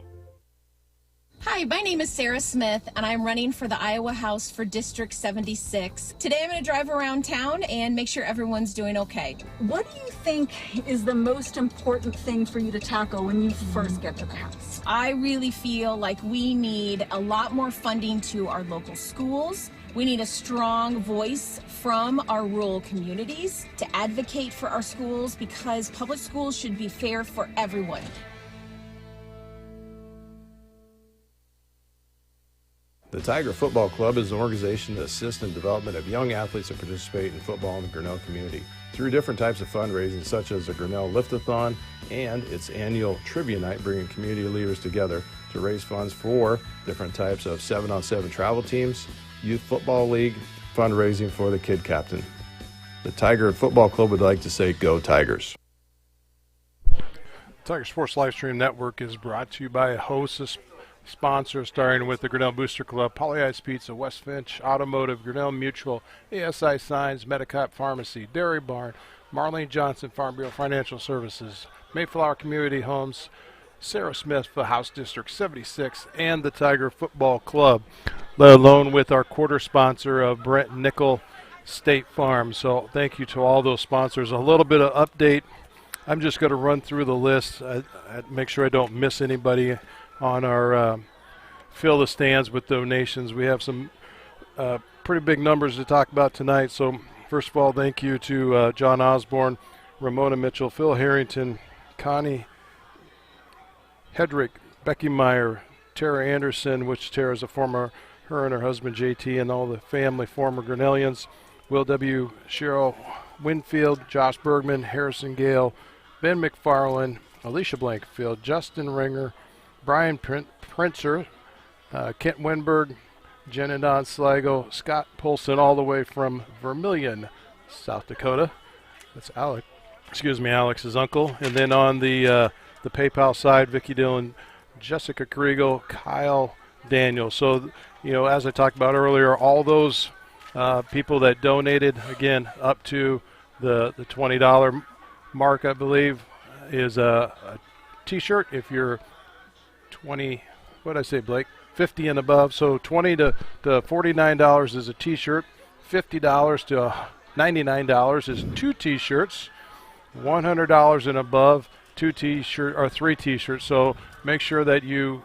Hi, my name is Sarah Smith, and I'm running for the Iowa House for District 76. Today I'm going to drive around town and make sure everyone's doing okay. What do you think is the most important thing for you to tackle when you first get to the House? I really feel like we need a lot more funding to our local schools. We need a strong voice from our rural communities to advocate for our schools, because public schools should be fair for everyone. The Tiger Football Club is an organization that assists in the development of young athletes that participate in football in the Grinnell community through different types of fundraising, such as the Grinnell Lift-a-thon and its annual trivia night, bringing community leaders together to raise funds for different types of 7-on-7 travel teams, youth football league, fundraising for the kid captain. The Tiger Football Club would like to say, go Tigers. Tiger Sports Livestream Network is brought to you by a host of sponsors, starting with the Grinnell Booster Club, Polly Ice Pizza, West Finch Automotive, Grinnell Mutual, ASI Signs, Medicap Pharmacy, Dairy Barn, Marlene Johnson, Farm Bureau Financial Services, Mayflower Community Homes, Sarah Smith for House District 76, and the Tiger Football Club, let alone with our quarter sponsor of Brent Nickel State Farm. So thank you to all those sponsors. A little bit of update. I'm just going to run through the list, make sure I don't miss anybody on our Fill the Stands with donations. We have some pretty big numbers to talk about tonight. So first of all, thank you to John Osborne, Ramona Mitchell, Phil Harrington, Connie Hedrick, Becky Meyer, Tara Anderson, which Tara is a former, her and her husband JT, and all the family, former Grinnellians, Will W. Cheryl Winfield, Josh Bergman, Harrison Gale, Ben McFarland, Alicia Blankfield, Justin Ringer, Brian Princer, Kent Winberg, Jen and Don Sligo, Scott Polson, all the way from Vermillion, South Dakota. That's Alex's uncle. And then on the PayPal side, Vicki Dillon, Jessica Kriegel, Kyle Daniel. So, as I talked about earlier, all those people that donated, again, up to the $20 mark, I believe, is a T-shirt. If you're 20, what did I say, Blake? 50 and above. So $20 to $49 is a T-shirt. $50 to $99 is 2 T-shirts. $100 and above, 3 T-shirts. So make sure that you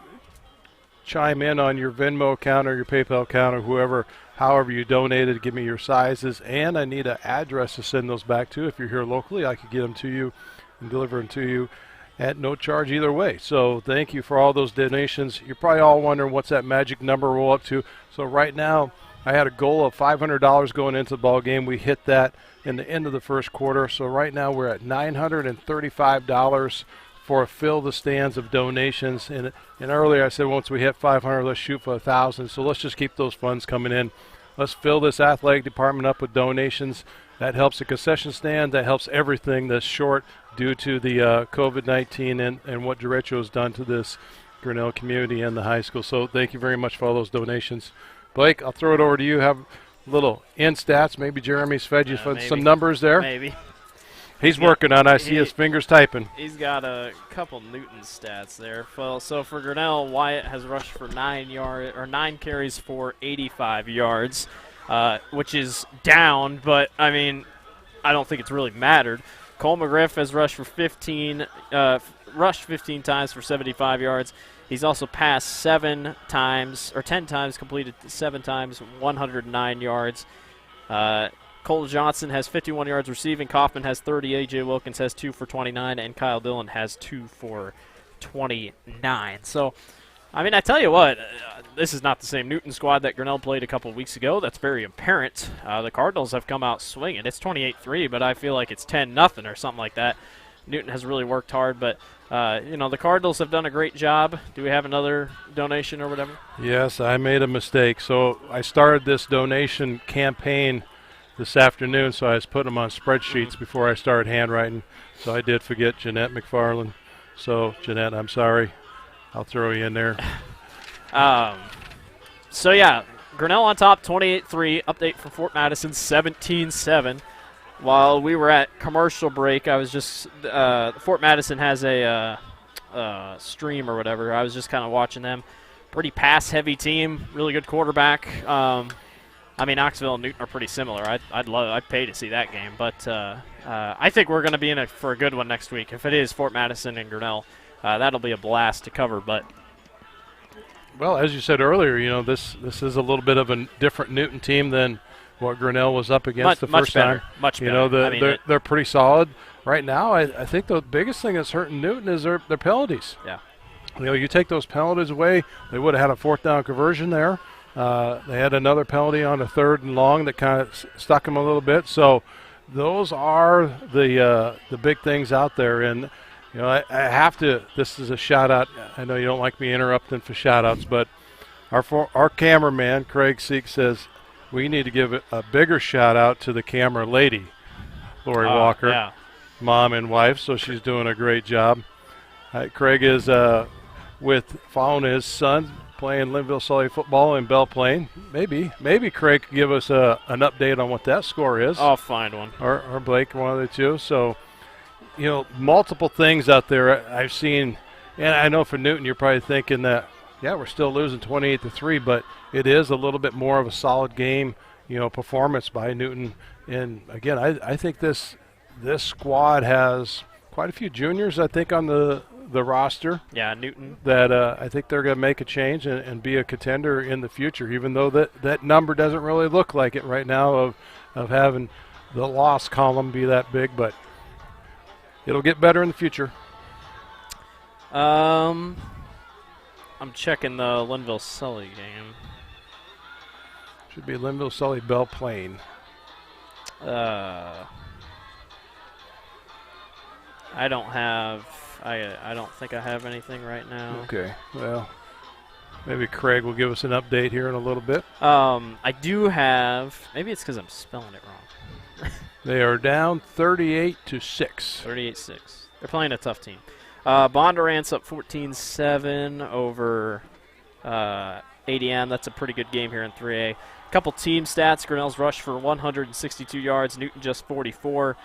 chime in on your Venmo account or your PayPal account or however you donated. Give me your sizes, and I need an address to send those back to. If you're here locally, I could get them to you and deliver them to you at no charge either way. So thank you for all those donations. You're probably all wondering what's that magic number roll up to. So right now, I had a goal of $500 going into the ball game. We hit that in the end of the first quarter. So right now we're at $935 for Fill the Stands of donations. And earlier I said once we hit 500, let's shoot for 1,000. So let's just keep those funds coming in. Let's fill this athletic department up with donations. That helps the concession stand. That helps everything that's short due to the COVID-19 and what derecho has done to this Grinnell community and the high school. So thank you very much for all those donations. Blake, I'll throw it over to you. Have a little end stats. Maybe Jeremy's fed you some numbers there. Maybe. He's working on it. I see his fingers typing. He's got a couple Newton stats there. Well, so for Grinnell, Wyatt has rushed for 9 carries for 85 yards, which is down, but I mean, I don't think it's really mattered. Cole McGriff has rushed 15 times for 75 yards. He's also passed 10 times, completed 7 times, 109 yards. Cole Johnson has 51 yards receiving. Kaufman has 30. A.J. Wilkins has 2 for 29. And Kyle Dillon has 2 for 29. So, I mean, I tell you what, this is not the same Newton squad that Grinnell played a couple weeks ago. That's very apparent. The Cardinals have come out swinging. It's 28-3, but I feel like it's 10-0 or something like that. Newton has really worked hard, but, the Cardinals have done a great job. Do we have another donation or whatever? Yes, I made a mistake. So I started this donation campaign this afternoon, so I was putting them on spreadsheets before I started handwriting. So I did forget Jeanette McFarland. So, Jeanette, I'm sorry. I'll throw you in there. So, yeah, Grinnell on top, 28-3. Update from Fort Madison, 17-7. While we were at commercial break, I was just Fort Madison has a stream or whatever. I was just kind of watching them. Pretty pass-heavy team, really good quarterback. I mean, Knoxville and Newton are pretty similar. I'd pay to see that game, but I think we're going to be in for a good one next week. If it is Fort Madison and Grinnell, that'll be a blast to cover. But well, as you said earlier, this is a little bit of a different Newton team than what Grinnell was up against the first time. Much better. They're pretty solid right now. I think the biggest thing that's hurting Newton is their penalties. Yeah. You take those penalties away, they would have had a fourth down conversion there. They had another penalty on a 3rd and long that kind of stuck them a little bit. So those are the big things out there. And I have to. This is a shout out. I know you don't like me interrupting for shout outs, but our cameraman Craig Seek says we need to give a bigger shout out to the camera lady, Lori Walker, yeah. Mom and wife. So she's doing a great job. Craig is following his son playing Linville Sully football in Belle Plaine. Maybe Craig can give us an update on what that score is. I'll find one. Or Blake, one of the two. So, multiple things out there I've seen. And I know for Newton, you're probably thinking that, yeah, we're still losing 28-3, but it is a little bit more of a solid game, performance by Newton. And, again, I think this squad has quite a few juniors, I think, on the roster. Yeah, Newton. That I think they're going to make a change and be a contender in the future, even though that number doesn't really look like it right now of having the loss column be that big, but it'll get better in the future. I'm checking the Linville Sully game. Should be Linville Sully Belle Plaine. I don't think I have anything right now. Okay. Well, maybe Craig will give us an update here in a little bit. I do have. Maybe it's because I'm spelling it wrong. They are down 38-6. 38-6. They're playing a tough team. Bondurant's up 14-7 over ADM. That's a pretty good game here in 3A. Couple team stats. Grinnell's rushed for 162 yards. Newton just 44.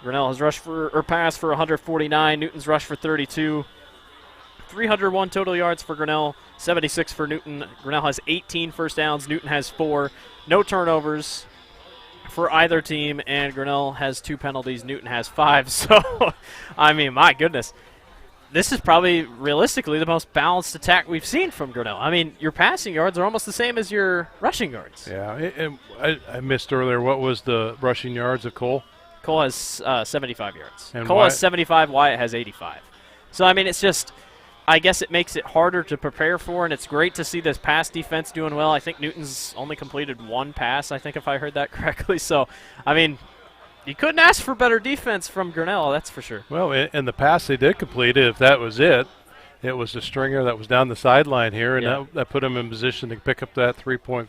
Grinnell has passed for 149. Newton's rushed for 32. 301 total yards for Grinnell, 76 for Newton. Grinnell has 18 first downs. Newton has 4. No turnovers for either team, and Grinnell has 2 penalties. Newton has 5. So, my goodness. This is probably realistically the most balanced attack we've seen from Grinnell. Your passing yards are almost the same as your rushing yards. Yeah, and I missed earlier, what was the rushing yards of Cole? Cole has 75 yards. And Cole Wyatt? has 75. Wyatt has 85. So, it's just, I guess it makes it harder to prepare for, and it's great to see this pass defense doing well. I think Newton's only completed 1 pass, I think, if I heard that correctly. So, you couldn't ask for better defense from Grinnell, that's for sure. Well, in the pass they did complete, if that was it was the stringer that was down the sideline here, and that put him in position to pick up that 3 point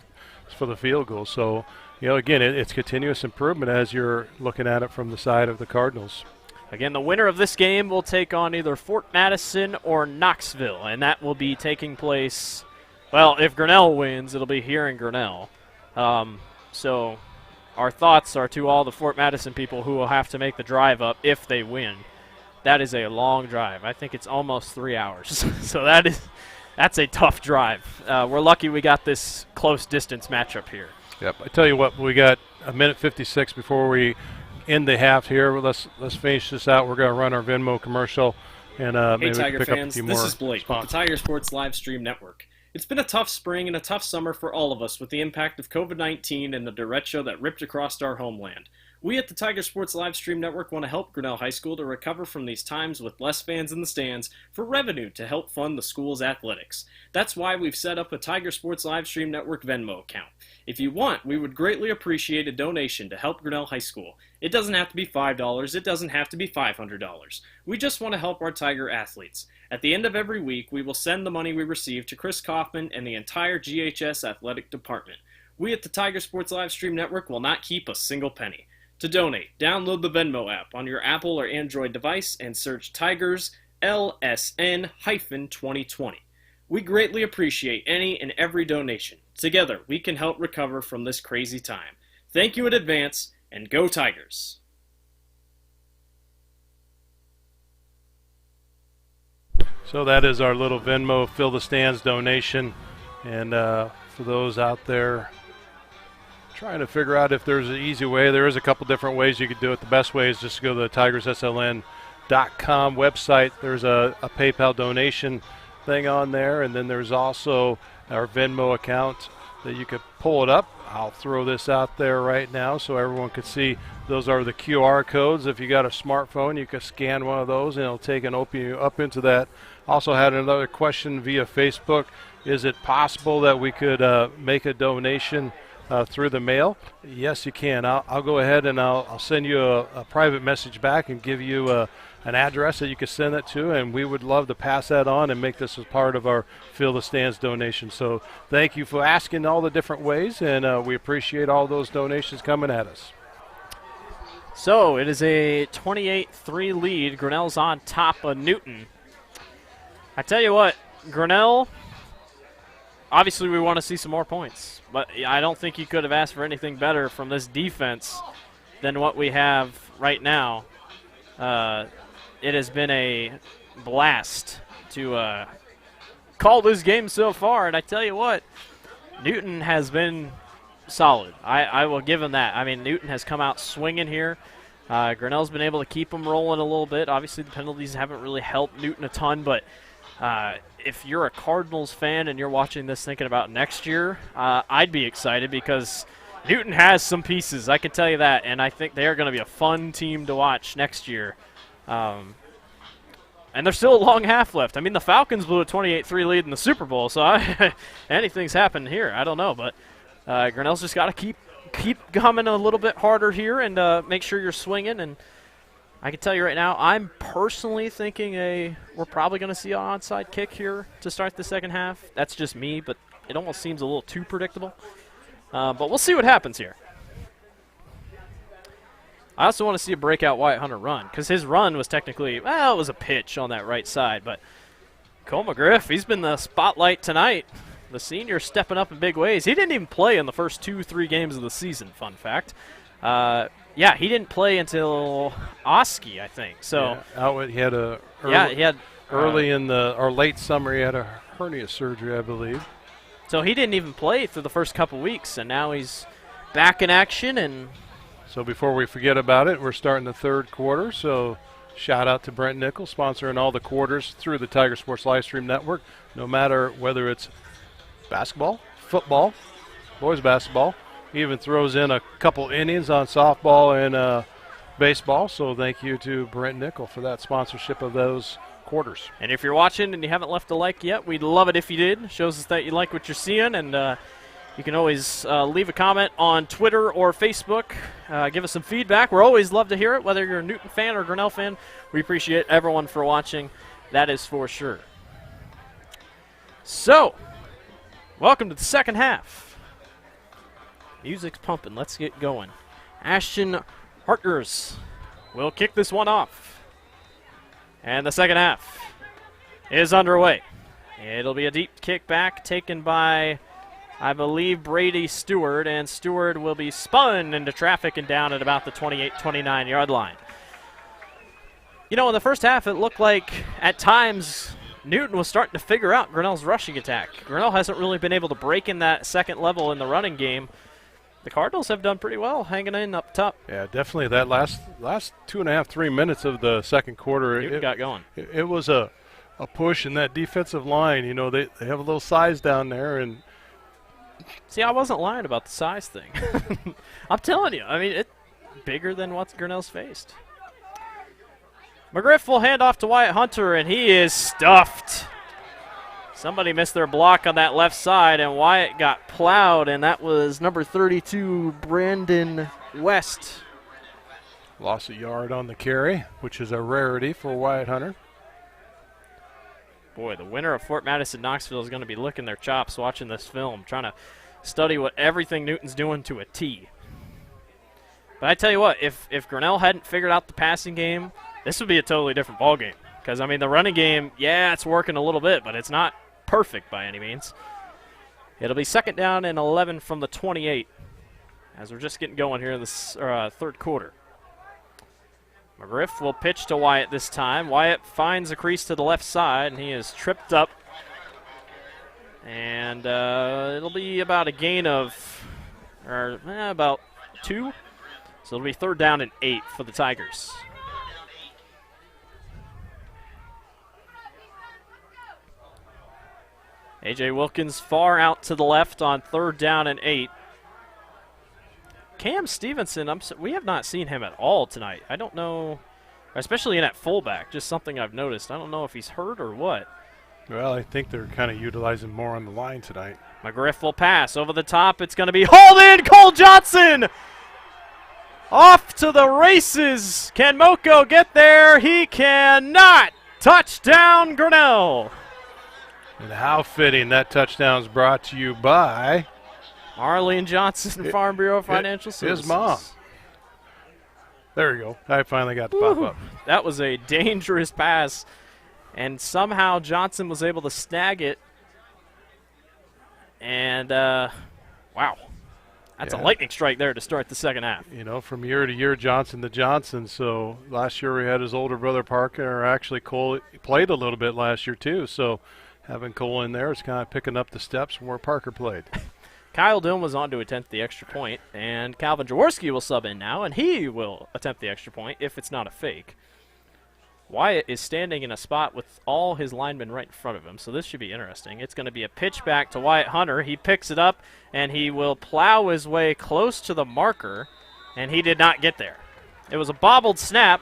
for the field goal. So, again, it's continuous improvement as you're looking at it from the side of the Cardinals. Again, the winner of this game will take on either Fort Madison or Knoxville, and that will be taking place, well, if Grinnell wins, it'll be here in Grinnell. So our thoughts are to all the Fort Madison people who will have to make the drive up if they win. That is a long drive. I think it's almost 3 hours. So that's a tough drive. We're lucky we got this close distance matchup here. Yep. I tell you what, we got a minute 56 before we end the half here. Let's finish this out. We're going to run our Venmo commercial, and Hey maybe Tiger pick up a fans, few this more is Blake with the sponsors. Tiger Sports Live Stream Network. It's been a tough spring and a tough summer for all of us with the impact of COVID-19 and the derecho that ripped across our homeland. We at the Tiger Sports Live Stream Network want to help Grinnell High School to recover from these times with less fans in the stands for revenue to help fund the school's athletics. That's why we've set up a Tiger Sports Live Stream Network Venmo account. If you want, we would greatly appreciate a donation to help Grinnell High School. It doesn't have to be $5, it doesn't have to be $500. We just want to help our Tiger athletes. At the end of every week, we will send the money we receive to Chris Kaufman and the entire GHS athletic department. We at the Tiger Sports Live Stream Network will not keep a single penny. To donate, download the Venmo app on your Apple or Android device and search Tigers LSN-2020. We greatly appreciate any and every donation. Together, we can help recover from this crazy time. Thank you in advance, and go Tigers! So that is our little Venmo Fill the Stands donation. And for those out there trying to figure out if there's an easy way, there is a couple different ways you could do it. The best way is just to go to the TigersSLN.com website. There's a PayPal donation thing on there, and then there's also our Venmo account that you could pull it up. I'll throw this out there right now so everyone can see. Those are the QR codes. If you got a smartphone, you can scan one of those and it'll take and open you up into that. Also had another question via Facebook. Is it possible that we could make a donation through the mail? Yes, you can. I'll go ahead and I'll send you a private message back and give you an address that you can send it to, and we would love to pass that on and make this as part of our Fill the Stands donation. So thank you for asking all the different ways, and we appreciate all those donations coming at us. So it is a 28-3 lead. Grinnell's on top of Newton. I tell you what, Grinnell, obviously we want to see some more points, but I don't think you could have asked for anything better from this defense than what we have right now. It has been a blast to call this game so far, and I tell you what, Newton has been solid. I will give him that. I mean, Newton has come out swinging here. Grinnell's been able to keep them rolling a little bit. Obviously, the penalties haven't really helped Newton a ton, but if you're a Cardinals fan and you're watching this thinking about next year, I'd be excited because Newton has some pieces, I can tell you that, and I think they are going to be a fun team to watch next year. And there's still a long half left. I mean, the Falcons blew a 28-3 lead in the Super Bowl, so anything's happened here. I don't know, but Grinnell's just got to keep coming a little bit harder here and make sure you're swinging. And I can tell you right now, I'm personally thinking we're probably going to see an onside kick here to start the second half. That's just me, but it almost seems a little too predictable. But we'll see what happens here. I also want to see a breakout Wyatt Hunter run because his run was technically, well, it was a pitch on that right side. But Cole McGriff, he's been the spotlight tonight. The senior stepping up in big ways. He didn't even play in the first 2-3 games of the season, fun fact. Yeah, he didn't play until Oski, I think. So yeah, he had early in the or late summer. He had a hernia surgery, I believe. So he didn't even play through the first couple weeks, and now he's back in action. And so before we forget about it, we're starting the third quarter. So shout out to Brent Nickel, sponsoring all the quarters through the Tiger Sports Livestream Network. No matter whether it's basketball, football, boys basketball. He even throws in a couple innings on softball and baseball. So thank you to Brent Nickel for that sponsorship of those quarters. And if you're watching and you haven't left a like yet, we'd love it if you did. Shows us that you like what you're seeing. And you can always leave a comment on Twitter or Facebook. Give us some feedback. We're always love to hear it, whether you're a Newton fan or Grinnell fan. We appreciate everyone for watching. That is for sure. So, welcome to the second half. Music's pumping. Let's get going. Ashton Harkers will kick this one off. And the second half is underway. It'll be a deep kick back taken by, I believe, Brady Stewart. And Stewart will be spun into traffic and down at about the 28-29 yard line. You know, in the first half, it looked like at times Newton was starting to figure out Grinnell's rushing attack. Grinnell hasn't really been able to break in that second level in the running game. The Cardinals have done pretty well hanging in up top. Yeah, definitely. That last 2.5, 3 minutes of the second quarter, it got going. It was a push in that defensive line. You know, they have a little size down there. And see, I wasn't lying about the size thing. I'm telling you. I mean, it's bigger than what Grinnell's faced. McGriff will hand off to Wyatt Hunter, and he is stuffed. Somebody missed their block on that left side, and Wyatt got plowed, and that was number 32, Brandon West. Lost a yard on the carry, which is a rarity for Wyatt Hunter. Boy, the winner of Fort Madison Knoxville is going to be licking their chops watching this film, trying to study what everything Newton's doing to a T. But I tell you what, if Grinnell hadn't figured out the passing game, this would be a totally different ballgame. Because, I mean, the running game, yeah, it's working a little bit, but it's not perfect by any means. It'll be 2nd down and 11 from the 28 as we're just getting going here in the third quarter. McGriff will pitch to Wyatt this time. Wyatt finds a crease to the left side, and he is tripped up. And it'll be about a gain of about 2. So it'll be 3rd down and 8 for the Tigers. A.J. Wilkins far out to the left on 3rd down and 8. Cam Stevenson, we have not seen him at all tonight. I don't know, especially in at fullback, just something I've noticed. I don't know if he's hurt or what. Well, I think they're kind of utilizing more on the line tonight. McGriff will pass over the top. It's going to be hauled in. Cole Johnson off to the races. Can Moko get there? He cannot. Touchdown, Grinnell. And how fitting that touchdown is brought to you by Marlene Johnson, Farm Bureau Financial Services. His mom. There we go. I finally got to pop up. That was a dangerous pass, and somehow Johnson was able to snag it. And, wow. That's a lightning strike there to start the second half. You know, from year to year, Johnson to Johnson. So last year we had his older brother Parker, or actually Cole played a little bit last year too. So having Cole in there is kind of picking up the steps from where Parker played. Kyle Dillon was on to attempt the extra point, and Calvin Jaworski will sub in now, and he will attempt the extra point if it's not a fake. Wyatt is standing in a spot with all his linemen right in front of him, so this should be interesting. It's going to be a pitch back to Wyatt Hunter. He picks it up, and he will plow his way close to the marker, and he did not get there. It was a bobbled snap,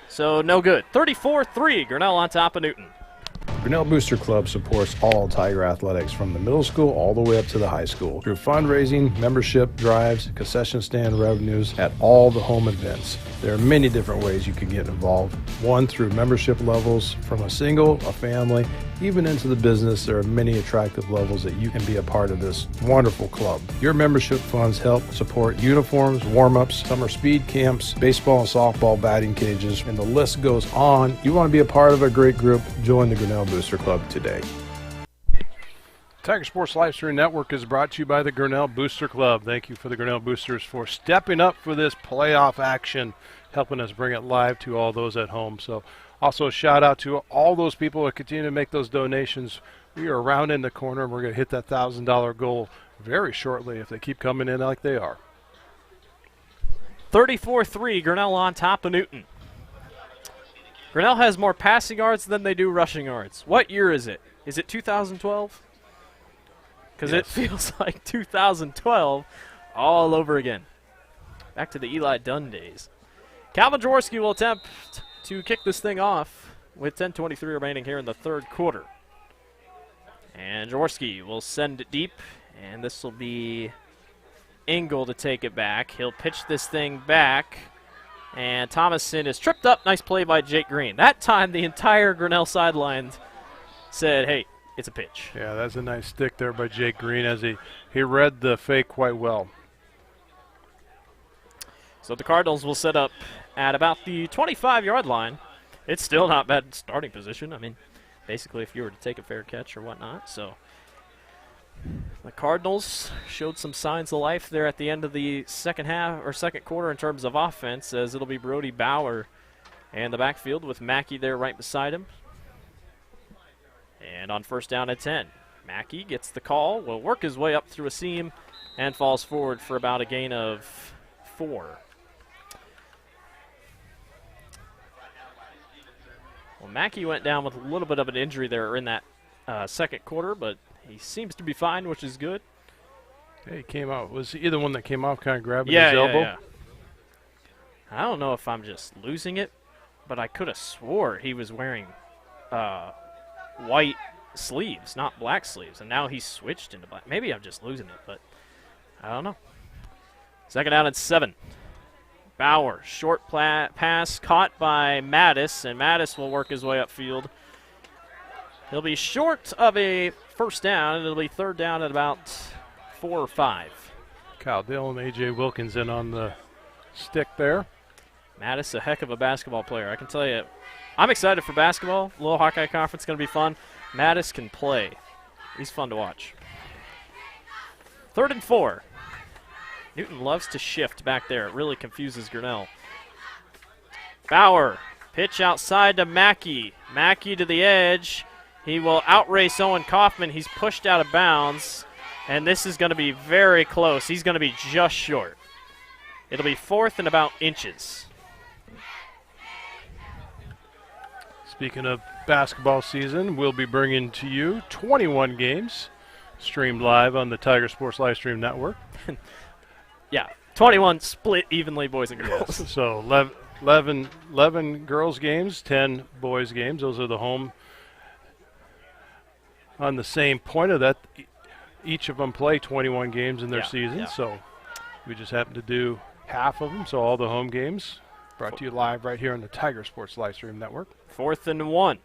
so no good. 34-3, Grinnell on top of Newton. Grinnell Booster Club supports all Tiger athletics from the middle school all the way up to the high school through fundraising, membership drives, concession stand revenues at all the home events. There are many different ways you can get involved. One, through membership levels from a single, a family, even into the business. There are many attractive levels that you can be a part of this wonderful club. Your membership funds help support uniforms, warm-ups, summer speed camps, baseball and softball batting cages, and the list goes on. You want to be a part of a great group? Join the Grinnell Booster Club today. Tiger Sports Live Stream Network is brought to you by the Grinnell Booster Club. Thank you for the Grinnell Boosters for stepping up for this playoff action, helping us bring it live to all those at home. So also a shout out to all those people that continue to make those donations. We are rounding the corner, and we're going to hit that $1,000 goal very shortly if they keep coming in like they are. 34-3, Grinnell on top of Newton. Grinnell has more passing yards than they do rushing yards. What year is it? Is it 2012? Because It feels like 2012 all over again. Back to the Eli Dunn days. Calvin Jaworski will attempt to kick this thing off with 10:23 remaining here in the third quarter. And Jaworski will send it deep, and this will be Engel to take it back. He'll pitch this thing back, and Thomason is tripped up. Nice play by Jake Green. That time the entire Grinnell sideline said, hey, it's a pitch. Yeah, that's a nice stick there by Jake Green as he read the fake quite well. So the Cardinals will set up at about the 25-yard line. It's still not bad starting position. I mean, basically if you were to take a fair catch or whatnot. So the Cardinals showed some signs of life there at the end of the second quarter in terms of offense, as it'll be Brody Bauer and the backfield with Mackey there right beside him. And on first down at 10, Mackey gets the call, will work his way up through a seam, and falls forward for about a gain of 4. Well, Mackey went down with a little bit of an injury there in that second quarter, but he seems to be fine, which is good. Yeah, he came out. Was he the one that came off kind of grabbing his elbow? Yeah. I don't know if I'm just losing it, but I could have swore he was wearing white sleeves, not black sleeves, and now he's switched into black. Maybe I'm just losing it, but I don't know. Second down at 7. Bauer, short pass caught by Mattis, and Mattis will work his way upfield. He'll be short of a first down. It'll be third down at about 4 or 5. Kyle Dillon, A.J. Wilkins in on the stick there. Mattis, a heck of a basketball player. I can tell you, I'm excited for basketball. Little Hawkeye Conference is going to be fun. Mattis can play. He's fun to watch. 3rd and 4. Newton loves to shift back there. It really confuses Grinnell. Bauer, pitch outside to Mackey. Mackey to the edge. He will outrace Owen Kaufman. He's pushed out of bounds, and this is going to be very close. He's going to be just short. It'll be 4th and about inches. Speaking of basketball season, we'll be bringing to you 21 games streamed live on the Tiger Sports Livestream Network. Yeah, 21 split evenly, boys and girls. Yes. So 11 girls games, 10 boys games. Those are the home. On the same point of that, each of them play 21 games in their season. So we just happen to do half of them. So all the home games brought to you live right here on the Tiger Sports Livestream Network. 4th and 1.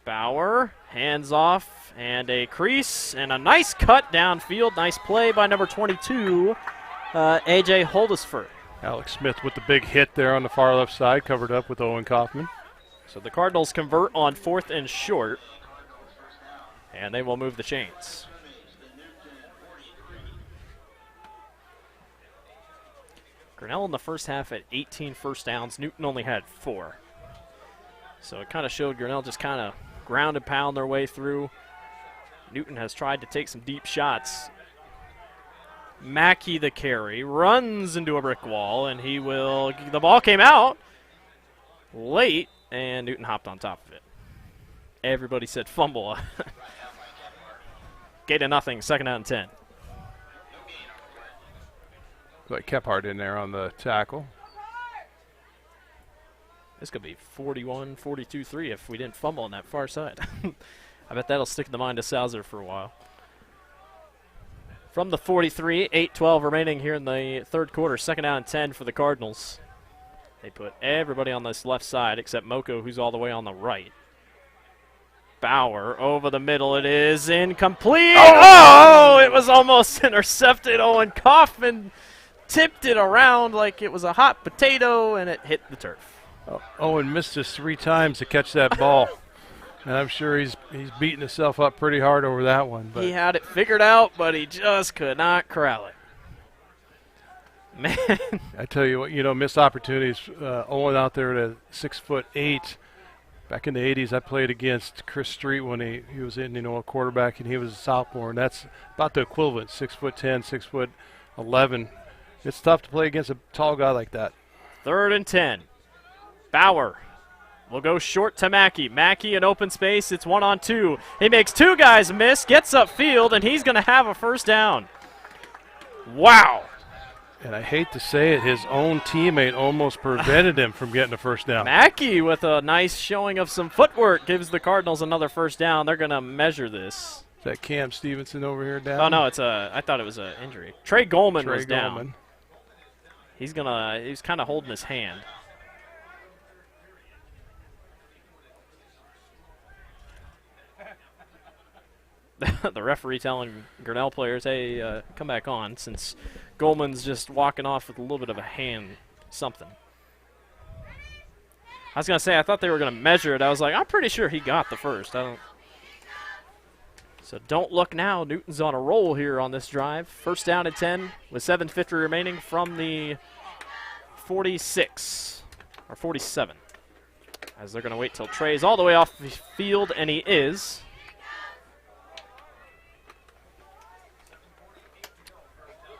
Bauer, hands off, and a crease, and a nice cut downfield. Nice play by number 22, A.J. Holdesford. Alex Smith with the big hit there on the far left side, covered up with Owen Kaufman. So the Cardinals convert on 4th and short, and they will move the chains. Grinnell in the first half had 18 first downs. Newton only had 4. So it kind of showed Grinnell just kind of ground and pound their way through. Newton has tried to take some deep shots. Mackey the carry, runs into a brick wall, and he will, the ball came out late, and Newton hopped on top of it. Everybody said fumble. Gain of nothing, 2nd down and 10. Like Kephart in there on the tackle. This could be 41, 42-3 if we didn't fumble on that far side. I bet that'll stick in the mind of Sauser for a while. From the 43, 8-12 remaining here in the 3rd quarter. 2nd down and 10 for the Cardinals. They put everybody on this left side except Moko, who's all the way on the right. Bauer over the middle. It is incomplete. Oh, it was almost intercepted. Owen Kaufman tipped it around like it was a hot potato, and it hit the turf. Owen missed us 3 times to catch that ball. And I'm sure he's beating himself up pretty hard over that one. But he had it figured out, but he just could not corral it. Man. I tell you what, missed opportunities. Owen out there at 6'8". Back in the 80s, I played against Chris Street when he was in, a quarterback, and he was a sophomore. And that's about the equivalent, 6'10", 6'11". It's tough to play against a tall guy like that. 3rd and 10. Bauer will go short to Mackey. Mackey in open space. It's 1-on-2. He makes 2 guys miss, gets upfield, and he's going to have a first down. Wow. And I hate to say it, his own teammate almost prevented him from getting a first down. Mackey with a nice showing of some footwork gives the Cardinals another first down. They're going to measure this. Is that Cam Stevenson over here down? Oh, no, I thought it was an injury. Trey Goldman was down. He's kind of holding his hand. The referee telling Grinnell players, hey, come back on, since Goldman's just walking off with a little bit of a hand something. I was going to say, I thought they were going to measure it. I was like, I'm pretty sure he got the first. So don't look now. Newton's on a roll here on this drive. 1st down and 10 with 7:50 remaining from the 46, or 47. As they're going to wait till Trey's all the way off the field, and he is.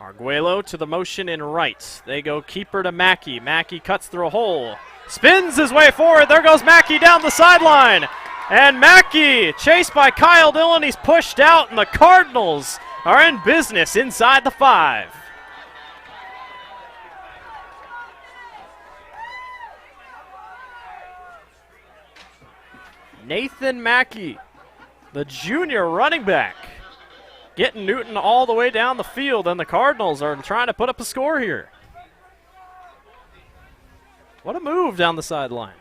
Arguello to the motion in right. They go keeper to Mackey. Mackey cuts through a hole. Spins his way forward. There goes Mackey down the sideline. And Mackey, chased by Kyle Dillon, he's pushed out, and the Cardinals are in business inside the 5. Nathan Mackey, the junior running back, getting Newton all the way down the field, and the Cardinals are trying to put up a score here. What a move down the sideline.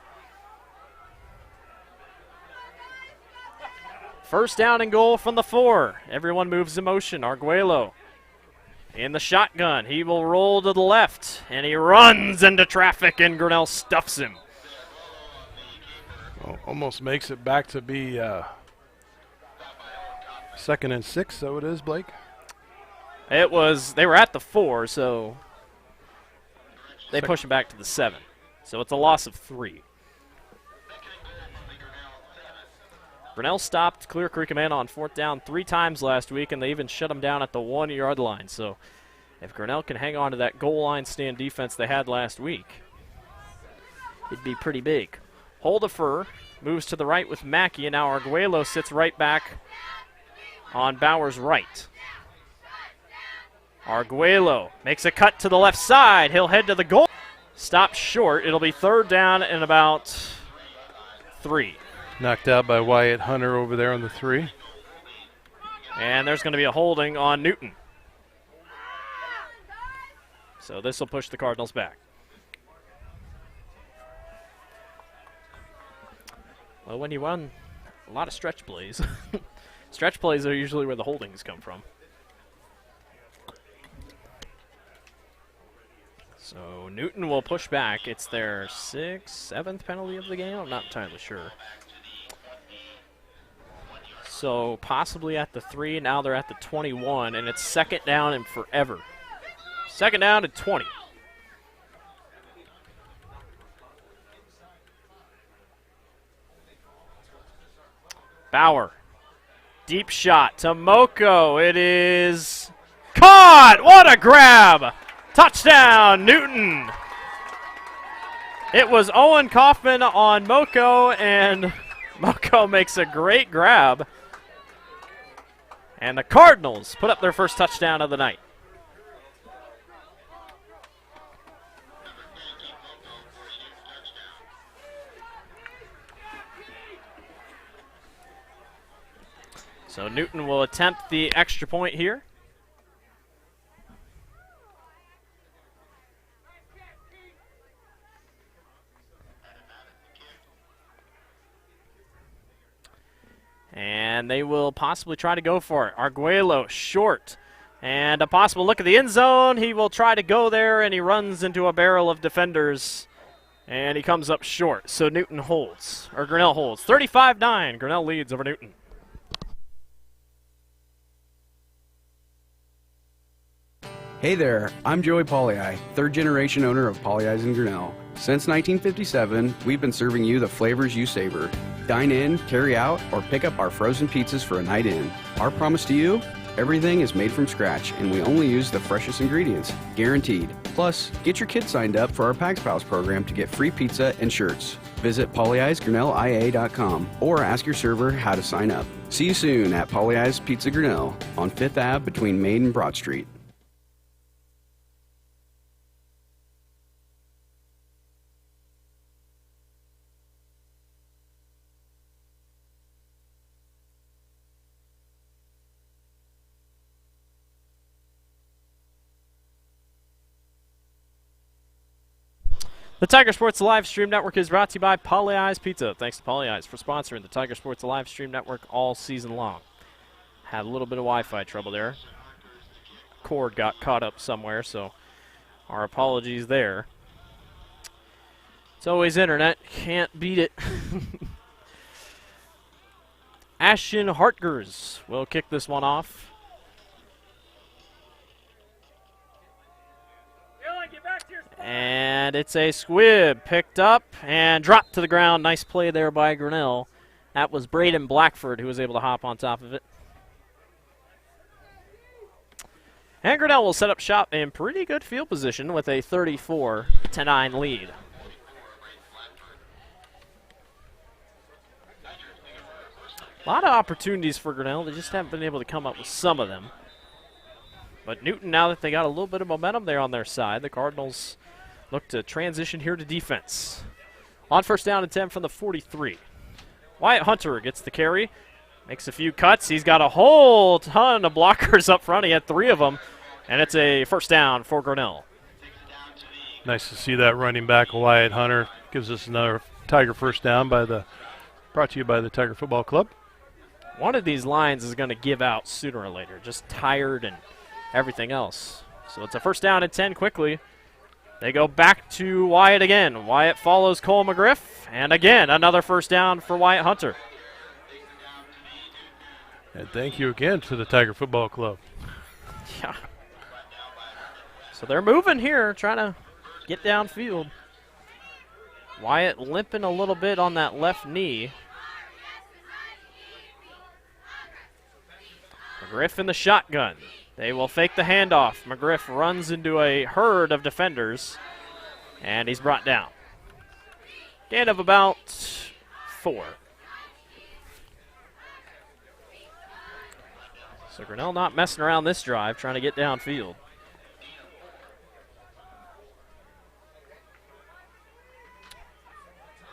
1st down and goal from the 4. Everyone moves in motion. Arguello in the shotgun. He will roll to the left, and he runs into traffic, and Grinnell stuffs him. Almost makes it back to be 2nd and 6, so it is, Blake? They were at the 4, so they push it back to the 7. So it's a loss of 3. Grinnell stopped Clear Creek Man on 4th down 3 times last week, and they even shut them down at the 1-yard line. So if Grinnell can hang on to that goal line stand defense they had last week, it'd be pretty big. Holdefer moves to the right with Mackey, and now Arguello sits right back on Bauer's right. Arguello makes a cut to the left side. He'll head to the goal. Stop short. It'll be 3rd down and about 3. Knocked out by Wyatt Hunter over there on the 3. And there's going to be a holding on Newton. So this will push the Cardinals back. Well, when you run a lot of stretch plays, stretch plays are usually where the holdings come from. So Newton will push back. It's their 6th, 7th penalty of the game. I'm not entirely sure. So possibly at the 3. Now they're at the 21, and it's 2nd down and forever. 2nd down and 20. Bauer. Deep shot to Moko. It is caught. What a grab. Touchdown, Newton. It was Owen Kaufman on Moko, and Moko makes a great grab. And the Cardinals put up their first touchdown of the night. So Newton will attempt the extra point here. And they will possibly try to go for it. Arguello short. And a possible look at the end zone. He will try to go there, and he runs into a barrel of defenders. And he comes up short. So Newton holds, or Grinnell holds. 35-9. Grinnell leads over Newton. Hey there, I'm Joey Pollyi, 3rd generation owner of Pollyi's in Grinnell. Since 1957, we've been serving you the flavors you savor. Dine in, carry out, or pick up our frozen pizzas for a night in. Our promise to you? Everything is made from scratch, and we only use the freshest ingredients, guaranteed. Plus, get your kids signed up for our Pax Pals program to get free pizza and shirts. Visit pollyi'sgrinnellia.com or ask your server how to sign up. See you soon at Pollyi's Pizza Grinnell on 5th Ave between Main and Broad Street. The Tiger Sports Live Stream Network is brought to you by Pollyi's Pizza. Thanks to Pollyi's for sponsoring the Tiger Sports Live Stream Network all season long. Had a little bit of Wi-Fi trouble there. Cord got caught up somewhere, so our apologies there. It's always internet. Can't beat it. Ashton Hartgers will kick this one off. And it's a squib picked up and dropped to the ground. Nice play there by Grinnell. That was Braden Blackford who was able to hop on top of it. And Grinnell will set up shop in pretty good field position with a 34-9 lead. A lot of opportunities for Grinnell. They just haven't been able to come up with some of them. But Newton, now that they got a little bit of momentum there on their side, the Cardinals look to transition here to defense. On 1st down and 10 from the 43. Wyatt Hunter gets the carry, makes a few cuts. He's got a whole ton of blockers up front. He had 3 of them, and it's a 1st down for Grinnell. Nice to see that running back, Wyatt Hunter. Gives us another Tiger 1st down brought to you by the Tiger Football Club. One of these lines is going to give out sooner or later, just tired and everything else. So it's a 1st down and 10 quickly. They go back to Wyatt again. Wyatt follows Cole McGriff, And again, another first down for Wyatt Hunter. And thank you again to the Tiger Football Club. Yeah. So they're moving here, trying to get downfield. Wyatt limping a little bit on that left knee. McGriff in the shotgun. They will fake the handoff. McGriff runs into a herd of defenders, and he's brought down. Gain of about 4. So Grinnell not messing around this drive, trying to get downfield.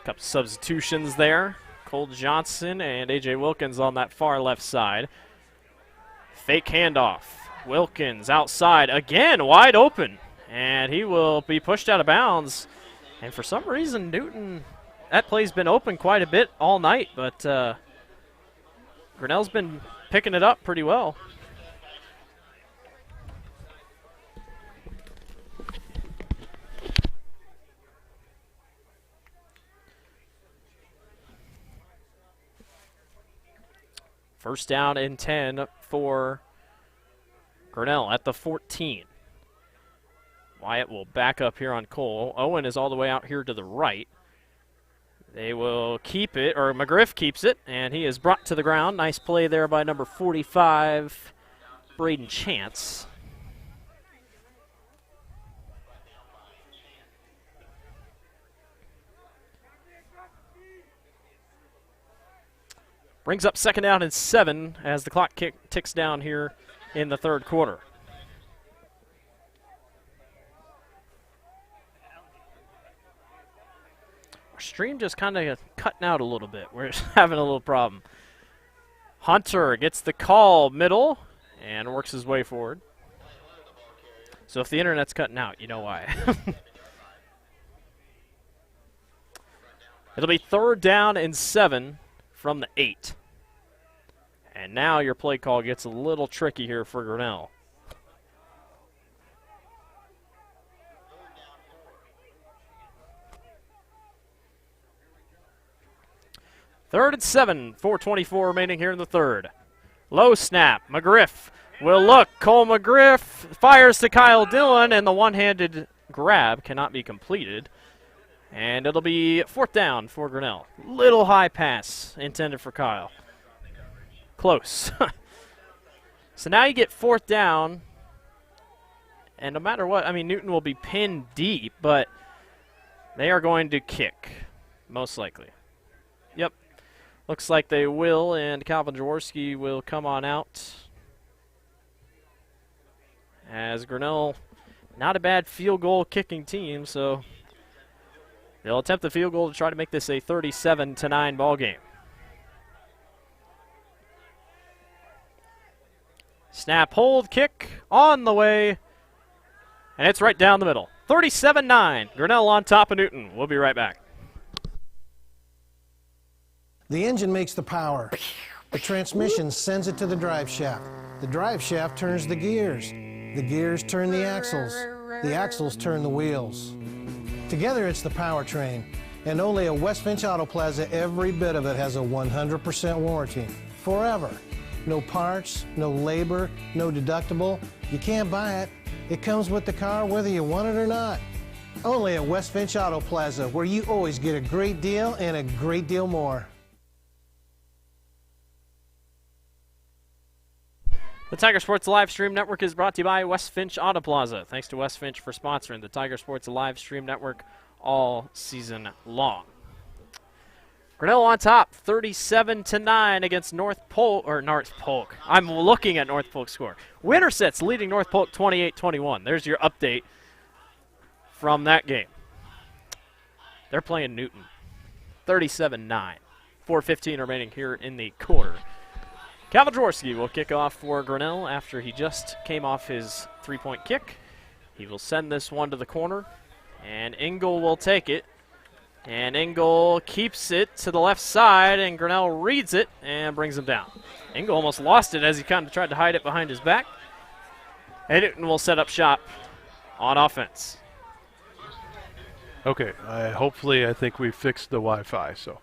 Couple substitutions there. Cole Johnson and A.J. Wilkins on that far left side. Fake handoff. Wilkins outside again, wide open. And he will be pushed out of bounds. And for some reason, Newton, that play's been open quite a bit all night, but Grinnell's been picking it up pretty well. First down and 10 for Grinnell at the 14. Wyatt will back up here on Cole. Owen is all the way out here to the right. They will keep it, or McGriff keeps it, and he is brought to the ground. Nice play there by number 45, Braden Chance. Brings up second down and 7 as the clock ticks down here in the third quarter. Our stream just kind of cutting out a little bit. We're having a little problem. Hunter gets the call middle and works his way forward. So if the internet's cutting out, you know why. It'll be third down and 7 from the 8. And now your play call gets a little tricky here for Grinnell. Third and 7, 4:24 remaining here in the third. Low snap, McGriff will look. Cole McGriff fires to Kyle Dillon, and the one-handed grab cannot be completed. And it'll be fourth down for Grinnell. Little high pass intended for Kyle. Close. So now you get fourth down, and no matter what, I mean, Newton will be pinned deep, but they are going to kick, most likely. Yep. Looks like they will, and Calvin Jaworski will come on out. As Grinnell, not a bad field goal kicking team, so they'll attempt the field goal to try to make this a 37-9 ball game. Snap, hold, kick on the way, and it's right down the middle. 37-9, Grinnell on top of Newton. We'll be right back. The engine makes the power. The transmission sends it to the drive shaft. The drive shaft turns the gears. The gears turn the axles. The axles turn the wheels. Together it's the powertrain. And only at West Finch Auto Plaza, every bit of it has a 100% warranty. Forever. No parts, no labor, no deductible. You can't buy it. It comes with the car whether you want it or not. Only at West Finch Auto Plaza, where you always get a great deal and a great deal more. The Tiger Sports Live Stream Network is brought to you by West Finch Auto Plaza. Thanks to West Finch for sponsoring the Tiger Sports Live Stream Network all season long. Grinnell on top, 37-9 against North Polk. I'm looking at North Polk's score. Wintersets leading North Polk 28-21. There's your update from that game. They're playing Newton, 37-9. 4:15 remaining here in the quarter. Calvin Jaworski will kick off for Grinnell after he just came off his three-point kick. He will send this one to the corner, and Engel will take it. And Engel keeps it to the left side, and Grinnell reads it and brings him down. Engel almost lost it as he kind of tried to hide it behind his back. And Newton will set up shop on offense. Okay. Hopefully, I think we fixed the Wi-Fi, so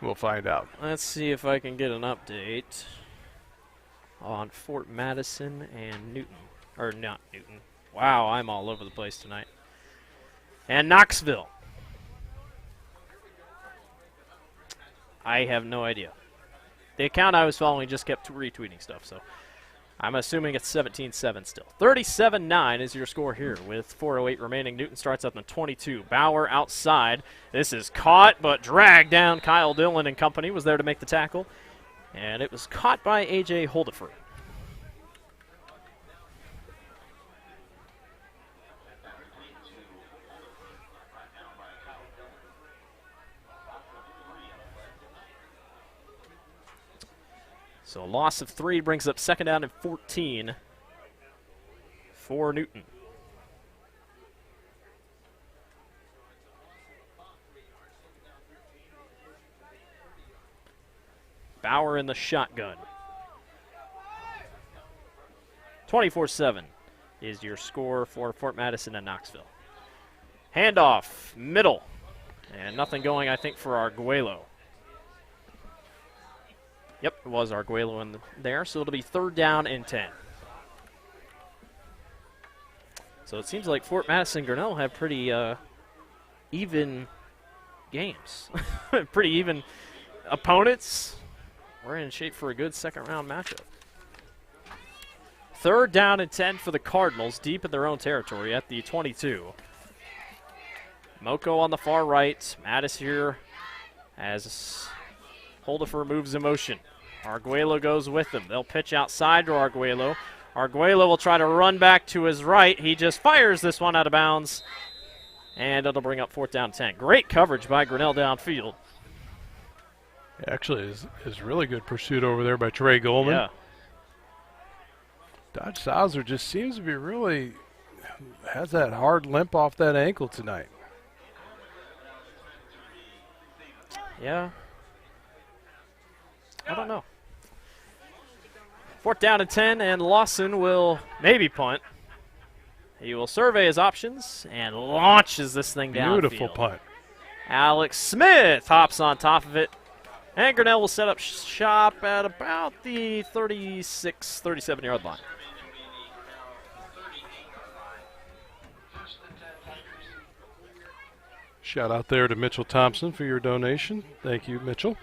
we'll find out. Let's see if I can get an update on Fort Madison and Newton. Or not Newton. Wow, I'm all over the place tonight. And Knoxville. I have no idea. The account I was following just kept retweeting stuff, so I'm assuming it's 17-7 still. 37-9 is your score here with 4:08 remaining. Newton starts at the 22. Bauer outside. This is caught but dragged down. Kyle Dillon and company was there to make the tackle, and it was caught by A.J. Holdeford. So a loss of 3 brings up second down and 14 for Newton. Bauer in the shotgun. 24-7 is your score for Fort Madison and Knoxville. Handoff, middle. And nothing going, I think, for Arguello. Yep, it was Arguello in there, so it'll be 3rd down and 10. So it seems like Fort Madison and Grinnell have pretty even games. Pretty even opponents. We're in shape for a good second-round matchup. 3rd down and 10 for the Cardinals, deep in their own territory at the 22. Moko on the far right. Mattis here as Holdeford moves in motion. Arguello goes with him. They'll pitch outside to Arguello. Arguello will try to run back to his right. He just fires this one out of bounds, and it'll bring up 4th down 10. Great coverage by Grinnell downfield. Actually, is really good pursuit over there by Trey Goldman. Yeah. Dodge Sauser just seems to be really has that hard limp off that ankle tonight. Yeah. I don't know. 4th down and 10, and Lawson will maybe punt. He will survey his options and launches this thing downfield. Beautiful punt. Alex Smith hops on top of it. And Grinnell will set up shop at about the 36, 37-yard line. Shout out there to Mitchell Thompson for your donation. Thank you, Mitchell.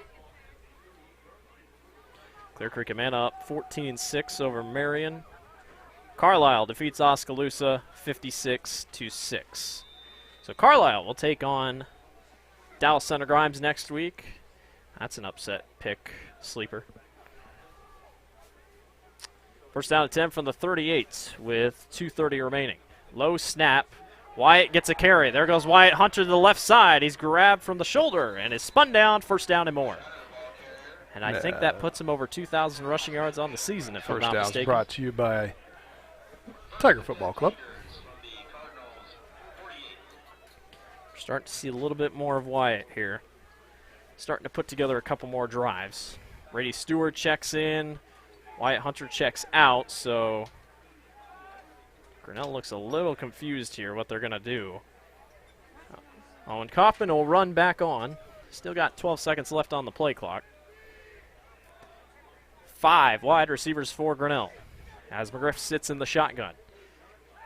Clear Creek Amana up 14-6 over Marion. Carlisle defeats Oskaloosa 56-6. So Carlisle will take on Dallas Center Grimes next week. That's an upset pick, sleeper. 1st down and 10 from the 38 with 2:30 remaining. Low snap. Wyatt gets a carry. There goes Wyatt Hunter to the left side. He's grabbed from the shoulder and is spun down, 1st down and more. And I think that puts him over 2,000 rushing yards on the season, if I'm not mistaken. First down brought to you by Tiger Football Club. We're starting to see a little bit more of Wyatt here. Starting to put together a couple more drives. Brady Stewart checks in. Wyatt Hunter checks out, so Grinnell looks a little confused here what they're going to do. Owen Kaufman will run back on. Still got 12 seconds left on the play clock. 5 wide receivers for Grinnell as McGriff sits in the shotgun.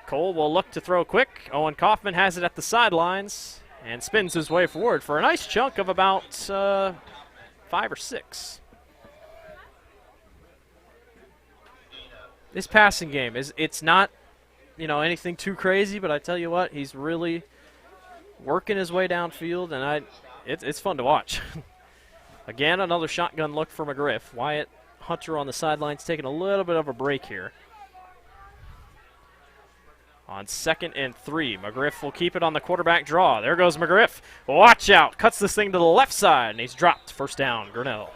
Cole will look to throw quick. Owen Kaufman has it at the sidelines and spins his way forward for a nice chunk of about 5 or 6. This passing game it's not, anything too crazy, but I tell you what, he's really working his way downfield, and it's fun to watch. Again, another shotgun look for McGriff. Wyatt Hunter on the sidelines taking a little bit of a break here. On 2nd and 3, McGriff will keep it on the quarterback draw. There goes McGriff. Watch out. Cuts this thing to the left side, and he's dropped. 1st down, Grinnell.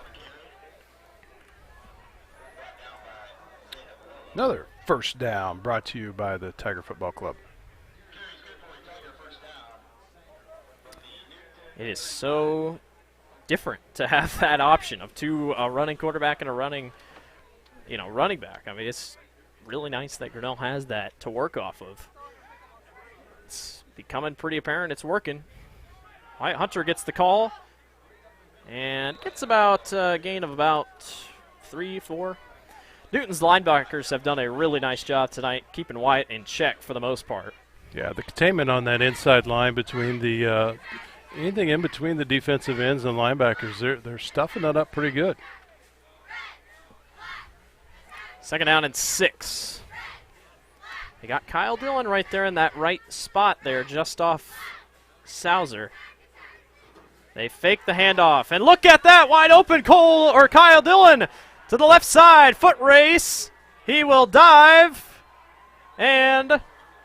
Another 1st down brought to you by the Tiger Football Club. It is so different to have that option of a running quarterback and a running back. I mean, it's really nice that Grinnell has that to work off of. becoming pretty apparent it's working. Wyatt Hunter gets the call and gets about a gain of about 3, 4. Newton's linebackers have done a really nice job tonight keeping Wyatt in check for the most part. Yeah, the containment on that inside line between the anything in between the defensive ends and linebackers, they're stuffing that up pretty good. 2nd down and 6. They got Kyle Dillon right there in that right spot there, just off Sauser. They fake the handoff, and look at that, wide open Kyle Dillon to the left side, foot race. He will dive and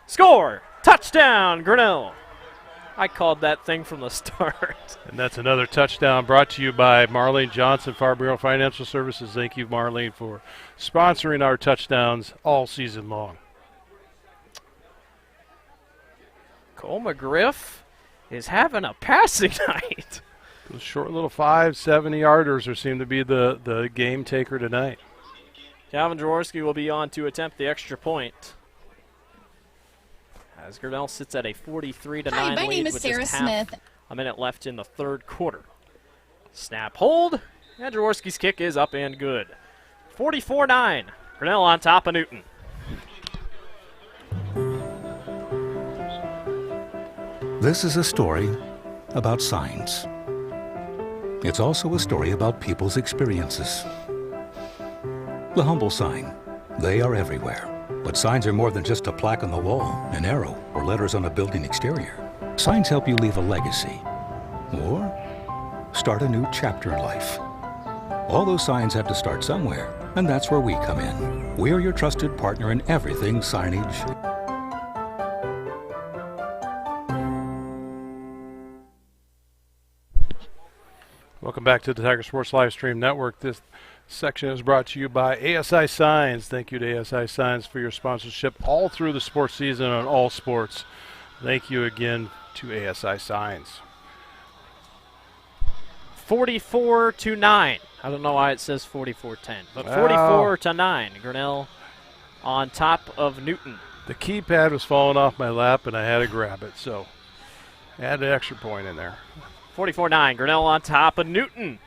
score. Touchdown, Grinnell. I called that thing from the start. And that's another touchdown brought to you by Marlene Johnson, Farm Bureau Financial Services. Thank you, Marlene, for sponsoring our touchdowns all season long. Cole McGriff is having a passing night. Those short little 5-7-yarders seem to be the game taker tonight. Calvin Jaworski will be on to attempt the extra point. As Grinnell sits at a 43-9 Hi, my lead name is with Sarah just Smith. a minute left in the 3rd quarter. Snap, hold, and Jaworski's kick is up and good. 44-9. Grinnell on top of Newton. This is a story about signs. It's also a story about people's experiences. The humble sign. They are everywhere. But signs are more than just a plaque on the wall, an arrow, or letters on a building exterior. Signs help you leave a legacy or start a new chapter in life. All those signs have to start somewhere, and that's where we come in. We're your trusted partner in everything signage. Welcome back to the Tiger Sports Livestream Network. This section is brought to you by ASI Signs. Thank you to ASI Signs for your sponsorship all through the sports season on all sports. Thank you again to ASI Signs. 44-9. I don't know why it says 44-10, but 44-9. Grinnell on top of Newton. The keypad was falling off my lap, and I had to grab it, so add an extra point in there. 44-9. Grinnell on top of Newton.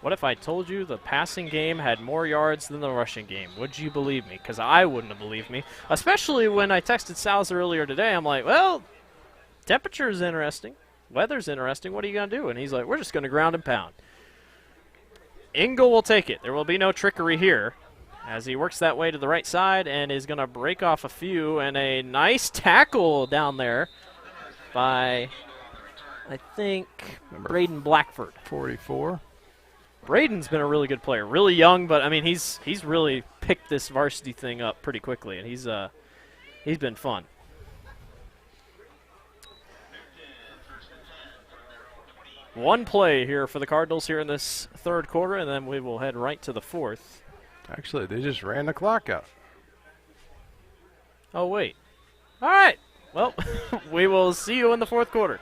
What if I told you the passing game had more yards than the rushing game? Would you believe me? Because I wouldn't have believed me. Especially when I texted Sal's earlier today. I'm like, well, temperature is interesting. Weather's interesting. What are you going to do? And he's like, we're just going to ground and pound. Engel will take it. There will be no trickery here as he works that way to the right side and is going to break off a few. And a nice tackle down there by, I think, Braden Blackford. 44. Braden's been a really good player. Really young, but, I mean, he's really picked this varsity thing up pretty quickly, and he's been fun. One play here for the Cardinals here in this 3rd quarter, and then we will head right to the 4th. Actually, they just ran the clock out. Oh, wait. All right. Well, we will see you in the 4th quarter.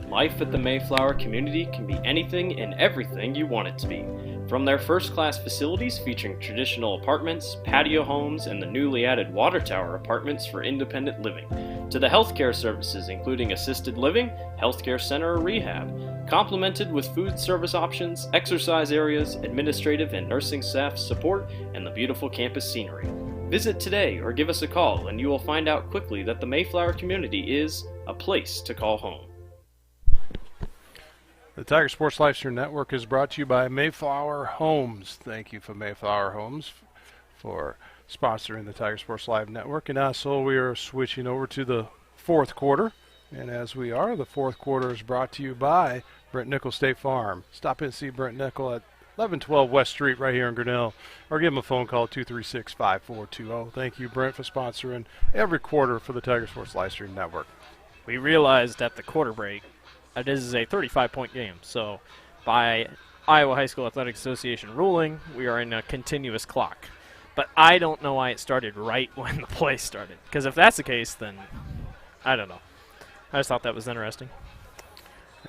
Life at the Mayflower community can be anything and everything you want it to be. From their first-class facilities featuring traditional apartments, patio homes, and the newly added water tower apartments for independent living, to the healthcare services including assisted living, healthcare center, or rehab, complemented with food service options, exercise areas, administrative and nursing staff support, and the beautiful campus scenery. Visit today or give us a call and you will find out quickly that the Mayflower community is a place to call home. The Tiger Sports Livestream Network is brought to you by Mayflower Homes. Thank you for Mayflower Homes for sponsoring the Tiger Sports Live Network. And also we are switching over to the 4th quarter. And as we are, the 4th quarter is brought to you by Brent Nickel State Farm. Stop in and see Brent Nickel at 1112 West Street right here in Grinnell, or give him a phone call, 236-5420. Thank you, Brent, for sponsoring every quarter for the Tiger Sports Livestream Network. We realized at the quarter break that this is a 35-point game, so by Iowa High School Athletic Association ruling, we are in a continuous clock. But I don't know why it started right when the play started, because if that's the case, then I don't know. I just thought that was interesting.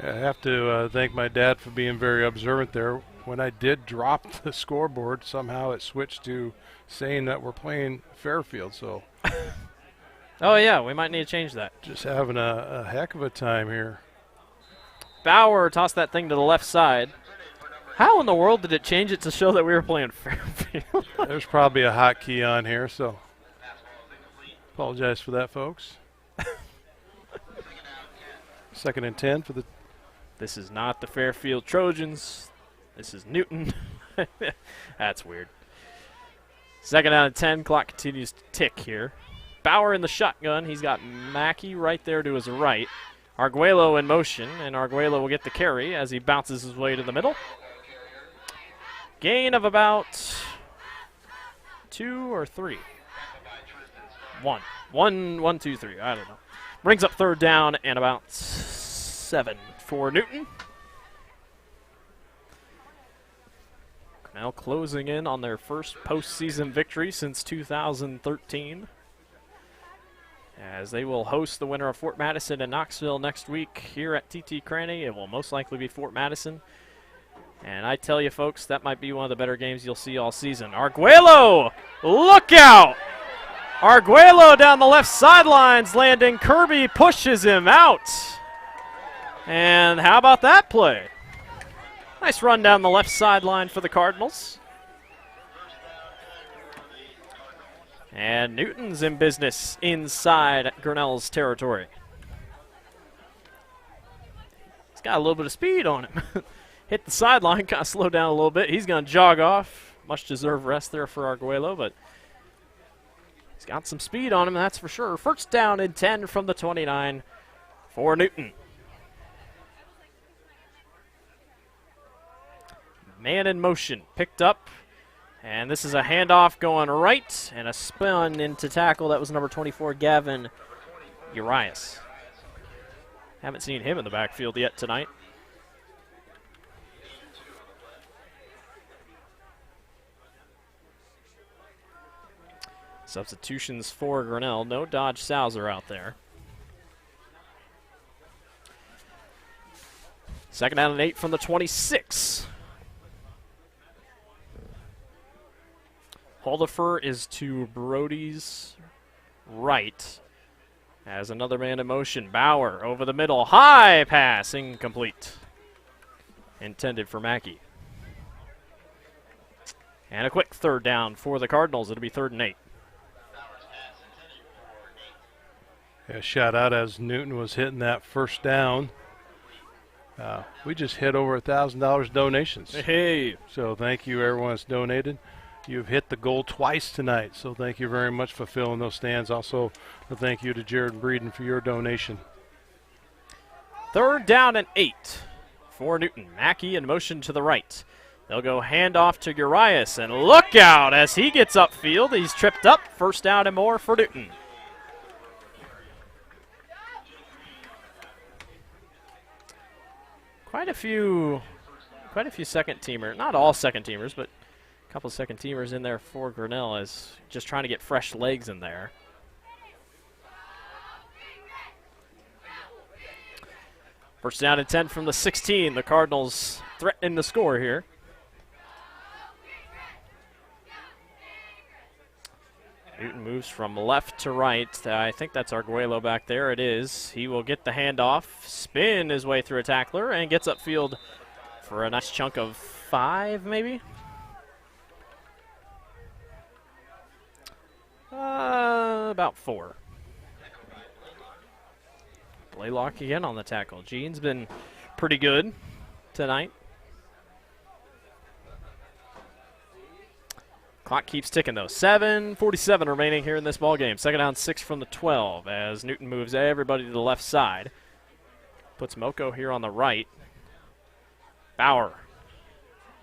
Yeah, I have to thank my dad for being very observant there. When I did drop the scoreboard, somehow it switched to saying that we're playing Fairfield. So Oh, yeah, we might need to change that. Just having a heck of a time here. Bauer tossed that thing to the left side. How in the world did it change it to show that we were playing Fairfield? There's probably a hotkey on here, so apologize for that, folks. 2nd and 10 for the... This is not the Fairfield Trojans. This is Newton. That's weird. 2nd down and 10. Clock continues to tick here. Bauer in the shotgun. He's got Mackey right there to his right. Arguello in motion, and Arguello will get the carry as he bounces his way to the middle. Gain of about 2 or 3. 1. 1, 2, 3. I don't know. Brings up 3rd down and about 7 for Newton. Now closing in on their first postseason victory since 2013. As they will host the winner of Fort Madison and Knoxville next week here at TT Cranny. It will most likely be Fort Madison. And I tell you, folks, that might be one of the better games you'll see all season. Arguello, look out! Arguello down the left sidelines, landing. Kirby pushes him out. And how about that play? Nice run down the left sideline for the Cardinals. And Newton's in business inside Grinnell's territory. He's got a little bit of speed on him. Hit the sideline, kind of slowed down a little bit. He's going to jog off. Much deserved rest there for Arguello, but he's got some speed on him, that's for sure. 1st down and 10 from the 29 for Newton. Man in motion, picked up. And this is a handoff going right and a spin into tackle. That was number 24, Gavin Urias. Haven't seen him in the backfield yet tonight. Substitutions for Grinnell. No Dodge Sauser out there. 2nd down and 8 from the 26. Holdifer is to Brody's right. As another man in motion. Bauer over the middle. High pass. Incomplete. Intended for Mackey. And a quick 3rd down for the Cardinals. It'll be 3rd and 8. Yeah, shout out as Newton was hitting that 1st down. We just hit over $1,000 donations. Hey. So thank you everyone that's donated. You've hit the goal twice tonight, so thank you very much for filling those stands. Also, a thank you to Jared Breeden for your donation. 3rd down and 8 for Newton. Mackey in motion to the right. They'll go handoff to Urias, and look out as he gets upfield. He's tripped up. 1st down and more for Newton. Quite a few second teamers, not all second teamers, but a couple second teamers in there for Grinnell as just trying to get fresh legs in there. First down and 10 from the 16. The Cardinals threatening to score here. Newton moves from left to right. I think that's Arguello back there. It is. He will get the handoff, spin his way through a tackler, and gets upfield for a nice chunk of 5, maybe? About 4. Blaylock again on the tackle. Gene's been pretty good tonight. Clock keeps ticking, though. 7:47 remaining here in this ball game. 2nd down, 6 from the 12 as Newton moves everybody to the left side. Puts Moko here on the right. Bauer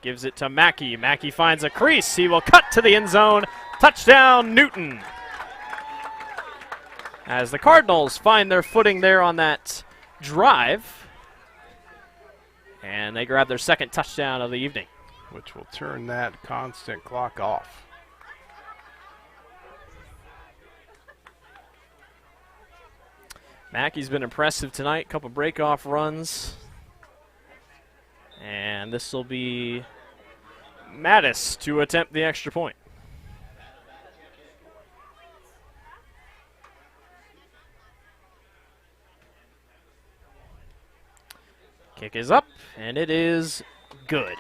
gives it to Mackey. Mackey finds a crease. He will cut to the end zone. Touchdown, Newton. As the Cardinals find their footing there on that drive. And they grab their 2nd touchdown of the evening, which will turn that constant clock off. Mackey's been impressive tonight. Couple breakoff runs. And this will be Mattis to attempt the extra point. Kick is up, and it is good.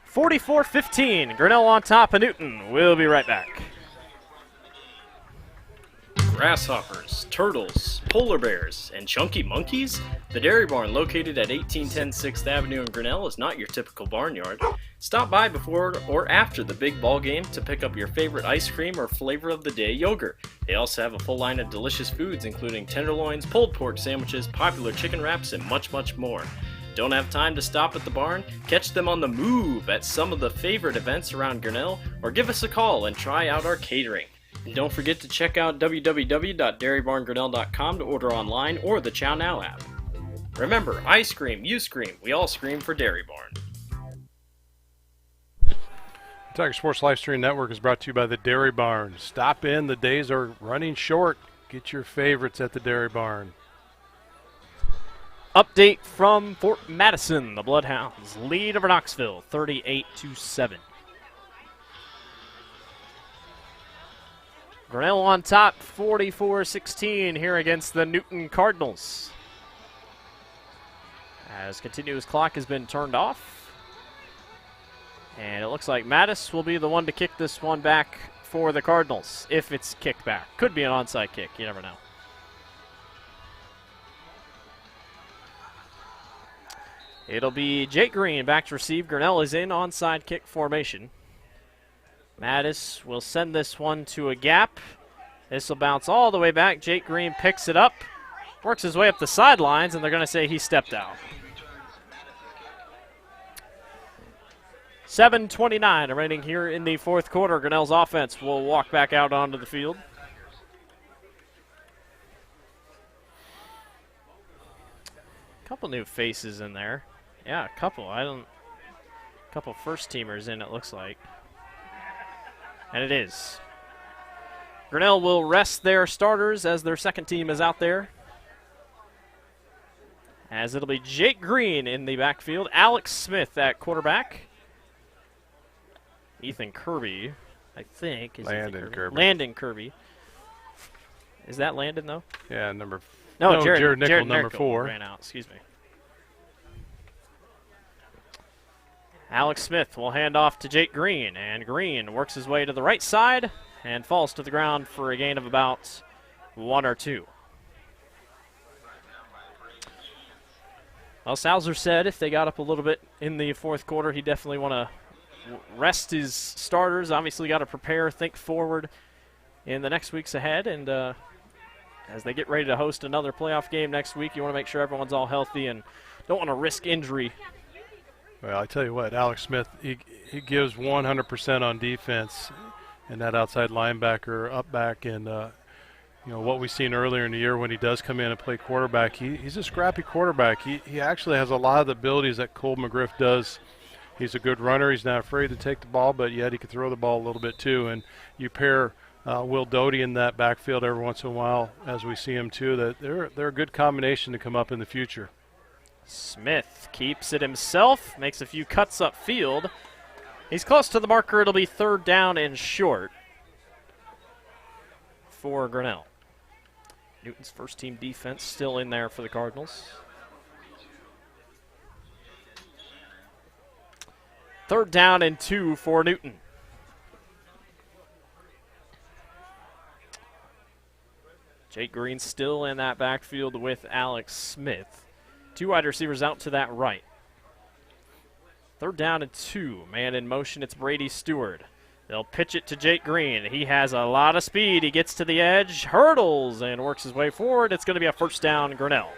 44-15, Grinnell on top of Newton. We'll be right back. Grasshoppers, turtles, polar bears, and chunky monkeys? The Dairy Barn, located at 1810 6th Avenue in Grinnell, is not your typical barnyard. Stop by before or after the big ball game to pick up your favorite ice cream or flavor of the day yogurt. They also have a full line of delicious foods, including tenderloins, pulled pork sandwiches, popular chicken wraps, and much, much more. Don't have time to stop at the barn? Catch them on the move at some of the favorite events around Grinnell, or give us a call and try out our catering. And don't forget to check out www.dairybarngrinnell.com to order online or the Chow Now app. Remember, I scream, you scream, we all scream for Dairy Barn. Tiger Sports Livestream Network is brought to you by the Dairy Barn. Stop in, the days are running short. Get your favorites at the Dairy Barn. Update from Fort Madison. The Bloodhounds lead over Knoxville, 38-7. Grinnell on top, 44-16 here against the Newton Cardinals. As continuous clock has been turned off. And it looks like Mattis will be the one to kick this one back for the Cardinals, if it's kicked back. Could be an onside kick, you never know. It'll be Jake Green back to receive. Grinnell is in onside kick formation. Mattis will send this one to a gap. This will bounce all the way back. Jake Green picks it up, works his way up the sidelines, and they're going to say he stepped out. 7:29 remaining here in the fourth quarter. Grinnell's offense will walk back out onto the field. Couple new faces in there. Yeah, a couple. Couple first teamers in, it looks like. And it is. Grinnell will rest their starters as their second team is out there. As it'll be Jake Green in the backfield, Alex Smith at quarterback. Ethan Kirby, I think. Is Landon Kirby. Landon Kirby. Is that Landon, though? Yeah, Jared Nickel, number 4. Ran out, excuse me. Alex Smith will hand off to Jake Green, and Green works his way to the right side and falls to the ground for a gain of about 1 or 2. Well, Salzer said if they got up a little bit in the fourth quarter, he definitely want to rest his starters. Obviously got to prepare, think forward in the next weeks ahead, and as they get ready to host another playoff game next week, you want to make sure everyone's all healthy and don't want to risk injury. Well, I tell you what, Alex Smith, he gives 100% on defense, and that outside linebacker up back, and what we've seen earlier in the year when he does come in and play quarterback, he's a scrappy quarterback. He actually has a lot of the abilities that Cole McGriff does. He's a good runner. He's not afraid to take the ball, but yet he can throw the ball a little bit too. And you pair Will Doty in that backfield every once in a while, as we see him too, that they're a good combination to come up in the future. Smith keeps it himself, makes a few cuts upfield. He's close to the marker. It'll be 3rd down and short for Grinnell. Newton's first team defense still in there for the Cardinals. 3rd down and 2 for Newton. Jake Green still in that backfield with Alex Smith. 2 wide receivers out to that right. 3rd down and 2. Man in motion, it's Brady Stewart. They'll pitch it to Jake Green. He has a lot of speed. He gets to the edge, hurdles, and works his way forward. It's going to be a 1st down, Grinnell.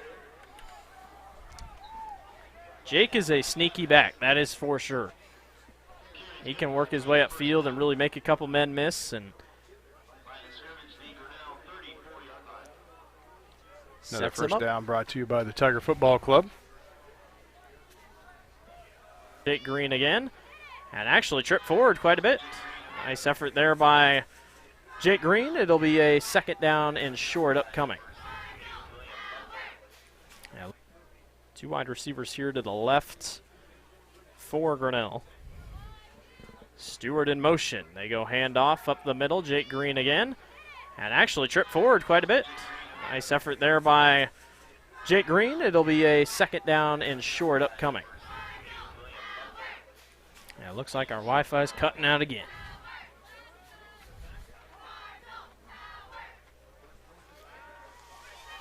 Jake is a sneaky back, that is for sure. He can work his way upfield and really make a couple men miss. And another 1st down brought to you by the Tiger Football Club. Jake Green again, and actually tripped forward quite a bit. Nice effort there by Jake Green. It'll be a 2nd down and short upcoming. 2 wide receivers here to the left for Grinnell. Stewart in motion. They go handoff up the middle. Jake Green again, and actually tripped forward quite a bit. Nice effort there by Jake Green. It'll be a second down and short upcoming. Yeah, it looks like our Wi-Fi's cutting out again.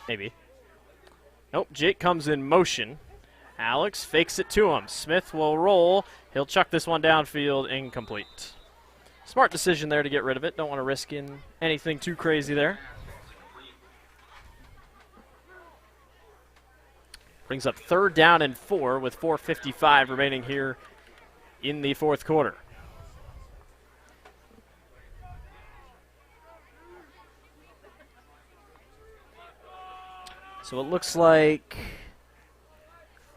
Maybe. Nope, Jake comes in motion. Alex fakes it to him. Smith will roll. He'll chuck this one downfield, incomplete. Smart decision there to get rid of it. Don't want to risk in anything too crazy there. Brings up 3rd down and 4 with 4:55 remaining here in the fourth quarter. So it looks like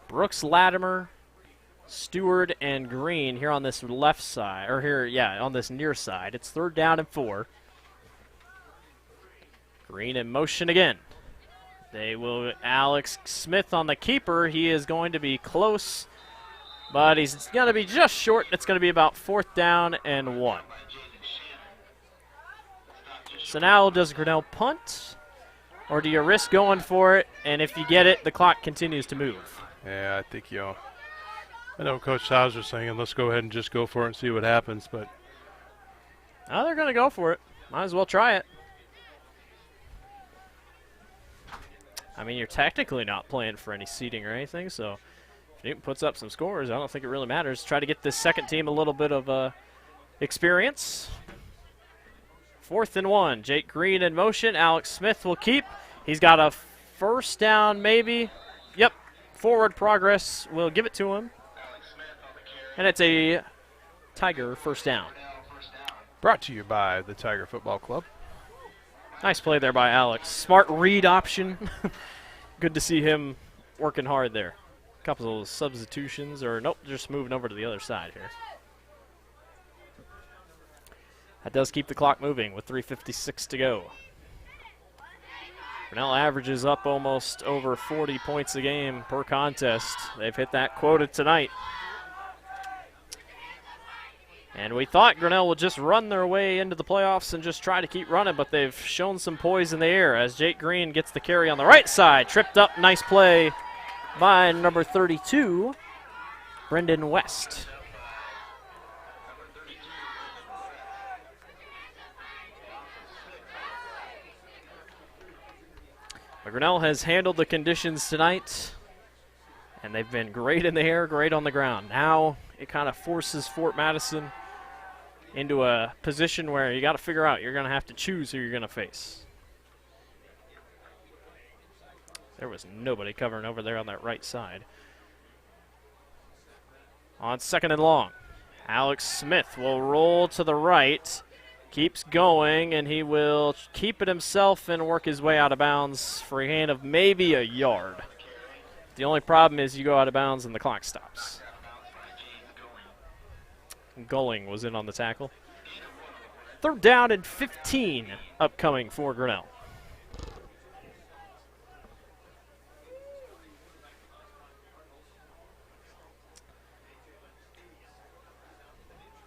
Brooks, Latimer, Stewart, and Green here on this left side, or here, yeah, on this near side. It's 3rd down and 4. Green in motion again. They will, Alex Smith on the keeper. He is going to be close, but he's going to be just short. It's going to be about 4th down and 1. So now does Grinnell punt, or do you risk going for it, and if you get it, the clock continues to move? Yeah, I think, I know Coach Sauser saying let's go ahead and just go for it and see what happens, but. Oh, they're going to go for it. Might as well try it. I mean, you're technically not playing for any seeding or anything, so if Newton puts up some scores, I don't think it really matters. Try to get this second team a little bit of experience. 4th and 1. Jake Green in motion. Alex Smith will keep. He's got a first down, maybe. Yep. Forward progress. We'll give it to him. And it's a Tiger first down. Brought to you by the Tiger Football Club. Nice play there by Alex. Smart read option. Good to see him working hard there. A couple of substitutions, or nope, just moving over to the other side here. That does keep the clock moving with 3:56 to go. Grinnell averages up almost over 40 points a game per contest. They've hit that quota tonight. And we thought Grinnell would just run their way into the playoffs and just try to keep running, but they've shown some poise in the air as Jake Green gets the carry on the right side. Tripped up, nice play by number 32, Brendan West. But Grinnell has handled the conditions tonight, and they've been great in the air, great on the ground. Now it kind of forces Fort Madison into a position where you got to figure out, you're going to have to choose who you're going to face. There was nobody covering over there on that right side. On 2nd and long, Alex Smith will roll to the right, keeps going, and he will keep it himself and work his way out of bounds for a gain of maybe a yard. The only problem is you go out of bounds and the clock stops. Gulling was in on the tackle. 3rd down and 15 upcoming for Grinnell.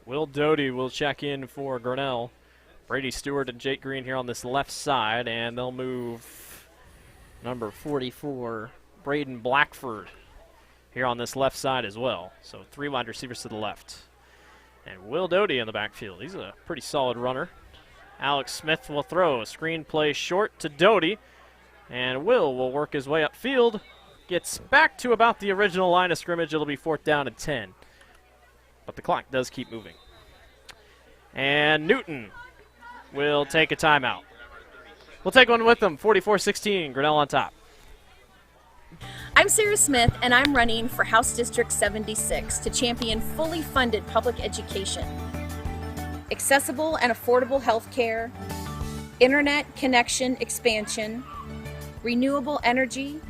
Will Doty will check in for Grinnell. Brady Stewart and Jake Green here on this left side, and they'll move number 44, Braden Blackford, here on this left side as well. So 3 wide receivers to the left. And Will Doty in the backfield. He's a pretty solid runner. Alex Smith will throw. A screen play short to Doty. And will work his way upfield. Gets back to about the original line of scrimmage. It'll be 4th down and 10. But the clock does keep moving. And Newton will take a timeout. We'll take one with them. 44-16. Grinnell on top. I'm Sarah Smith, and I'm running for House District 76 to champion fully funded public education, accessible and affordable health care, internet connection expansion, renewable energy,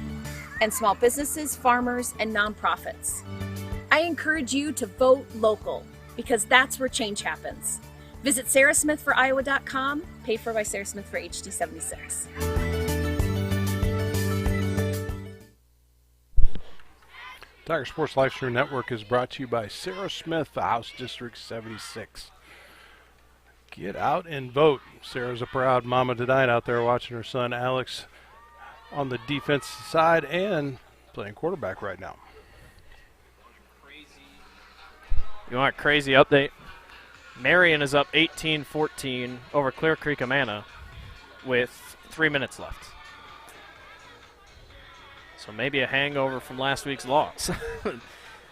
and small businesses, farmers, and nonprofits. I encourage you to vote local, because that's where change happens. Visit sarahsmithforiowa.com, paid for by Sarah Smith for HD 76. Tiger Sports Livestream Network is brought to you by Sarah Smith, House District 76. Get out and vote. Sarah's a proud mama tonight out there watching her son Alex on the defensive side and playing quarterback right now. You want a crazy update? Marion is up 18-14 over Clear Creek Amana with 3 minutes left. So maybe a hangover from last week's loss.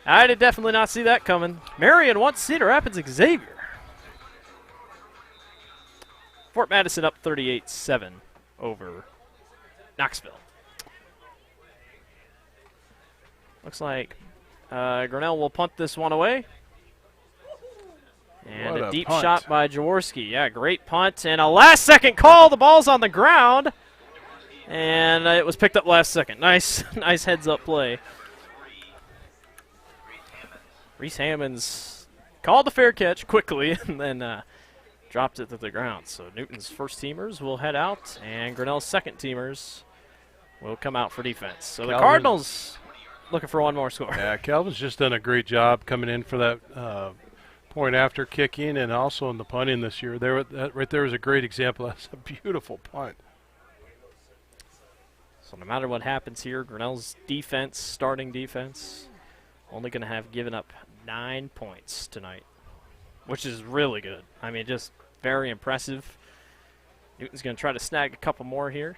I did definitely not see that coming. Marion wants Cedar Rapids Xavier. Fort Madison up 38-7 over Knoxville. Looks like Grinnell will punt this one away. And What a a deep punt. shot by Jaworski. Yeah, great punt. And a last-second call. The ball's on the ground. And it was picked up last second. Nice heads-up play. Reese Hammonds called the fair catch quickly and then dropped it to the ground. So Newton's first-teamers will head out, and Grinnell's second-teamers will come out for defense. So the Cardinals looking for one more score. Yeah, Calvin's just done a great job coming in for that point after kicking and also in the punting this year. That right there is a great example. That's a beautiful punt. So no matter what happens here, Grinnell's defense, starting defense, only going to have given up 9 points tonight, which is really good. I mean, just very impressive. Newton's going to try to snag a couple more here.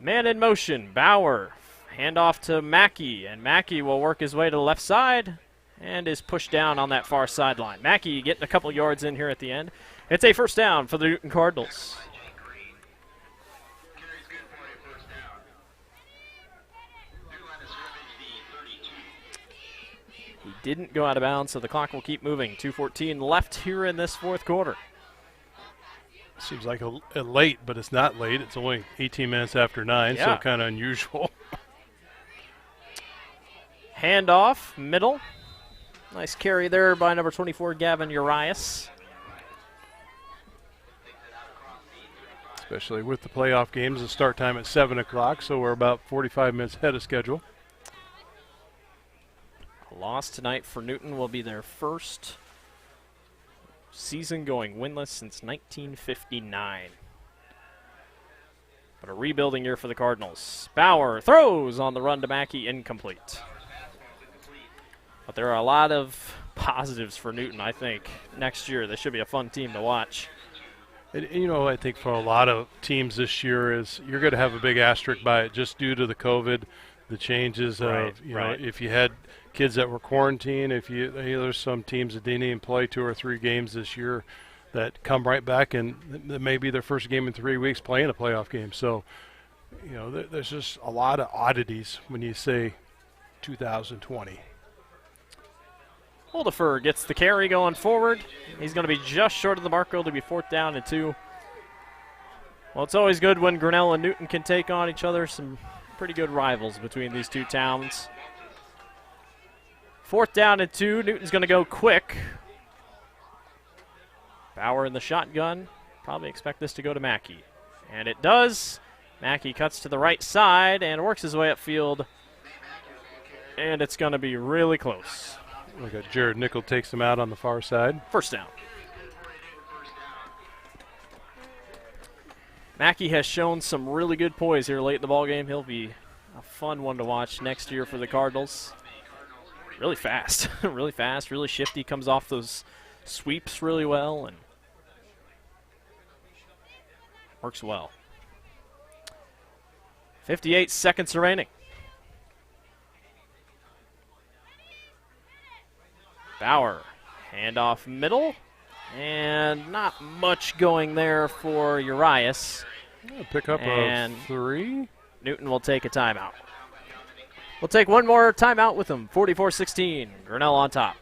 Man in motion, Bauer. Handoff to Mackey, and Mackey will work his way to the left side and is pushed down on that far sideline. Mackey getting a couple yards in here at the end. It's a first down for the Newton Cardinals. He didn't go out of bounds, so the clock will keep moving. 2:14 left here in this fourth quarter. Seems like a late, but it's not late. It's only 18 minutes after 9, Yeah. so kind of unusual. Handoff, middle. Nice carry there by number 24, Gavin Urias. Especially with the playoff games, the start time at 7 o'clock, so we're about 45 minutes ahead of schedule. A loss tonight for Newton will be their first season going winless since 1959. But a rebuilding year for the Cardinals. Bauer throws on the run to Mackey, incomplete. But there are a lot of positives for Newton, I think. Next year, they should be a fun team to watch. And, you know, I think for a lot of teams this year is you're going to have a big asterisk by it just due to the COVID, the changes of, you know, if you had kids that were quarantined, there's some teams that didn't even play 2 or 3 games this year that come right back and that may be their first game in 3 weeks playing a playoff game. So, you know, there's just a lot of oddities when you say 2020. Holdifer gets the carry going forward. He's going to be just short of the mark. It'll be 4th down and 2. Well, it's always good when Grinnell and Newton can take on each other. Some pretty good rivals between these two towns. 4th down and 2. Newton's going to go quick. Bauer in the shotgun. Probably expect this to go to Mackey. And it does. Mackey cuts to the right side and works his way upfield. And it's going to be really close. Look at Jared Nickel takes him out on the far side. First down. Mackey has shown some really good poise here late in the ballgame. He'll be a fun one to watch next year for the Cardinals. Really fast, really fast, really shifty. Comes off those sweeps really well and works well. 58 seconds remaining. Bauer, handoff middle, and not much going there for Urias. Pick up and a 3. Newton will take a timeout. We'll take one more timeout with them. 44-16, Grinnell on top.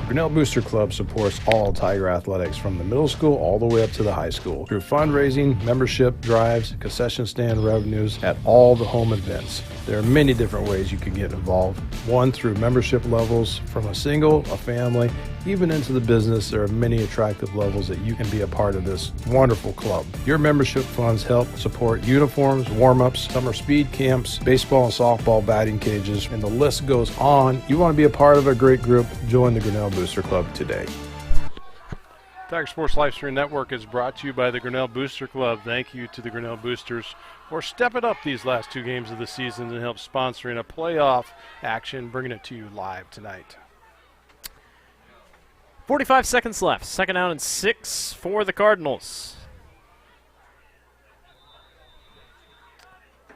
Grinnell Booster Club supports all Tiger athletics from the middle school all the way up to the high school through fundraising, membership drives, concession stand revenues at all the home events. There are many different ways you can get involved. One, through membership levels from a single, a family, even into the business. There are many attractive levels that you can be a part of this wonderful club. Your membership funds help support uniforms, warm-ups, summer speed camps, baseball and softball batting cages, and the list goes on. You want to be a part of a great group? Join the Grinnell Booster Club today. Tiger Sports Livestream Network is brought to you by the Grinnell Booster Club. Thank you to the Grinnell Boosters for stepping up these last 2 games of the season and help sponsoring a playoff action, bringing it to you live tonight. 45 seconds left. 2nd down and 6 for the Cardinals.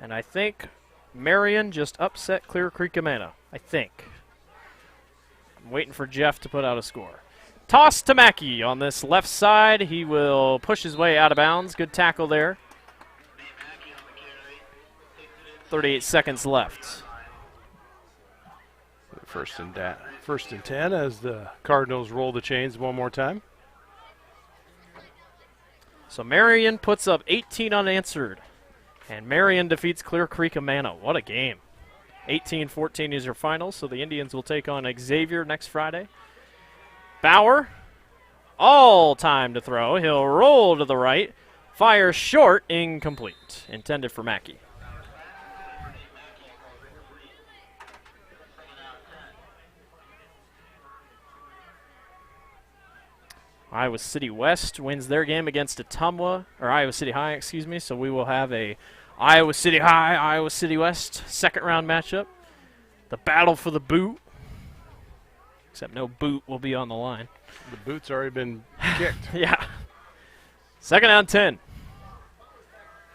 And I think Marion just upset Clear Creek Amana. I think. I'm waiting for Jeff to put out a score. Toss to Mackey on this left side. He will push his way out of bounds. Good tackle there. 38 seconds left. First and 10 as the Cardinals roll the chains one more time. So Marion puts up 18 unanswered. And Marion defeats Clear Creek Amana. What a game. 18-14 is your final, so the Indians will take on Xavier next Friday. Bauer, all time to throw. He'll roll to the right. Fire short, incomplete. Intended for Mackey. Iowa City West wins their game against Ottumwa, or Iowa City High, excuse me. So we will have a Iowa City High, Iowa City West second round matchup. The battle for the boot. Except no boot will be on the line. The boot's already been kicked. Yeah. 2nd down 10.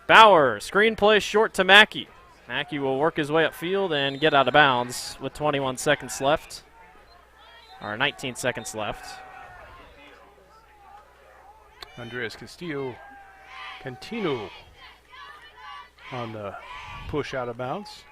Bauer, screen play short to Mackey. Mackey will work his way upfield and get out of bounds with 21 seconds left. Or 19 seconds left. Andreas Cantino on the push out of bounds.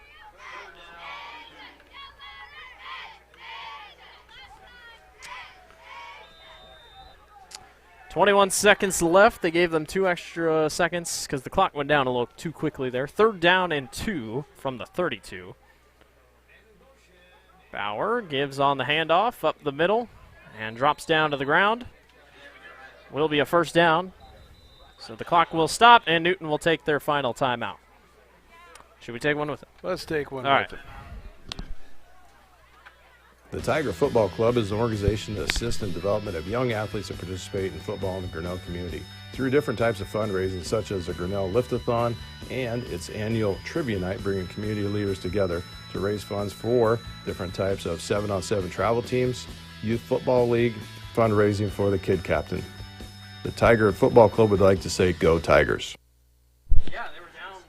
.21 seconds left. They gave them 2 extra seconds because the clock went down a little too quickly there. 3rd down and 2 from the 32. Bauer gives on the handoff up the middle and drops down to the ground. Will be a 1st down. So the clock will stop and Newton will take their final timeout. Should we take one with it? Let's take one All with right. it. The Tiger Football Club is an organization that assists in development of young athletes that participate in football in the Grinnell community through different types of fundraising, such as the Grinnell Lift-a-thon and its annual trivia night, bringing community leaders together to raise funds for different types of 7-on-7 travel teams, youth football league, fundraising for the kid captain. The Tiger Football Club would like to say, go Tigers.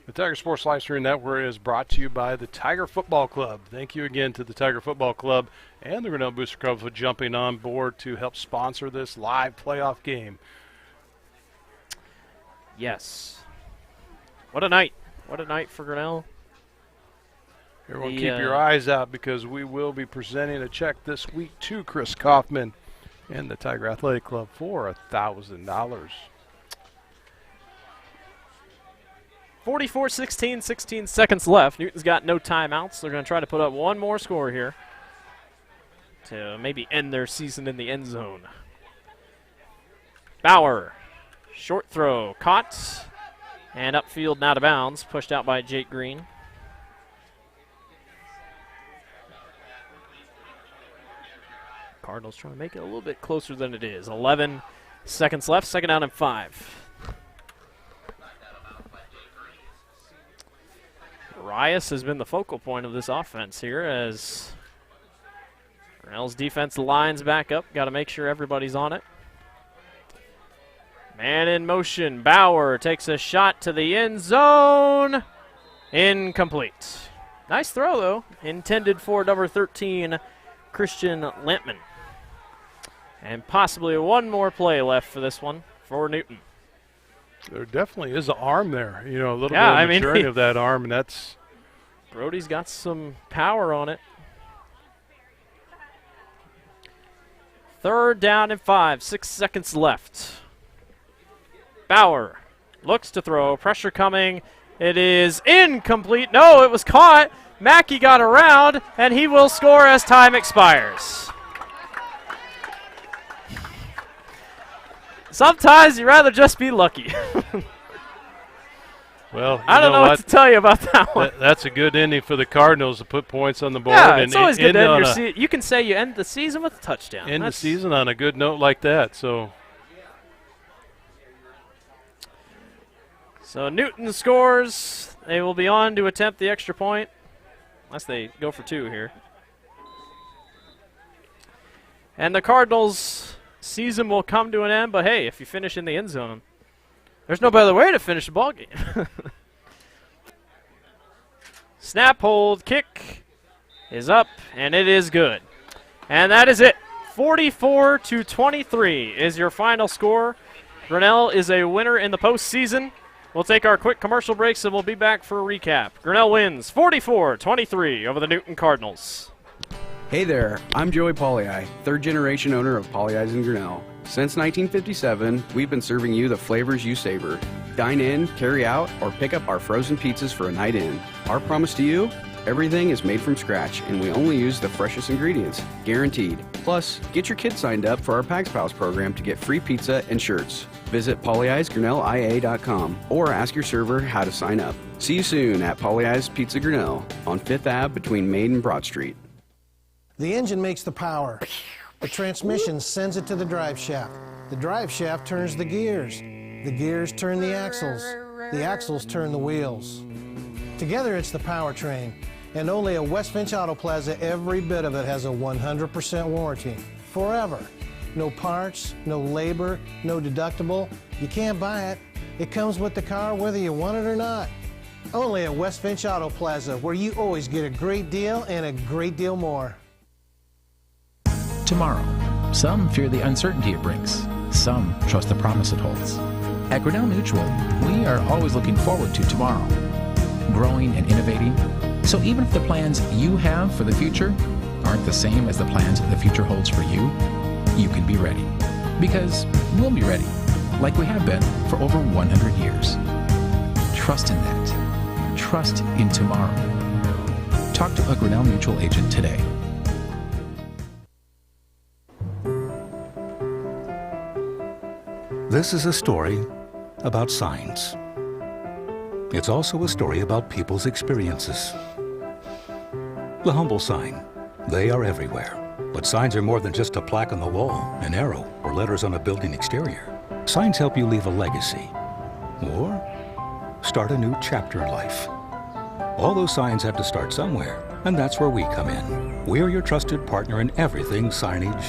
The Tiger Sports Livestream Network is brought to you by the Tiger Football Club. Thank you again to the Tiger Football Club and the Grinnell Booster Club for jumping on board to help sponsor this live playoff game. Yes. What a night. What a night for Grinnell. Everyone keep your eyes out because we will be presenting a check this week to Chris Kaufman and the Tiger Athletic Club for $1,000. 44-16, 16 seconds left. Newton's got no timeouts. They're going to try to put up one more score here to maybe end their season in the end zone. Bauer, short throw, caught, and upfield and out of bounds, pushed out by Jake Green. Cardinals trying to make it a little bit closer than it is. 11 seconds left, 2nd down and 5. Rias has been the focal point of this offense here as Grinnell's defense lines back up. Got to make sure everybody's on it. Man in motion. Bauer takes a shot to the end zone. Incomplete. Nice throw, though. Intended for number 13, Christian Lampman. And possibly one more play left for this one for Newton. There definitely is an arm there. You know, a little bit Yeah, of maturing of that arm, and that's... Brody's got some power on it. 3rd down and 5, 6 seconds left. Bauer looks to throw, pressure coming. It is incomplete. No, it was caught. Mackey got around, and he will score as time expires. Sometimes you'd rather just be lucky. Well, I don't know what to tell you about that one. That's a good ending for the Cardinals to put points on the board. Yeah, and it's always good to end your season. You can say you end the season with a touchdown. End the season on a good note like that. So So Newton scores. They will be on to attempt the extra point, unless they go for two here. And the Cardinals' season will come to an end, but hey, if you finish in the end zone, there's no better way to finish the ball game. Snap, hold, kick is up, and it is good. And that is it. 44-23 is your final score. Grinnell is a winner in the postseason. We'll take our quick commercial breaks, and we'll be back for a recap. Grinnell wins 44-23 over the Newton Cardinals. Hey there, I'm Joey Pollei, third-generation owner of Polley's in Grinnell. Since 1957, we've been serving you the flavors you savor. Dine in, carry out, or pick up our frozen pizzas for a night in. Our promise to you? Everything is made from scratch, and we only use the freshest ingredients, guaranteed. Plus, get your kids signed up for our Pags Pals program to get free pizza and shirts. Visit polleisgrinnellia.com or ask your server how to sign up. See you soon at Polley's Pizza Grinnell on 5th Ave between Main and Broad Street. The engine makes the power. The transmission sends it to the drive shaft. The drive shaft turns the gears. The gears turn the axles. The axles turn the wheels. Together it's the powertrain. And only at West Finch Auto Plaza, every bit of it has a 100% warranty. Forever. No parts, no labor, no deductible. You can't buy it. It comes with the car whether you want it or not. Only at West Finch Auto Plaza, where you always get a great deal and a great deal more. Tomorrow. Some fear the uncertainty it brings. Some trust the promise it holds. At Grinnell Mutual, we are always looking forward to tomorrow, growing and innovating. So even if the plans you have for the future aren't the same as the plans the future holds for you, you can be ready. Because we'll be ready, like we have been for over 100 years. Trust in that. Trust in tomorrow. Talk to a Grinnell Mutual agent today. This is a story about signs. It's also a story about people's experiences. The humble sign. They are everywhere. But signs are more than just a plaque on the wall, an arrow, or letters on a building exterior. Signs help you leave a legacy or start a new chapter in life. All those signs have to start somewhere, and that's where we come in. We're your trusted partner in everything signage.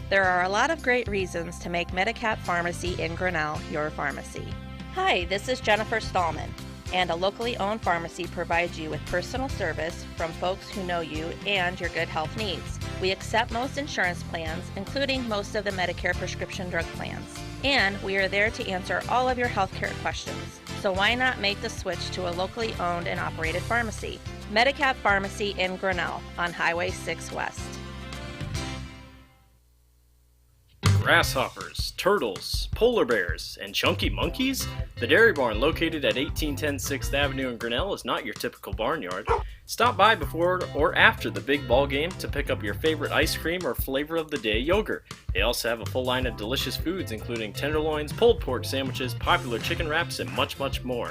There are a lot of great reasons to make Medicap Pharmacy in Grinnell your pharmacy. Hi, this is Jennifer Stallman, and a locally owned pharmacy provides you with personal service from folks who know you and your good health needs. We accept most insurance plans, including most of the Medicare prescription drug plans. And we are there to answer all of your healthcare questions. So why not make the switch to a locally owned and operated pharmacy? Medicap Pharmacy in Grinnell on Highway 6 West. Grasshoppers, turtles, polar bears, and chunky monkeys? The Dairy Barn, located at 1810 6th Avenue in Grinnell, is not your typical barnyard. Stop by before or after the big ball game to pick up your favorite ice cream or flavor of the day yogurt. They also have a full line of delicious foods, including tenderloins, pulled pork sandwiches, popular chicken wraps, and much, much more.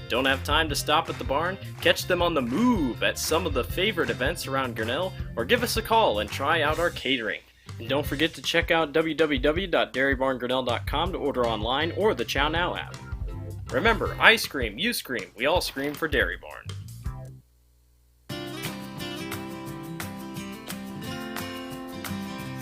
Don't have time to stop at the barn? Catch them on the move at some of the favorite events around Grinnell, or give us a call and try out our catering. And don't forget to check out www.dairybarngrinnell.com to order online or the Chow Now app. Remember, I scream, you scream, we all scream for Dairy Barn.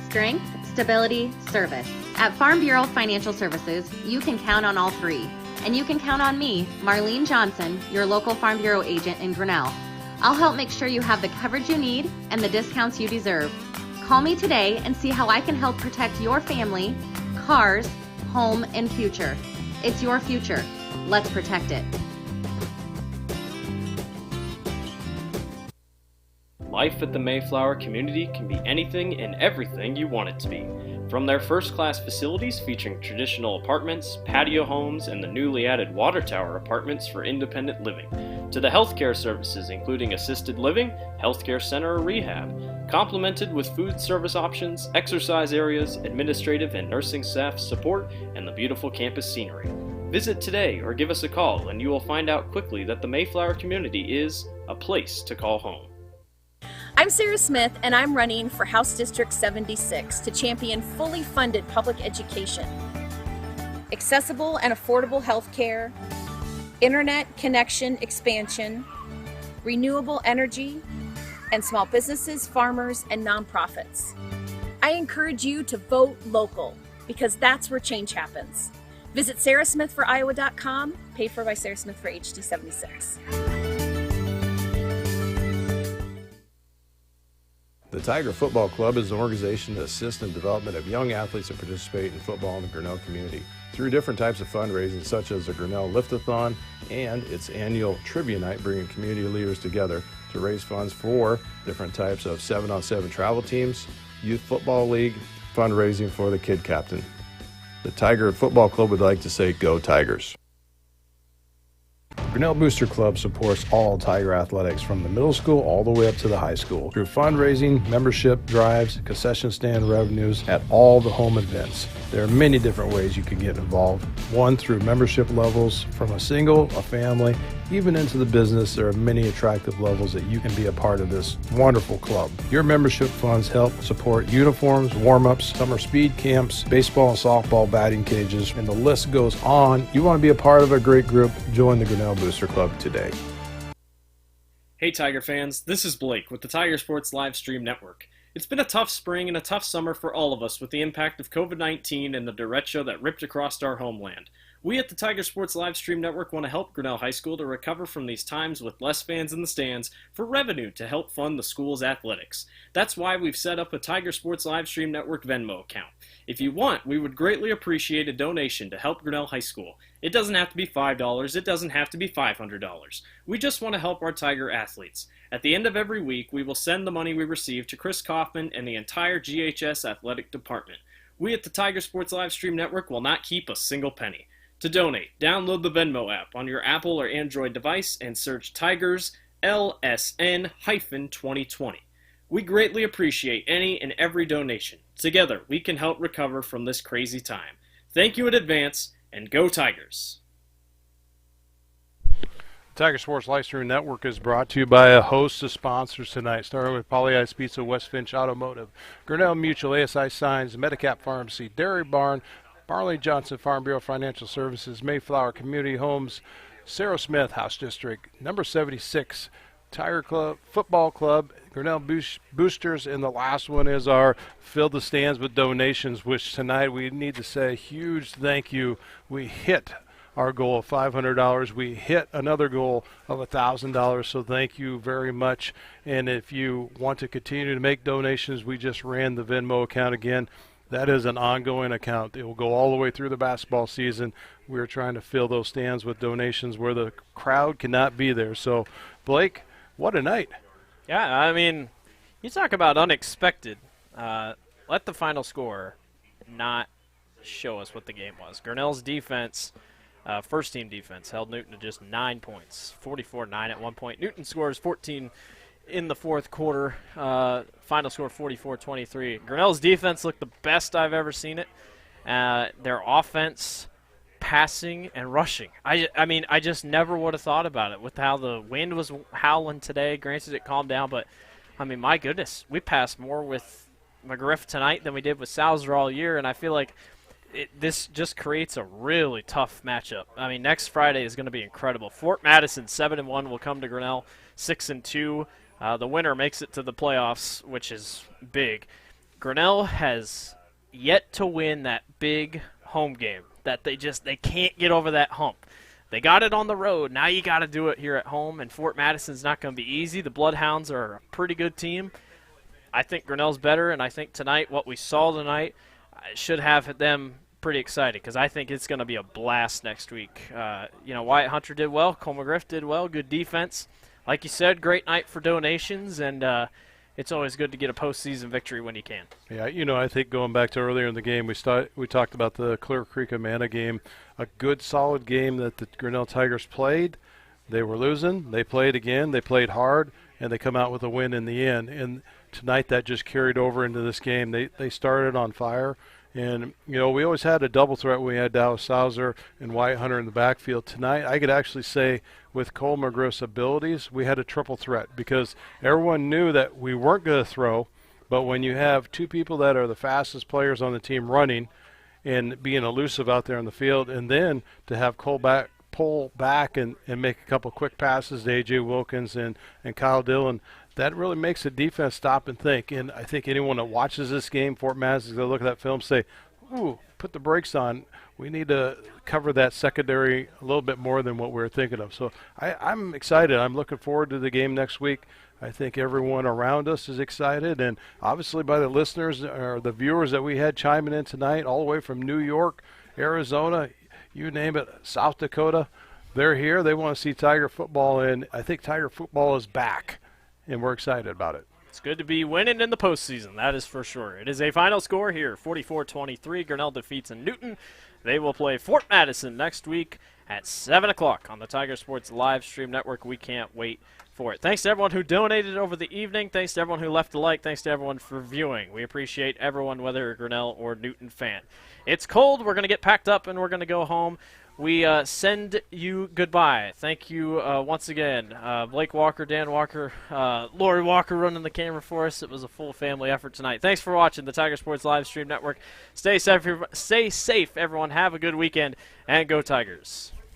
Strength, stability, service. At Farm Bureau Financial Services, you can count on all three. And you can count on me, Marlene Johnson, your local Farm Bureau agent in Grinnell. I'll help make sure you have the coverage you need and the discounts you deserve. Call me today and see how I can help protect your family, cars, home, and future. It's your future. Let's protect it. Life at the Mayflower community can be anything and everything you want it to be. From their first-class facilities featuring traditional apartments, patio homes, and the newly added water tower apartments for independent living, to the healthcare services including assisted living, healthcare center, or rehab, complemented with food service options, exercise areas, administrative and nursing staff support, and the beautiful campus scenery. Visit today or give us a call and you will find out quickly that the Mayflower community is a place to call home. I'm Sarah Smith, and I'm running for House District 76 to champion fully funded public education, accessible and affordable health care, internet connection expansion, renewable energy, and small businesses, farmers, and nonprofits. I encourage you to vote local because that's where change happens. Visit sarahsmithforiowa.com, paid for by Sarah Smith for HD 76. The Tiger Football Club is an organization that assists in the development of young athletes that participate in football in the Grinnell community through different types of fundraising, such as the Grinnell Lift-a-thon and its annual trivia night, bringing community leaders together to raise funds for different types of 7-on-7 travel teams, youth football league, fundraising for the kid captain. The Tiger Football Club would like to say, go Tigers. Grinnell Booster Club supports all Tiger athletics from the middle school all the way up to the high school through fundraising, membership drives, concession stand revenues at all the home events. There are many different ways you can get involved. One, through membership levels from a single, a family, even into the business. There are many attractive levels that you can be a part of this wonderful club. Your membership funds help support uniforms, warm-ups, summer speed camps, baseball and softball batting cages, and the list goes on. You want to be a part of a great group? Join the Grinnell Booster Club today. Hey Tiger fans, this is Blake with the Tiger Sports Live Stream Network. It's been a tough spring and a tough summer for all of us with the impact of COVID-19 and the derecho that ripped across our homeland. We at the Tiger Sports Live Stream Network want to help Grinnell High School to recover from these times with less fans in the stands for revenue to help fund the school's athletics. That's why we've set up a Tiger Sports Live Stream Network Venmo account. If you want, we would greatly appreciate a donation to help Grinnell High School. It doesn't have to be $5, it doesn't have to be $500. We just want to help our Tiger athletes. At the end of every week, we will send the money we receive to Chris Kaufman and the entire GHS athletic department. We at the Tiger Sports Live Stream Network will not keep a single penny. To donate, download the Venmo app on your Apple or Android device and search Tigers LSN-2020. We greatly appreciate any and every donation. Together, we can help recover from this crazy time. Thank you in advance, and go Tigers! Tiger Sports Live Stream Network is brought to you by a host of sponsors tonight, starting with Polly Ice Pizza, West Finch Automotive, Grinnell Mutual, ASI Signs, Medicap Pharmacy, Dairy Barn, Barley Johnson Farm Bureau Financial Services, Mayflower Community Homes, Sarah Smith House District, number 76, Tiger Club, Football Club, Grinnell Boosters, and the last one is our Fill the Stands with Donations, which tonight we need to say a huge thank you. We hit our goal of $500. We hit another goal of $1,000, so thank you very much. And if you want to continue to make donations, we just ran the Venmo account again. That is an ongoing account. It will go all the way through the basketball season. We're trying to fill those stands with donations where the crowd cannot be there. So, Blake, what a night. Yeah, I mean, you talk about unexpected. Let the final score not show us what the game was. Grinnell's defense, first-team defense, held Newton to just 9 points, 44-9 at one point. Newton scores 14 in the fourth quarter. Final score 44-23. Grinnell's defense looked the best I've ever seen it. Their offense, passing, and rushing. I mean, I just never would have thought about it with how the wind was howling today. Granted, it calmed down, but, I mean, my goodness, we passed more with McGriff tonight than we did with Salzer all year, and I feel like this just creates a really tough matchup. I mean, next Friday is going to be incredible. Fort Madison 7-1 will come to Grinnell 6-2. The winner makes it to the playoffs, which is big. Grinnell has yet to win that big home game that they can't get over that hump. They got it on the road. Now you got to do it here at home, and Fort Madison's not going to be easy. The Bloodhounds are a pretty good team. I think Grinnell's better, and I think tonight, what we saw tonight, should have them pretty excited because I think it's going to be a blast next week. Wyatt Hunter did well. Cole McGriff did well. Good defense. Like you said, great night for donations, and it's always good to get a postseason victory when you can. Yeah, I think going back to earlier in the game, we talked about the Clear Creek Amana game, a good, solid game that the Grinnell Tigers played. They were losing. They played again. They played hard, and they come out with a win in the end. And tonight that just carried over into this game. They started on fire, And, you know, we always had a double threat when we had Dallas Sauser and Wyatt Hunter in the backfield. Tonight, I could actually say with Cole McGriff's abilities, we had a triple threat because everyone knew that we weren't going to throw. But when you have two people that are the fastest players on the team running and being elusive out there on the field, and then to have Cole pull back and make a couple quick passes to A.J. Wilkins and Kyle Dillon, that really makes the defense stop and think. And I think anyone that watches this game, Fort Madison, is going to look at that film and say, ooh, put the brakes on. We need to cover that secondary a little bit more than what we were thinking of. So I'm excited. I'm looking forward to the game next week. I think everyone around us is excited, and obviously by the listeners or the viewers that we had chiming in tonight, all the way from New York, Arizona, you name it, South Dakota, they're here. They want to see Tiger football, and I think Tiger football is back, and we're excited about it. It's good to be winning in the postseason, that is for sure. It is a final score here, 44-23. Grinnell defeats Newton. They will play Fort Madison next week at 7 o'clock on the Tiger Sports Live Stream Network. We can't wait for it. Thanks to everyone who donated over the evening. Thanks to everyone who left a like. Thanks to everyone for viewing. We appreciate everyone, whether a Grinnell or Newton fan. It's cold. We're going to get packed up, and we're going to go home. We send you goodbye. Thank you once again. Blake Walker, Dan Walker, Lori Walker running the camera for us. It was a full family effort tonight. Thanks for watching the Tiger Sports Live Stream Network. Stay safe, everyone. Have a good weekend, and go Tigers.